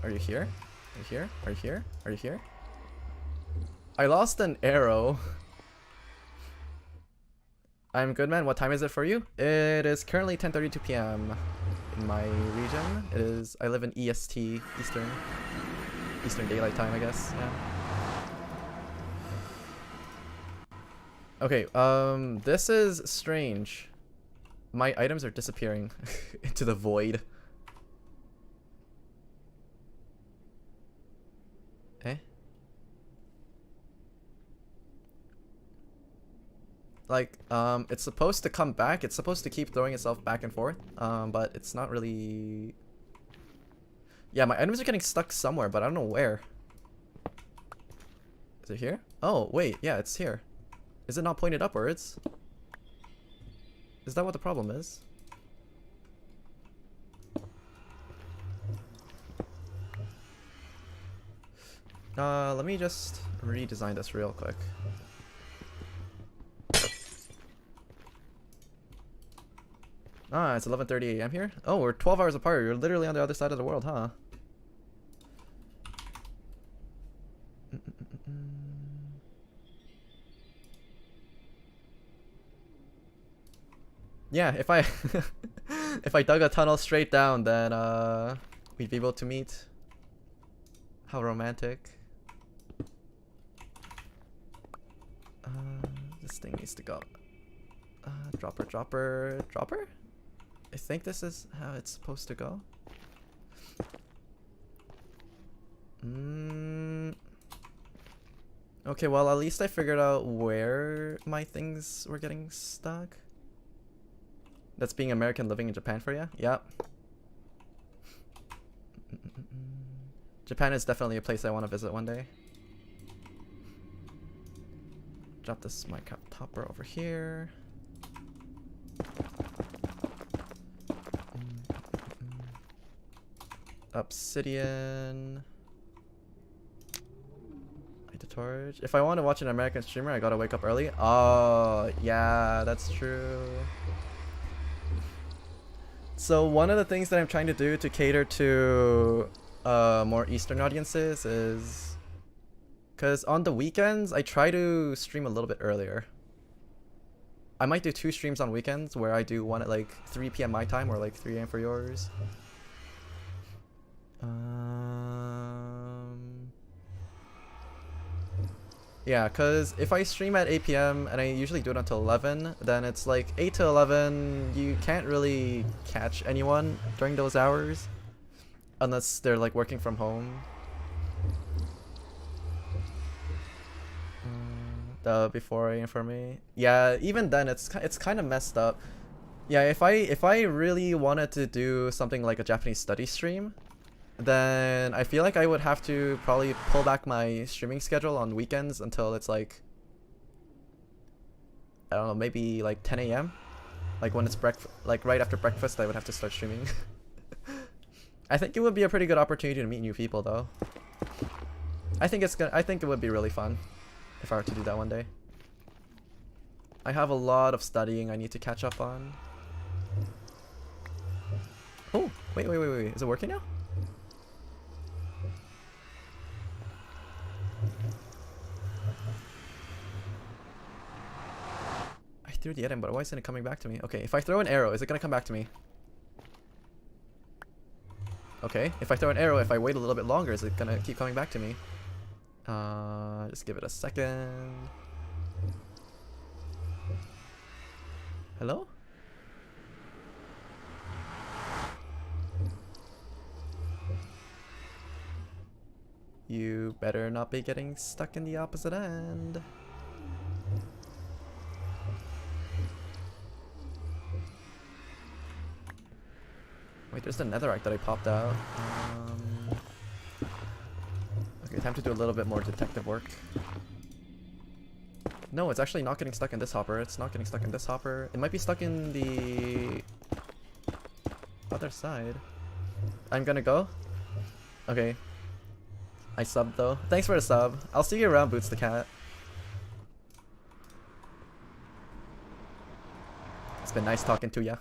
Are you here? Are you here? Are you here? Are you here? I lost an arrow. I'm good, man. What time is it for you? It is currently 10:32 p.m. in my region. It is. I live in EST, Eastern Daylight Time, I guess. Yeah. Okay. This is strange. My items are disappearing into the void. Eh? Like, it's supposed to come back. It's supposed to keep throwing itself back and forth. But it's not really... Yeah, my items are getting stuck somewhere, but I don't know where. Is it here? Oh, wait. Yeah, it's here. Is it not pointed upwards? Is that what the problem is? Let me just redesign this real quick. Ah, it's 11:30 a.m. here? Oh, we're 12 hours apart. You're literally on the other side of the world, huh? Yeah, if I if I dug a tunnel straight down, then we'd be able to meet. How romantic. This thing needs to go. Dropper. I think this is how it's supposed to go. Okay, well, at least I figured out where my things were getting stuck. That's being American living in Japan for you? Yep. Japan is definitely a place I want to visit one day. Drop this Minecraft topper over here. Obsidian. Light the torch. If I want to watch an American streamer, I gotta wake up early. Oh, yeah, that's true. So one of the things that I'm trying to do to cater to more Eastern audiences is, because on the weekends I try to stream a little bit earlier. I might do 2 streams on weekends where I do one at like 3 p.m. my time or like 3 a.m. for yours. Yeah, because if I stream at 8 p.m. and I usually do it until 11, then it's like 8 to 11, you can't really catch anyone during those hours. Unless they're like working from home. Before 8 for me. Yeah, even then it's kind of messed up. Yeah, if I really wanted to do something like a Japanese study stream, then I feel like I would have to probably pull back my streaming schedule on weekends until it's like, I don't know, maybe like 10 a.m. Like when it's like right after breakfast, I would have to start streaming. I think it would be a pretty good opportunity to meet new people, though. I think it would be really fun if I were to do that one day. I have a lot of studying I need to catch up on. Oh, wait. Is it working now? I threw the item, but why isn't it coming back to me? Okay, if I throw an arrow, is it gonna come back to me? Okay, if I throw an arrow, if I wait a little bit longer, is it gonna keep coming back to me? Just give it a second. Hello? You better not be getting stuck in the opposite end. Wait, there's the netherite that I popped out. Okay, time to do a little bit more detective work. No, it's actually not getting stuck in this hopper. It's not getting stuck in this hopper. It might be stuck in the other side. I'm gonna go. Okay. I subbed though. Thanks for the sub. I'll see you around, Boots the Cat. It's been nice talking to ya.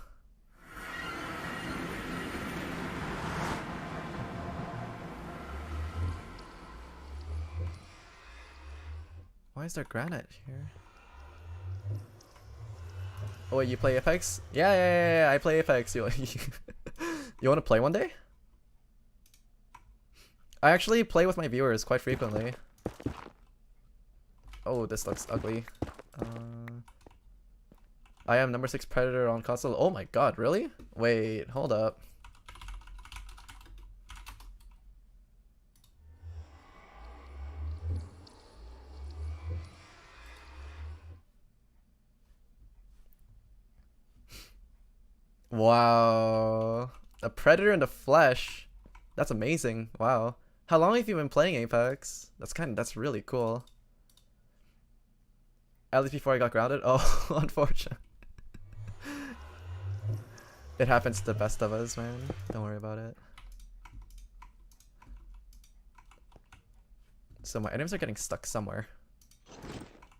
Why is there granite here? Oh wait, you play Apex? Yeah, I play Apex. You want to play one day? I actually play with my viewers quite frequently. Oh, this looks ugly. I am number 6 predator on console. Oh my god, really? Wait, hold up. Wow. A predator in the flesh. That's amazing. Wow. How long have you been playing Apex? That's really cool. At least before I got grounded? Oh, unfortunate. It happens to the best of us, man. Don't worry about it. So my items are getting stuck somewhere.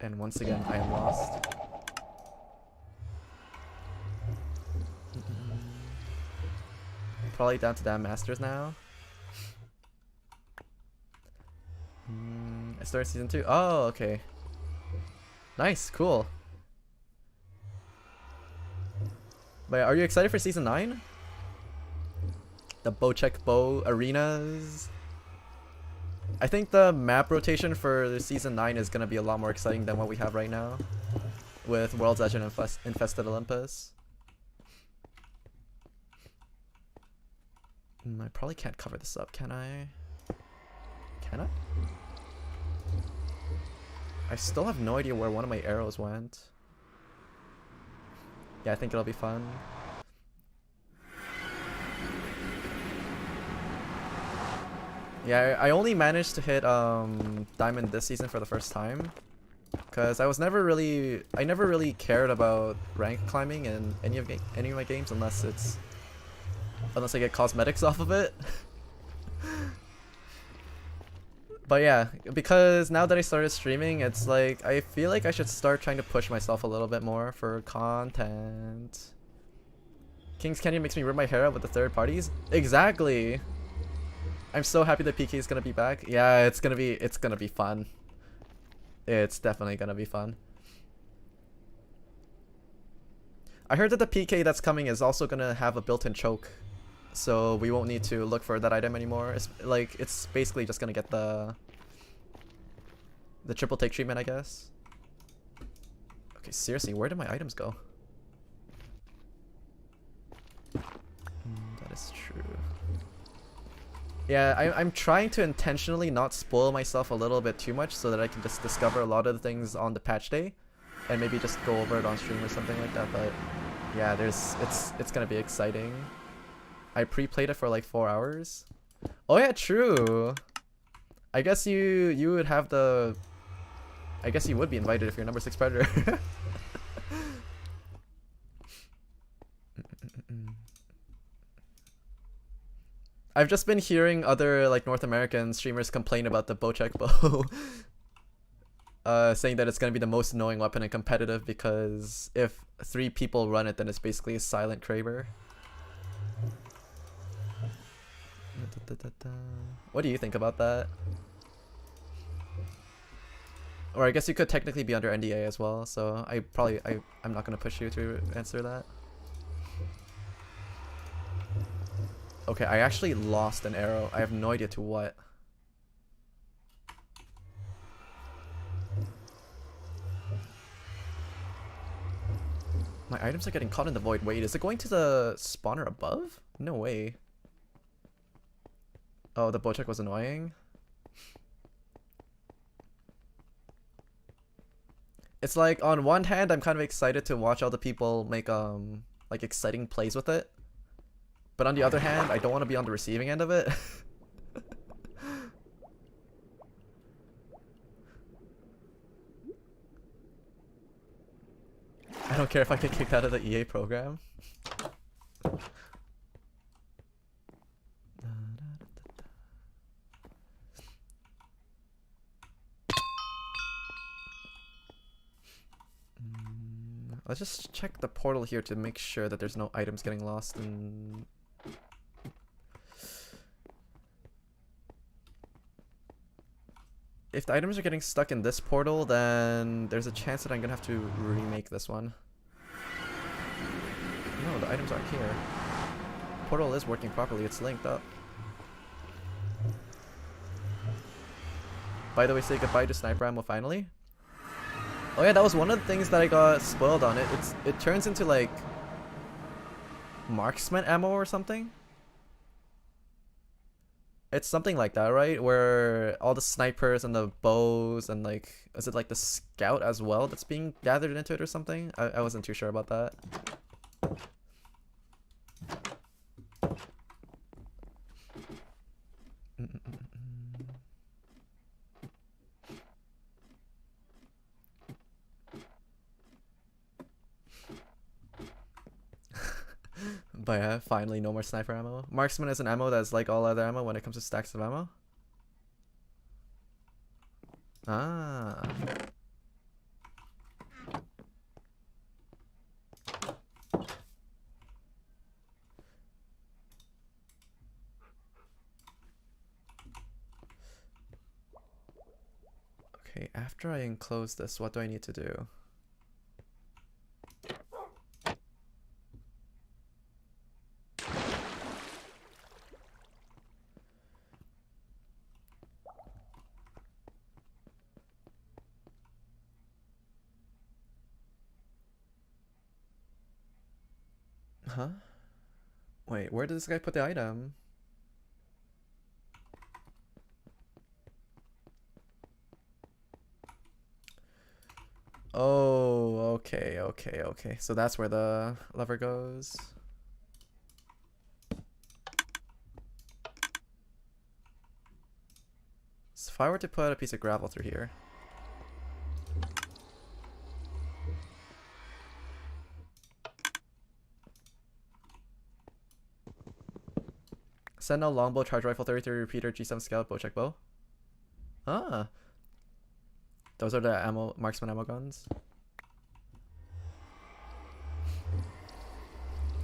And once again, I am lost. Probably down to Dam Masters now. I started season 2. Oh, okay. Nice, cool. But are you excited for season 9? The Bocheck Bow arenas. I think the map rotation for the season 9 is gonna be a lot more exciting than what we have right now, with World's Edge and Infested Olympus. I probably can't cover this up, can I? Can I? I still have no idea where one of my arrows went. Yeah, I think it'll be fun. Yeah, I only managed to hit diamond this season for the first time, cause I never really cared about rank climbing in any of my games unless I get cosmetics off of it. But yeah, because now that I started streaming, it's like I feel like I should start trying to push myself a little bit more for content. King's Canyon makes me rip my hair out with the third parties. Exactly. I'm so happy that PK is gonna be back. Yeah, it's gonna be fun. It's definitely gonna be fun. I heard that the PK that's coming is also gonna have a built-in choke, so we won't need to look for that item anymore. It's basically just gonna get the triple take treatment, I guess. Okay, seriously, where did my items go? That is true. Yeah, I'm trying to intentionally not spoil myself a little bit too much so that I can just discover a lot of the things on the patch day and maybe just go over it on stream or something like that. But yeah, it's gonna be exciting. I pre-played it for like 4 hours. Oh yeah, true. I guess you would have the. I guess you would be invited if you're number 6 predator. I've just been hearing other like North American streamers complain about the Bocheck bow. Saying that it's gonna be the most annoying weapon in competitive because if 3 people run it, then it's basically a silent Kraber. What do you think about that? Or I guess you could technically be under NDA as well, so I'm not gonna push you to answer that. Okay, I actually lost an arrow. I have no idea to what. My items are getting caught in the void. Wait, is it going to the spawner above? No way. Oh, the Bocheck was annoying. It's like, on one hand, I'm kind of excited to watch all the people make like exciting plays with it. But on the other hand, I don't want to be on the receiving end of it. I don't care if I get kicked out of the EA program. Let's just check the portal here to make sure that there's no items getting lost in... If the items are getting stuck in this portal, then there's a chance that I'm gonna have to remake this one. No, the items aren't here. Portal is working properly, it's linked up. By the way, say goodbye to sniper ammo finally. Oh yeah, that was one of the things that I got spoiled on. It turns into like marksman ammo or something. It's something like that, right? Where all the snipers and the bows and like, is it like the scout as well that's being gathered into it or something? I wasn't too sure about that. But yeah, finally no more sniper ammo. Marksman is an ammo that's like all other ammo when it comes to stacks of ammo. Ah. Okay, after I enclose this, what do I need to do? Huh? Wait, where did this guy put the item? Oh, okay. So that's where the lever goes. So if I were to put a piece of gravel through here. Sentinel, longbow, charge rifle, 33 repeater, G7 scout, bowcheck bow. Ah. Those are the ammo, marksman ammo guns.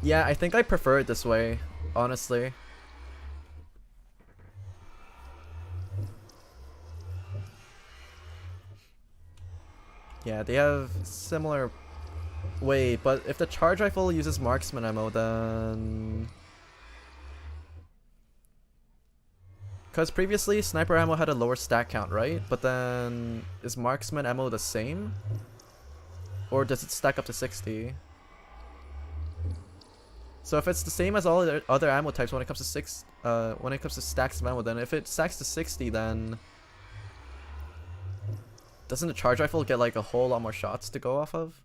Yeah, I think I prefer it this way, honestly. Yeah, they have similar... Wait, but if the charge rifle uses marksman ammo, then... Because previously, sniper ammo had a lower stack count, right? But then, is marksman ammo the same? Or does it stack up to 60? So if it's the same as all the other ammo types when it comes to when it comes to stacks of ammo, then if it stacks to 60, then doesn't the charge rifle get like a whole lot more shots to go off of?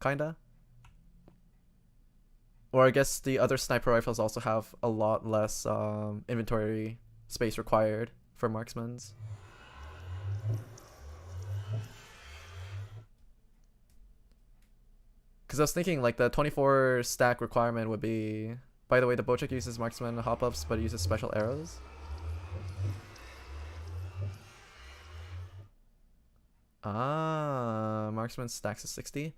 Kinda. Or I guess the other sniper rifles also have a lot less inventory space required for marksmen's. Because I was thinking like the 24 stack requirement would be... By the way, the bowcheck uses marksman hop-ups, but it uses special arrows. Ah, marksman stacks to 60.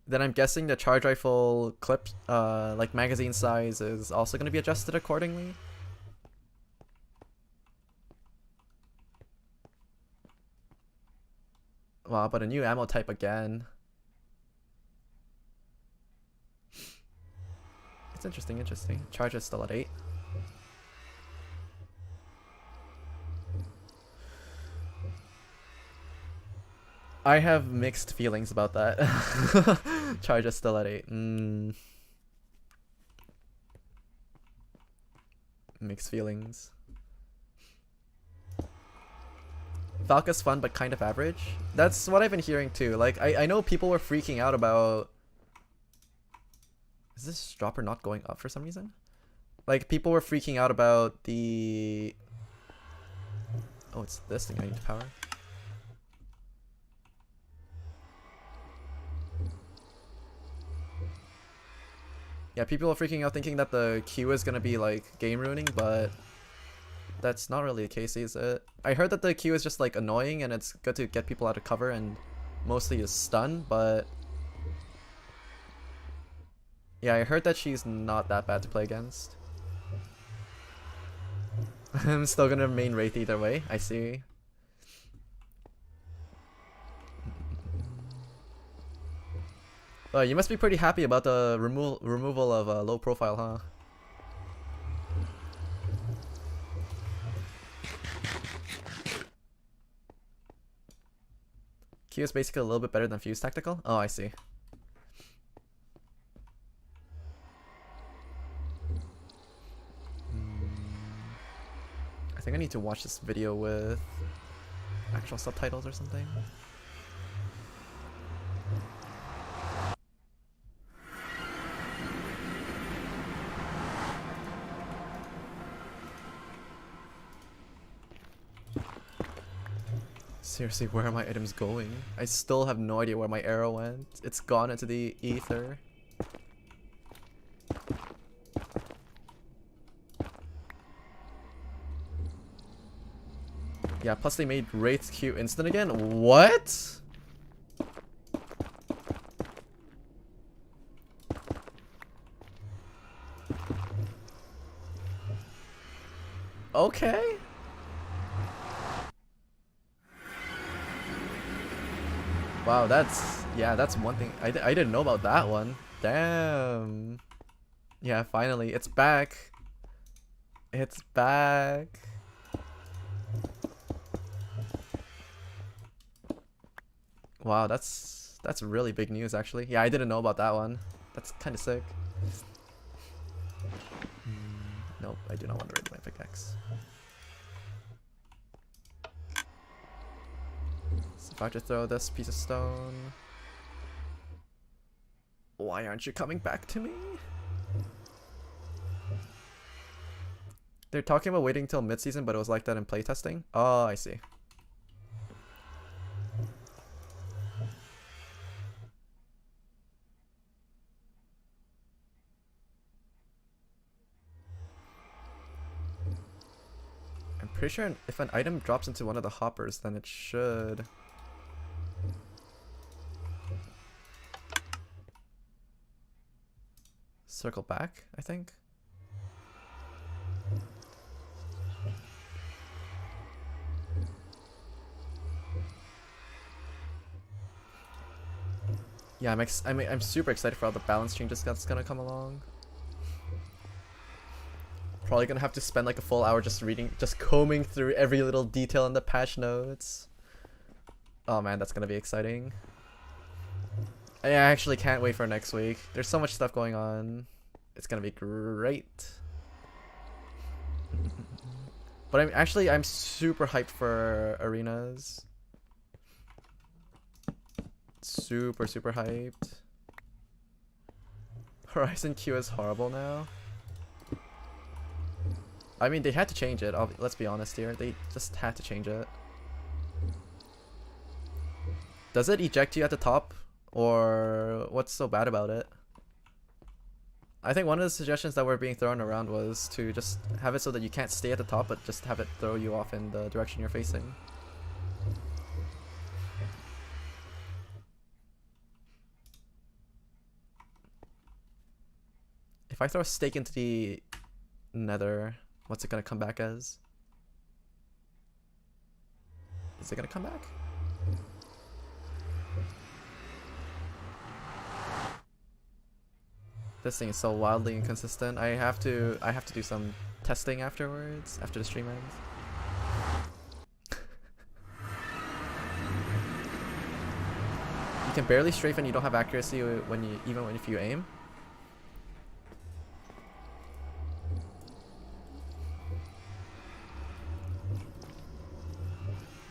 Then I'm guessing the charge rifle clip, like magazine size, is also going to be adjusted accordingly. Wow, but a new ammo type again. It's interesting. Charge is still at 8. I have mixed feelings about that. Charge is still at 8. Mixed feelings. Falca's fun but kind of average. That's what I've been hearing too. Like I know people were freaking out about. Is this dropper not going up for some reason? Like people were freaking out about the. Oh, it's this thing I need to power. Yeah, people are freaking out thinking that the Q is gonna be like game ruining, but that's not really the case, is it? I heard that the Q is just like annoying and it's good to get people out of cover and mostly is stun, but yeah, I heard that she's not that bad to play against. I'm still gonna main Wraith either way, I see. You must be pretty happy about the removal of low profile, huh? Q is basically a little bit better than Fuse Tactical? Oh, I see. I think I need to watch this video with actual subtitles or something. Seriously, where are my items going? I still have no idea where my arrow went. It's gone into the ether. Yeah, plus they made Wraith Q instant again? What? Okay. Wow, that's one thing. I didn't know about that one. Damn. Yeah, finally, it's back. It's back. Wow, that's really big news actually. Yeah, I didn't know about that one. That's kind of sick. Nope, I do not want to raid my pickaxe. So if I have to throw this piece of stone. Why aren't you coming back to me? They're talking about waiting till mid-season, but it was like that in playtesting. Oh, I see. I'm pretty sure if an item drops into one of the hoppers, then it should... circle back, I think. Yeah, I'm super excited for all the balance changes that's gonna come along. Probably gonna have to spend like a full hour just combing through every little detail in the patch notes. Oh man, that's gonna be exciting. I actually can't wait for next week. There's so much stuff going on. It's gonna be great. But I'm super hyped for arenas. Super hyped. Horizon Q is horrible now. I mean, they had to change it. Let's be honest here. They just had to change it. Does it eject you at the top? Or what's so bad about it? I think one of the suggestions that were being thrown around was to just have it so that you can't stay at the top, but just have it throw you off in the direction you're facing. If I throw a stake into the nether, what's it gonna come back as? Is it gonna come back? This thing is so wildly inconsistent. I have to do some testing afterwards, after the stream ends. You can barely strafe and you don't have accuracy even if you aim.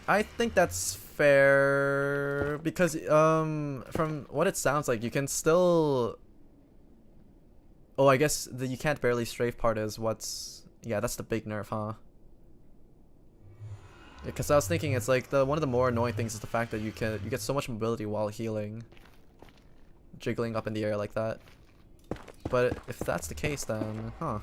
I think that's fair because from what it sounds like you can still. Oh, I guess the you can't barely strafe part is what's that's the big nerf, huh? Because I was thinking it's like one of the more annoying things is the fact that you get so much mobility while healing, jiggling up in the air like that. But if that's the case, then huh?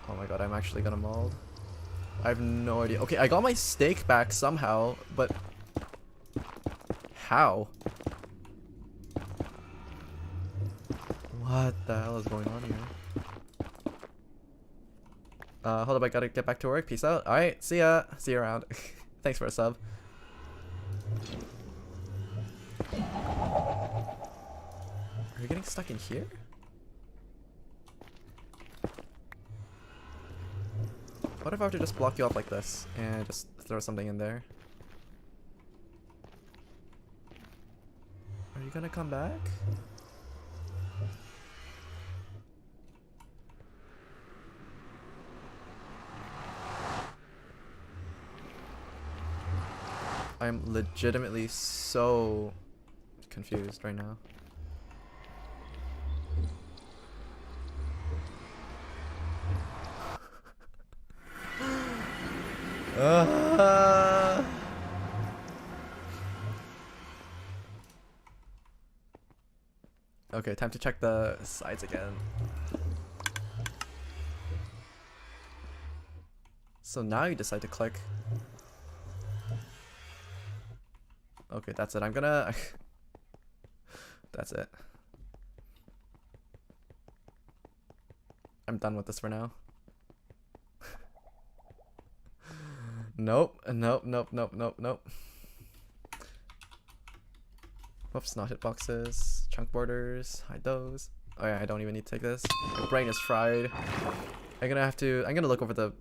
Oh my god, I'm actually gonna mold. I have no idea. Okay, I got my steak back somehow, but how? What the hell is going on here? Hold up, I gotta get back to work. Peace out. Alright, see ya. See you around. Thanks for a sub. Are you getting stuck in here? What if I were to just block you off like this and just throw something in there? Are you gonna come back? I'm legitimately so confused right now. Okay, time to check the sides again. So now you decide to click. Okay, that's it. I'm gonna... That's it. I'm done with this for now. Nope. Whoops, not hitboxes. Chunk borders. Hide those. Oh yeah, I don't even need to take this. My brain is fried. I'm gonna look over the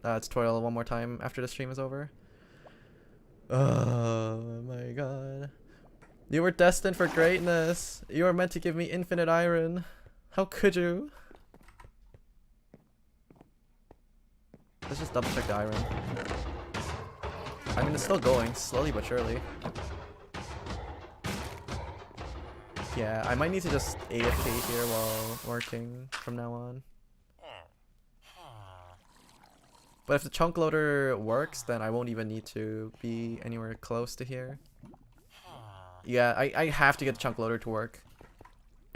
tutorial one more time after the stream is over. Oh my god. You were destined for greatness. You were meant to give me infinite iron. How could you? Let's just double check the iron. I mean, it's still going, slowly but surely. Yeah, I might need to just AFK here while working from now on. But if the chunk loader works, then I won't even need to be anywhere close to here. Yeah, I have to get the chunk loader to work.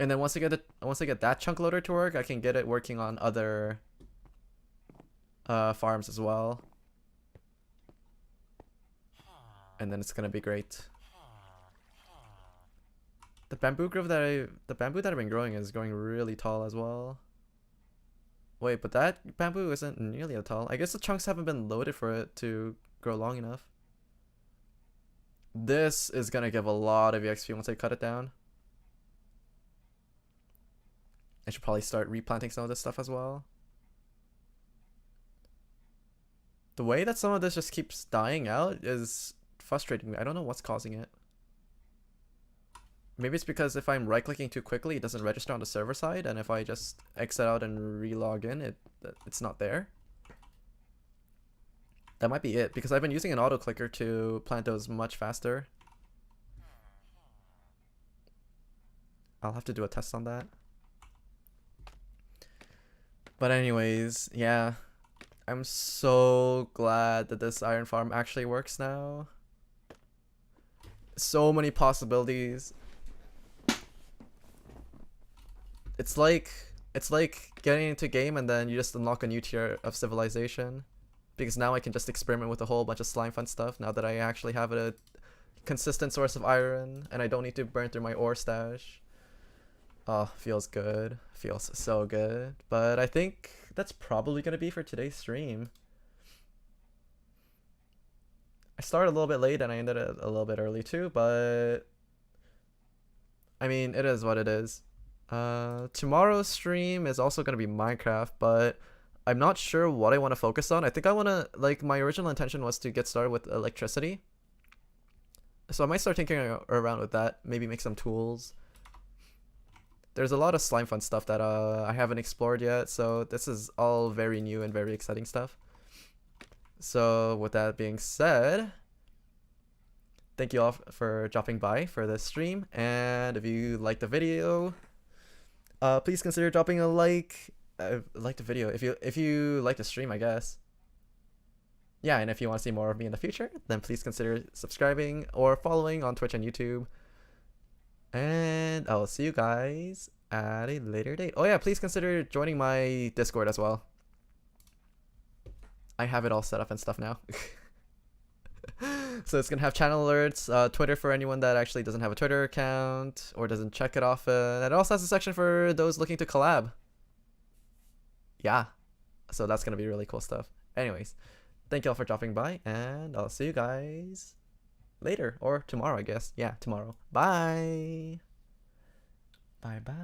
And then once I get that chunk loader to work, I can get it working on other farms as well. And then it's gonna be great. The bamboo that I've been growing is growing really tall as well. Wait, but that bamboo isn't nearly as tall. I guess the chunks haven't been loaded for it to grow long enough. This is gonna give a lot of EXP once I cut it down. I should probably start replanting some of this stuff as well. The way that some of this just keeps dying out is frustrating me. I don't know what's causing it. Maybe it's because if I'm right-clicking too quickly, it doesn't register on the server side, and if I just exit out and re-log in, it's not there. That might be it, because I've been using an auto-clicker to plant those much faster. I'll have to do a test on that. But anyways, yeah. I'm so glad that this iron farm actually works now. So many possibilities. It's like getting into a game and then you just unlock a new tier of civilization. Because now I can just experiment with a whole bunch of slime fun stuff now that I actually have a consistent source of iron and I don't need to burn through my ore stash. Oh, feels good. Feels so good. But I think that's probably gonna be for today's stream. I started a little bit late and I ended it a little bit early too, but I mean, it is what it is. Tomorrow's stream is also gonna be Minecraft, but I'm not sure what I want to focus on. I think I want to, like, my original intention was to get started with electricity. So I might start tinkering around with that, maybe make some tools. there's a lot of slime fun stuff that I haven't explored yet, so this is all very new and very exciting stuff. So with that being said, thank you all for dropping by for this stream, and if you like the video, please consider dropping a like the video if you like the stream, I guess. Yeah, and if you want to see more of me in the future, then please consider subscribing or following on Twitch and YouTube. And I'll see you guys at a later date. Oh yeah, please consider joining my Discord as well. I have it all set up and stuff now. So it's gonna have channel alerts, Twitter for anyone that actually doesn't have a Twitter account or doesn't check it often. And it also has a section for those looking to collab. Yeah, so that's gonna be really cool stuff. Anyways, thank you all for dropping by, and I'll see you guys later, or tomorrow, I guess. Yeah, tomorrow. Bye. Bye bye.